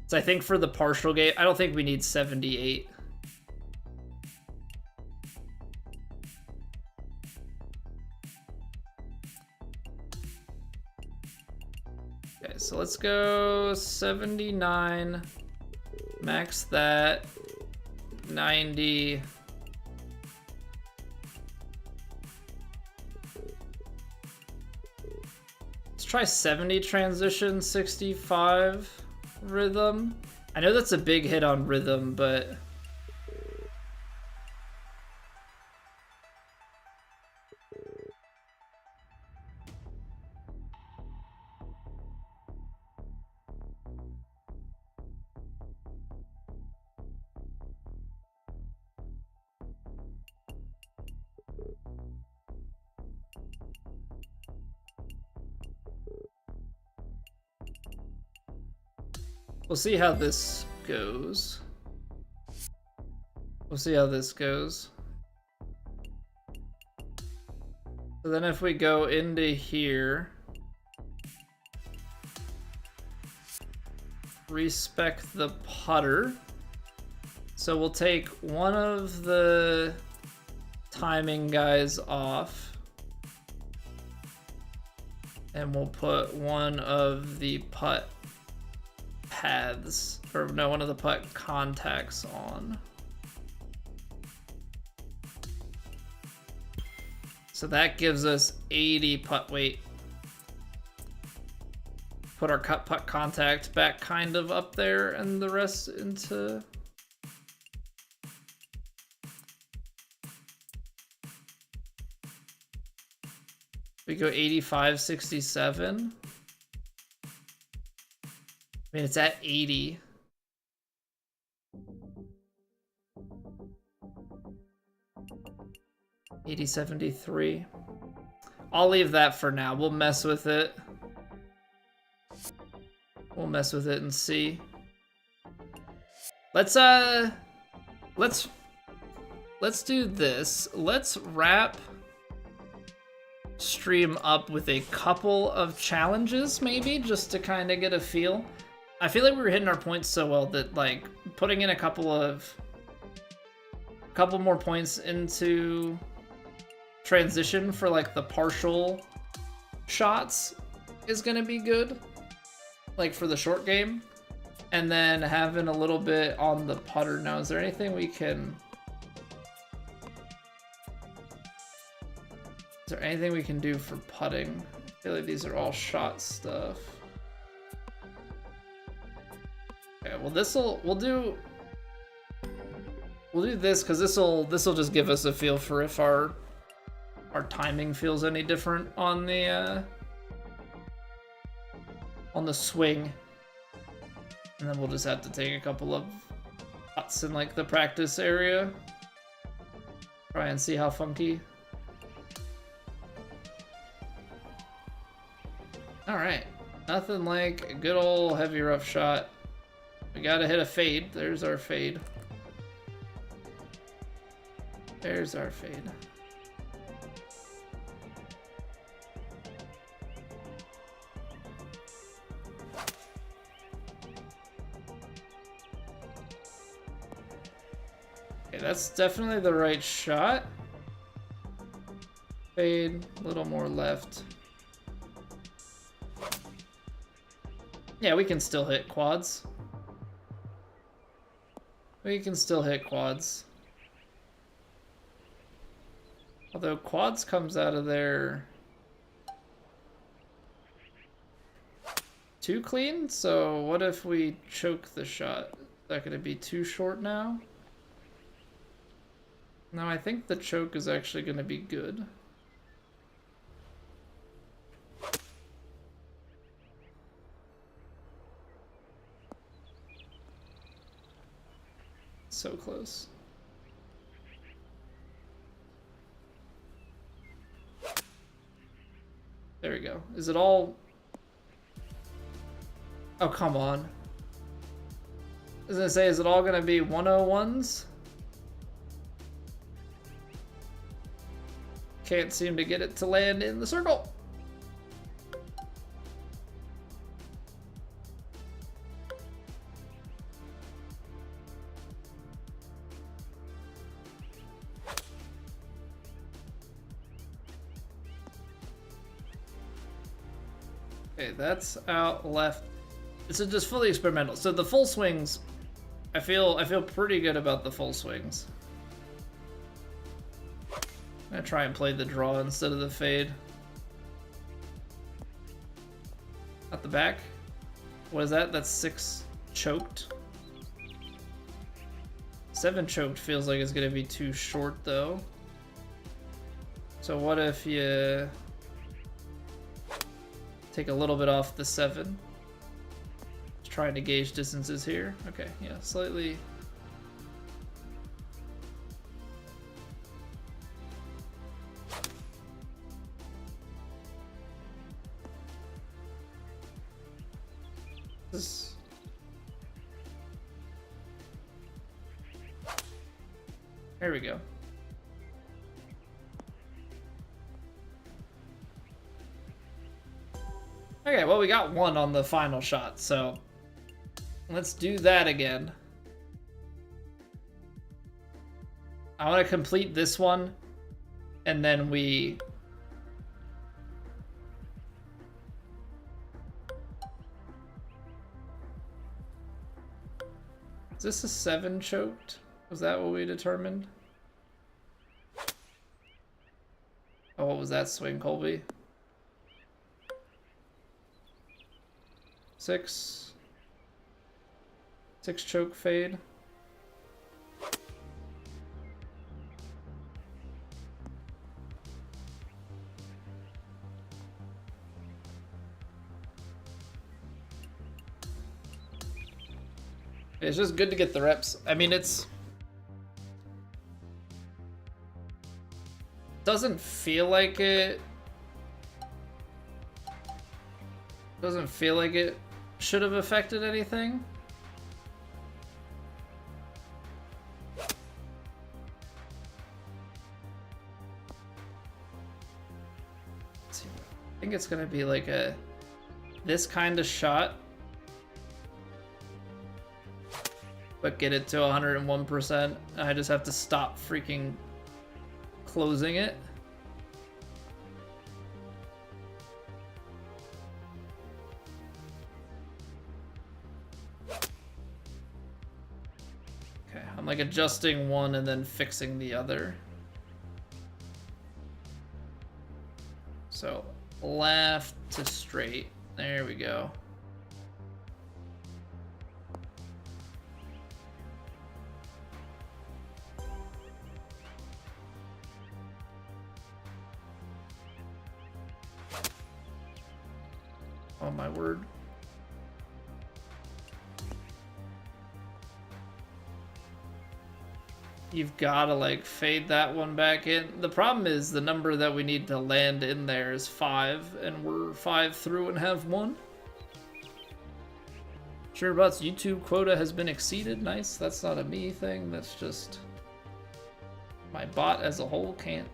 So I think for the partial game, I don't think we need 78. Okay, so let's go 79. Max that. 90. Try 70 transition, 65 rhythm. I know that's a big hit on rhythm, but we'll see how this goes. We'll see how this goes. So then if we go into here, respec the putter. So we'll take one of the timing guys off. And we'll put one of the putt paths, or no, one of the putt contacts on. So that gives us 80 putt weight. Put our putt contact back kind of up there and the rest into... We go 85, 67. I mean, it's at 80. $80.73. I'll leave that for now. We'll mess with it. We'll mess with it and see. Let's do this. Let's wrap stream up with a couple of challenges, maybe, just to kind of get a feel. I feel like we were hitting our points so well that, like, putting in a couple more points into transition for, like, the partial shots is gonna be good, like, for the short game. And then having a little bit on the putter. Now, is there anything we can... Is there anything we can do for putting? I feel like these are all shot stuff. Okay, well we'll do this because this'll just give us a feel for if our timing feels any different on the swing. And then we'll just have to take a couple of putts in, like, the practice area. Try and see how funky. Alright, nothing like a good old heavy rough shot. We gotta hit a fade. There's our fade. There's our fade. Okay, that's definitely the right shot. Fade, a little more left. Yeah, we can still hit quads. We can still hit quads. Although quads comes out of there too clean, so what if we choke the shot? Is that gonna be too short now? No, I think the choke is actually gonna be good. So close. There we go. Is it all... Oh, come on. I was gonna say, is it all gonna be 101s? Can't seem to get it to land in the circle. Okay, that's out left. This is just fully experimental. So the full swings, I feel pretty good about the full swings. I'm gonna try and play the draw instead of the fade. At the back. What is that? That's 6 choked. 7 choked feels like it's gonna be too short though. So what if you take a little bit off the 7? Just trying to gauge distances here. Okay, yeah, slightly. This. There we go. Okay, well, we got 1 on the final shot, so let's do that again. I want to complete this one, and then we... Is this a 7 choked? Was that what we determined? Oh, what was that swing, Colby? 6. 6 choke fade. It's just good to get the reps. I mean, it's... Doesn't feel like it... Doesn't feel like it should have affected anything. Let's see. I think it's gonna be like a... This kind of shot. But get it to 101%. I just have to stop freaking closing it. Okay, I'm like adjusting one and then fixing the other. So left to straight. There we go. Oh my word. You've gotta like fade that one back in. The problem is the number that we need to land in there is 5, and we're 5 through and have 1. SureBot's YouTube quota has been exceeded. Nice. That's not a me thing. That's just my bot as a whole can't.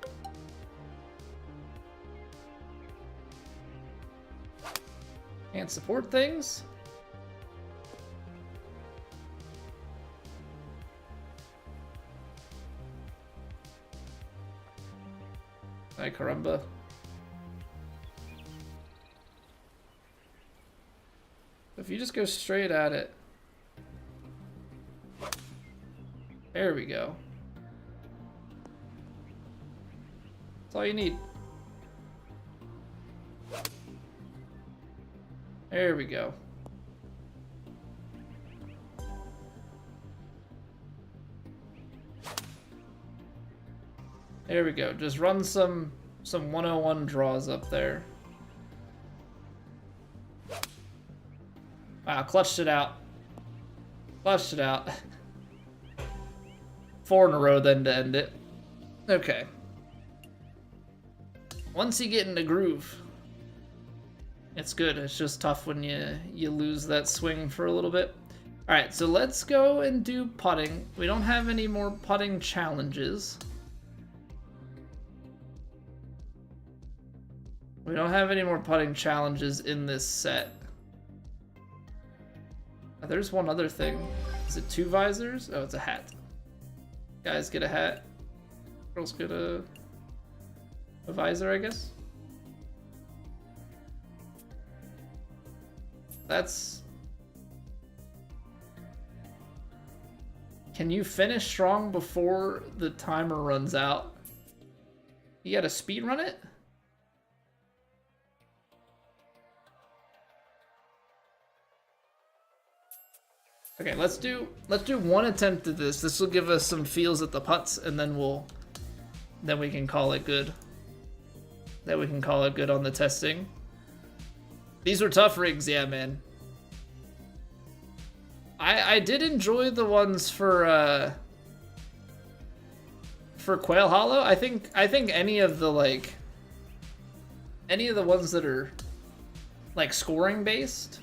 Can't support things. Ay caramba. If you just go straight at it. There we go. That's all you need. There we go. There we go. Just run some 101 draws up there. Wow, clutched it out. Clutched it out. 4 in a row then to end it. Okay. Once you get in the groove, it's good. It's just tough when you lose that swing for a little bit. All right, so let's go and do putting. We don't have any more putting challenges. We don't have any more putting challenges in this set. Oh, there's one other thing. Is it 2 visors? Oh, it's a hat. Guys get a hat. Girls get a visor, I guess. That's... Can you finish strong before the timer runs out? You gotta speed run it? Okay, let's do 1 attempt at this. This will give us some feels at the putts, and then we can call it good. Then we can call it good on the testing. These were tough rigs, yeah, man. I did enjoy the ones for Quail Hollow. I think any of the ones that are like scoring based.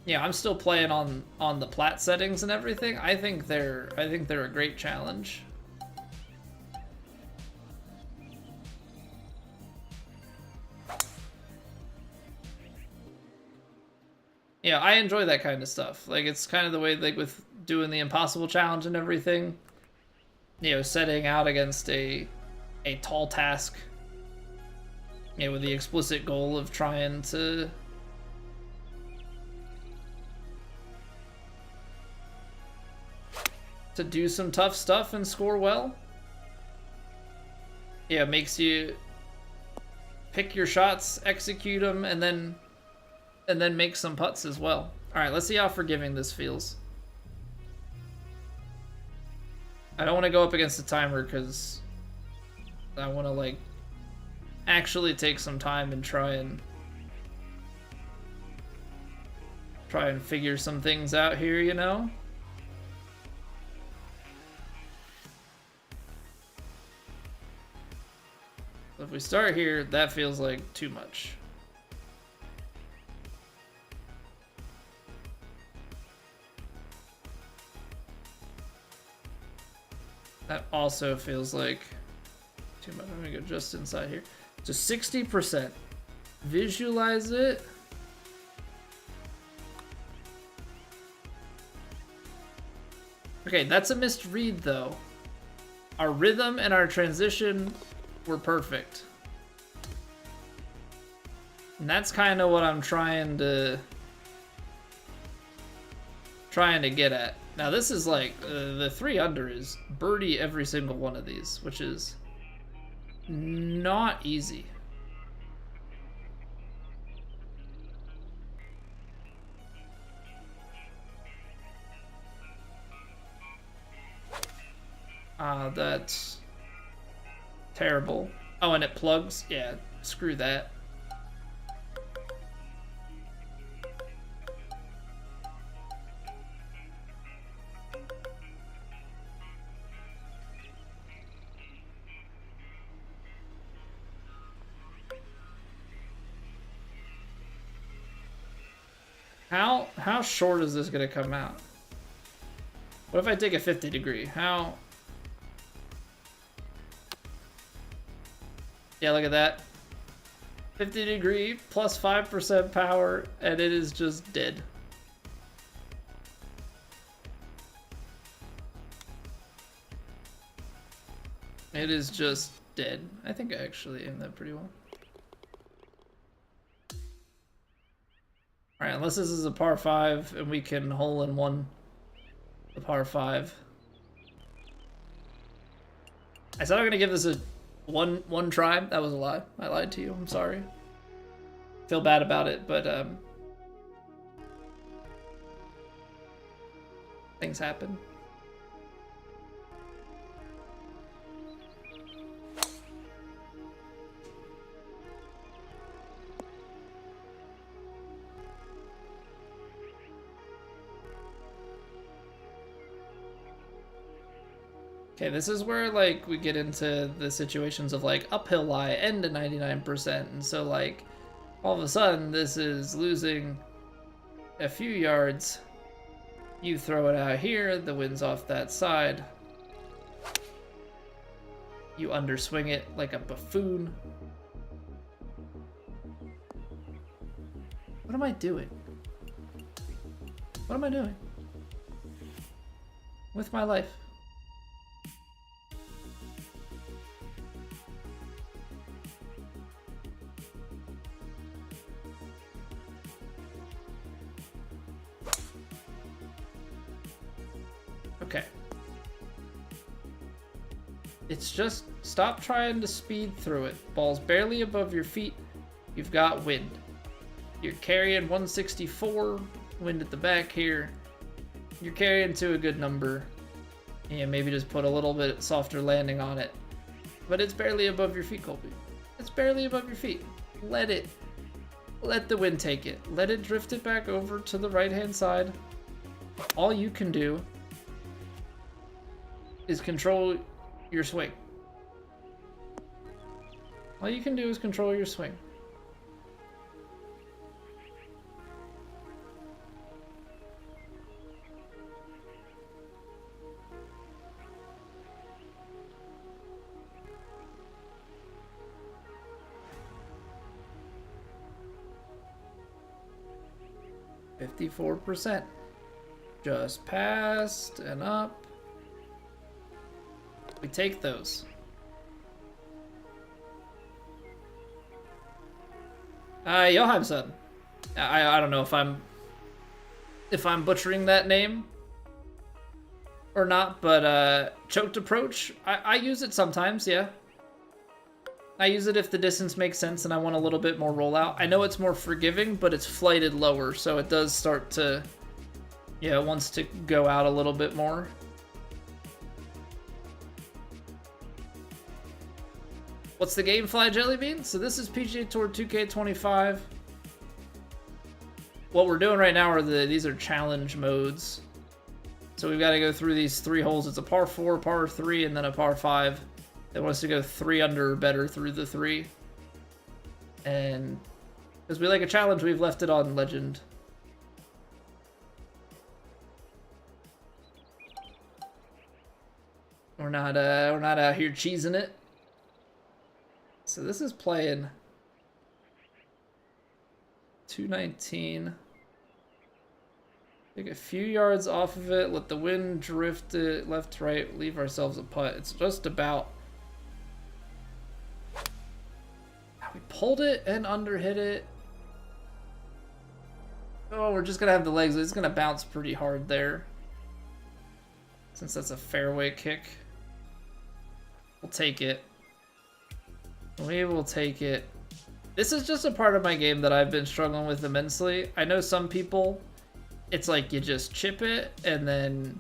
Yeah, I'm still playing on the plat settings and everything. I think they're a great challenge. Yeah, I enjoy that kind of stuff. Like, it's kind of the way, like, with doing the impossible challenge and everything. you know, setting out against a tall task, you know, with the explicit goal of trying to do some tough stuff and score well. Yeah, it makes you pick your shots, execute them, and then make some putts as well. All right, let's see how forgiving this feels. I don't want to go up against the timer because I want to like actually take some time and try and figure some things out here, you know? If we start here, that feels like too much. That also feels like too much. I'm gonna go just inside here. So 60%. Visualize it. Okay, that's a misread though. Our rhythm and our transition were perfect. And that's kind of what I'm trying to get at. Now this is like, the 3 under is birdie every single one of these, which is not easy. That's terrible. Oh, and it plugs? Yeah, screw that. How short is this gonna come out? What if I take a 50 degree? How? Yeah, look at that. 50 degree plus 5% power, and it is just dead. It is just dead. I think I actually aimed that pretty well. Alright, unless this is a par 5 and we can hole in one the par 5. I said I'm gonna give this a one try. That was a lie. I lied to you. I'm sorry. Feel bad about it, but things happen. Okay, this is where like we get into the situations of like uphill lie and a 99%, and so like all of a sudden this is losing a few yards. You throw it out here, the wind's off that side. You underswing it like a buffoon. What am I doing? What am I doing with my life? Okay. It's just stop trying to speed through it. Ball's barely above your feet. You've got wind. You're carrying 164, wind at the back here. You're carrying to a good number. And maybe just put a little bit softer landing on it. But it's barely above your feet, Colby. It's barely above your feet. Let the wind take it. Let it drift it back over to the right-hand side. All you can do is control your swing. All you can do is control your swing. %. Just past and up. We take those. Johansson. I don't know if I'm butchering that name or not, but choked approach, I use it sometimes, yeah. I use it if the distance makes sense and I want a little bit more rollout. I know it's more forgiving, but it's flighted lower, so it does start to, yeah, it wants to go out a little bit more. What's the game, Fly Jellybean? So this is PGA Tour 2K25. What we're doing right now are these are challenge modes. So we've got to go through these 3 holes. It's a par 4, par 3, and then a par 5. It wants to go 3 under or better through the 3. And because we like a challenge, we've left it on legend. We're not out here cheesing it. So this is playing 219. Take a few yards off of it, let the wind drift it left to right, leave ourselves a putt. It's just about... We pulled it and underhit it. Oh, we're just gonna have the legs. It's gonna bounce pretty hard there. Since that's a fairway kick. We'll take it. We will take it. This is just a part of my game that I've been struggling with immensely. I know some people, it's like you just chip it and then,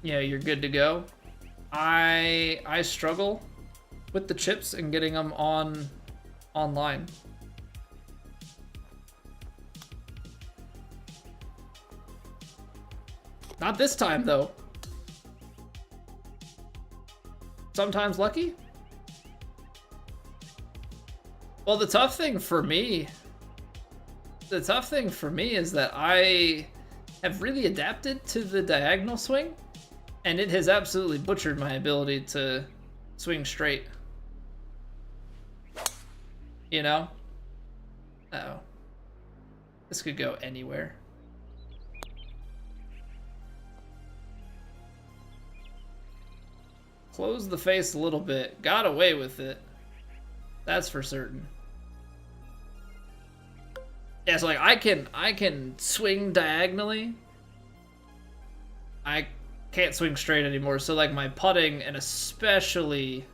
you know, you're good to go. I struggle with the chips and getting them online. Not this time though. Sometimes lucky. Well, the tough thing for me is that I have really adapted to the diagonal swing, and it has absolutely butchered my ability to swing straight. You know? Uh-oh. This could go anywhere. Closed the face a little bit. Got away with it. That's for certain. Yeah, so like I can swing diagonally. I can't swing straight anymore. So like my putting and especially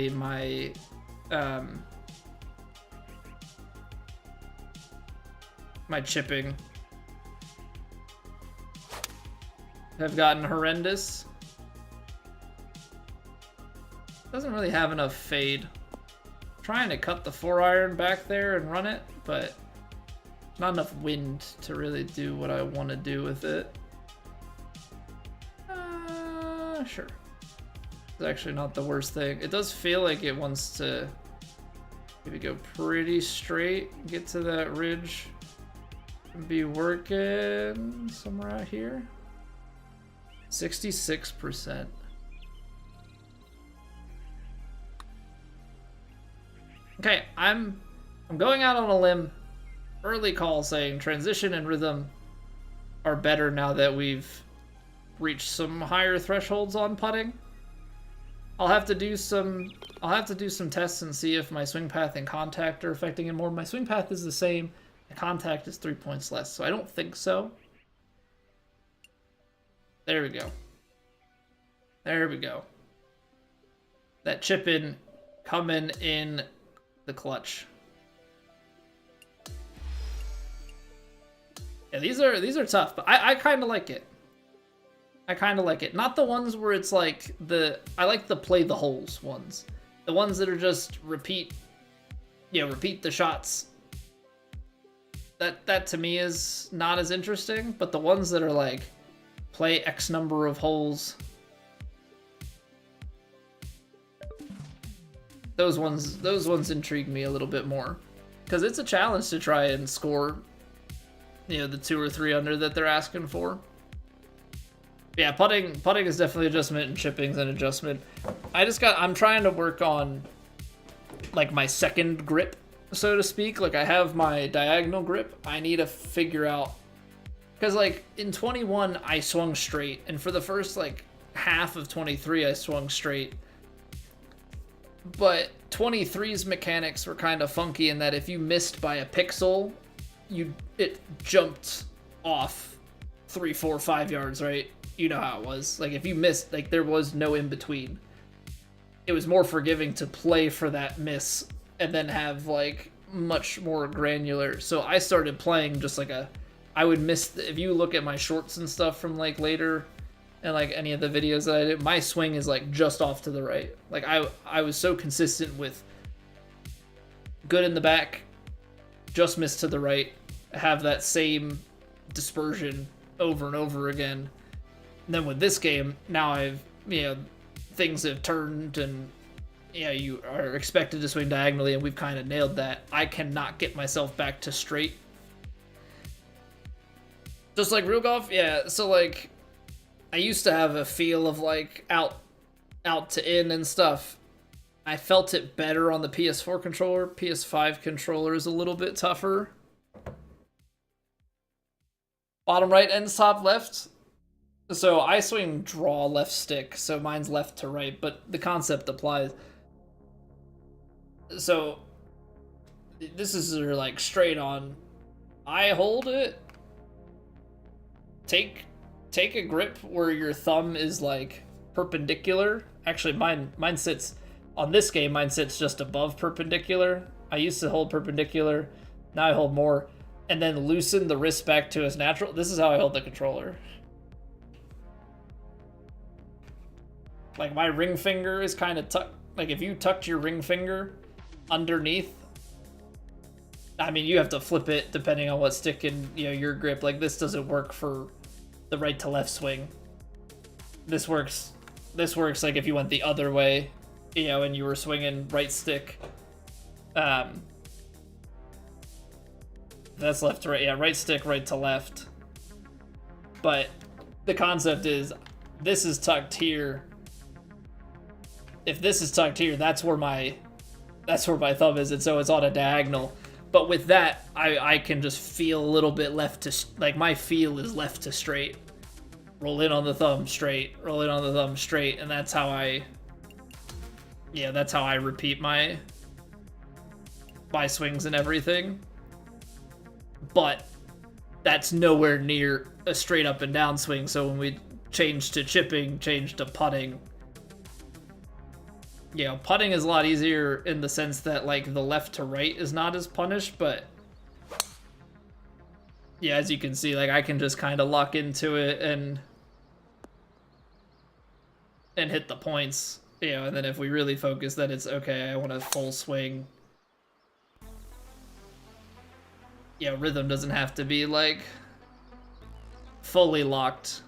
my my chipping have gotten horrendous. Doesn't really have enough fade. Trying to cut the 4-iron back there and run it, but not enough wind to really do what I want to do with it. Sure. It's actually not the worst thing. It does feel like it wants to maybe go pretty straight, get to that ridge, and be working somewhere out here. 66%. Okay, I'm going out on a limb. Early call saying transition and rhythm are better now that we've reached some higher thresholds on putting. I'll have to do some tests and see if my swing path and contact are affecting it more. My swing path is the same. The contact is 3 points less, so I don't think so. There we go. There we go. That chip in coming in the clutch. Yeah, these are tough, but I kind of like it. I kind of like it. Not the ones where it's like I like the play the holes ones. The ones that are just repeat the shots. That to me is not as interesting, but the ones that are like play X number of holes. Those ones intrigue me a little bit more, because it's a challenge to try and score, you know, the 2 or 3 under that they're asking for. Yeah, putting is definitely adjustment, and chipping's an adjustment. I'm trying to work on like my second grip so to speak. Like, I have my diagonal grip. I need to figure out, because like in 21 I swung straight, and for the first like half of 23 I swung straight. But 23's mechanics were kind of funky in that if you missed by a pixel, it jumped off 3, 4, 5 yards, right? You know how it was. Like, if you missed, like, there was no in between. It was more forgiving to play for that miss and then have like much more granular. So I started playing just like I would miss, if you look at my shorts and stuff from like later and like any of the videos that I did, my swing is like just off to the right. Like, I was so consistent with good in the back, just miss to the right, have that same dispersion over and over again. And then with this game, now things have turned, and you are expected to swing diagonally, and we've kind of nailed that. I cannot get myself back to straight. Just like real golf, yeah. So like, I used to have a feel of like out to in and stuff. I felt it better on the PS4 controller. PS5 controller is a little bit tougher. Bottom right ends top left. So I swing draw left stick, so mine's left to right, but the concept applies. So this is like straight on. I hold it. Take a grip where your thumb is like perpendicular. Actually, mine sits on this game. Mine sits just above perpendicular. I used to hold perpendicular. Now I hold more, and then loosen the wrist back to its natural. This is how I hold the controller. Like, my ring finger is kind of tucked. Like, if you tucked your ring finger underneath, I mean, you have to flip it depending on what stick in your grip. Like, this doesn't work for the right to left swing. This works like if you went the other way, and you were swinging right stick. That's left to right. Yeah, right stick, right to left. But the concept is, this is tucked here. If this is tucked here, that's where my thumb is, and so it's on a diagonal. But with that, I can just feel a little bit left to, like, my feel is left to straight. Roll in on the thumb, straight. Roll in on the thumb, straight. And that's how I repeat my swings and everything. But that's nowhere near a straight up and down swing. So when we change to chipping, change to putting, putting is a lot easier in the sense that, like, the left to right is not as punished, but yeah, as you can see, like, I can just kind of lock into it and hit the points, and then if we really focus, then it's okay, I want a full swing. Rhythm doesn't have to be, like, fully locked.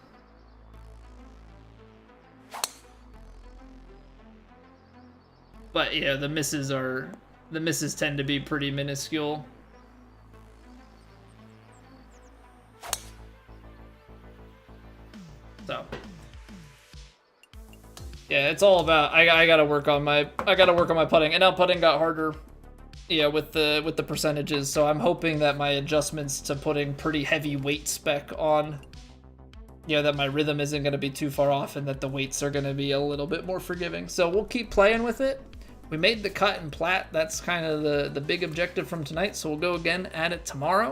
But the misses tend to be pretty minuscule. So yeah, it's all about, I gotta work on my putting, and now putting got harder, with the percentages. So I'm hoping that my adjustments to putting pretty heavy weight spec on, that my rhythm isn't gonna be too far off, and that the weights are gonna be a little bit more forgiving. So we'll keep playing with it. We made the cut and plat. That's kind of the big objective from tonight. So we'll go again at it tomorrow.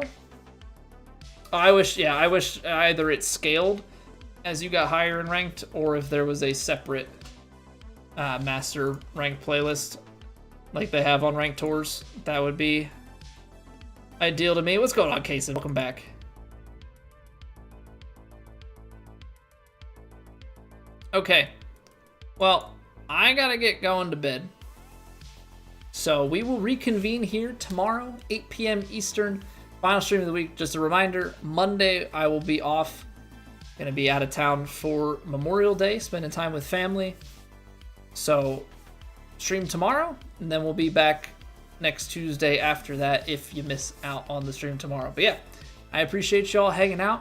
I wish either it scaled as you got higher in ranked, or if there was a separate master ranked playlist like they have on ranked tours. That would be ideal to me. What's going on, Kason? Welcome back. Okay. Well, I gotta get going to bed. So we will reconvene here tomorrow, 8 p.m. Eastern. Final stream of the week. Just a reminder, Monday I will be off. Gonna be out of town for Memorial Day, spending time with family. So stream tomorrow, and then we'll be back next Tuesday after that if you miss out on the stream tomorrow. But yeah, I appreciate y'all hanging out.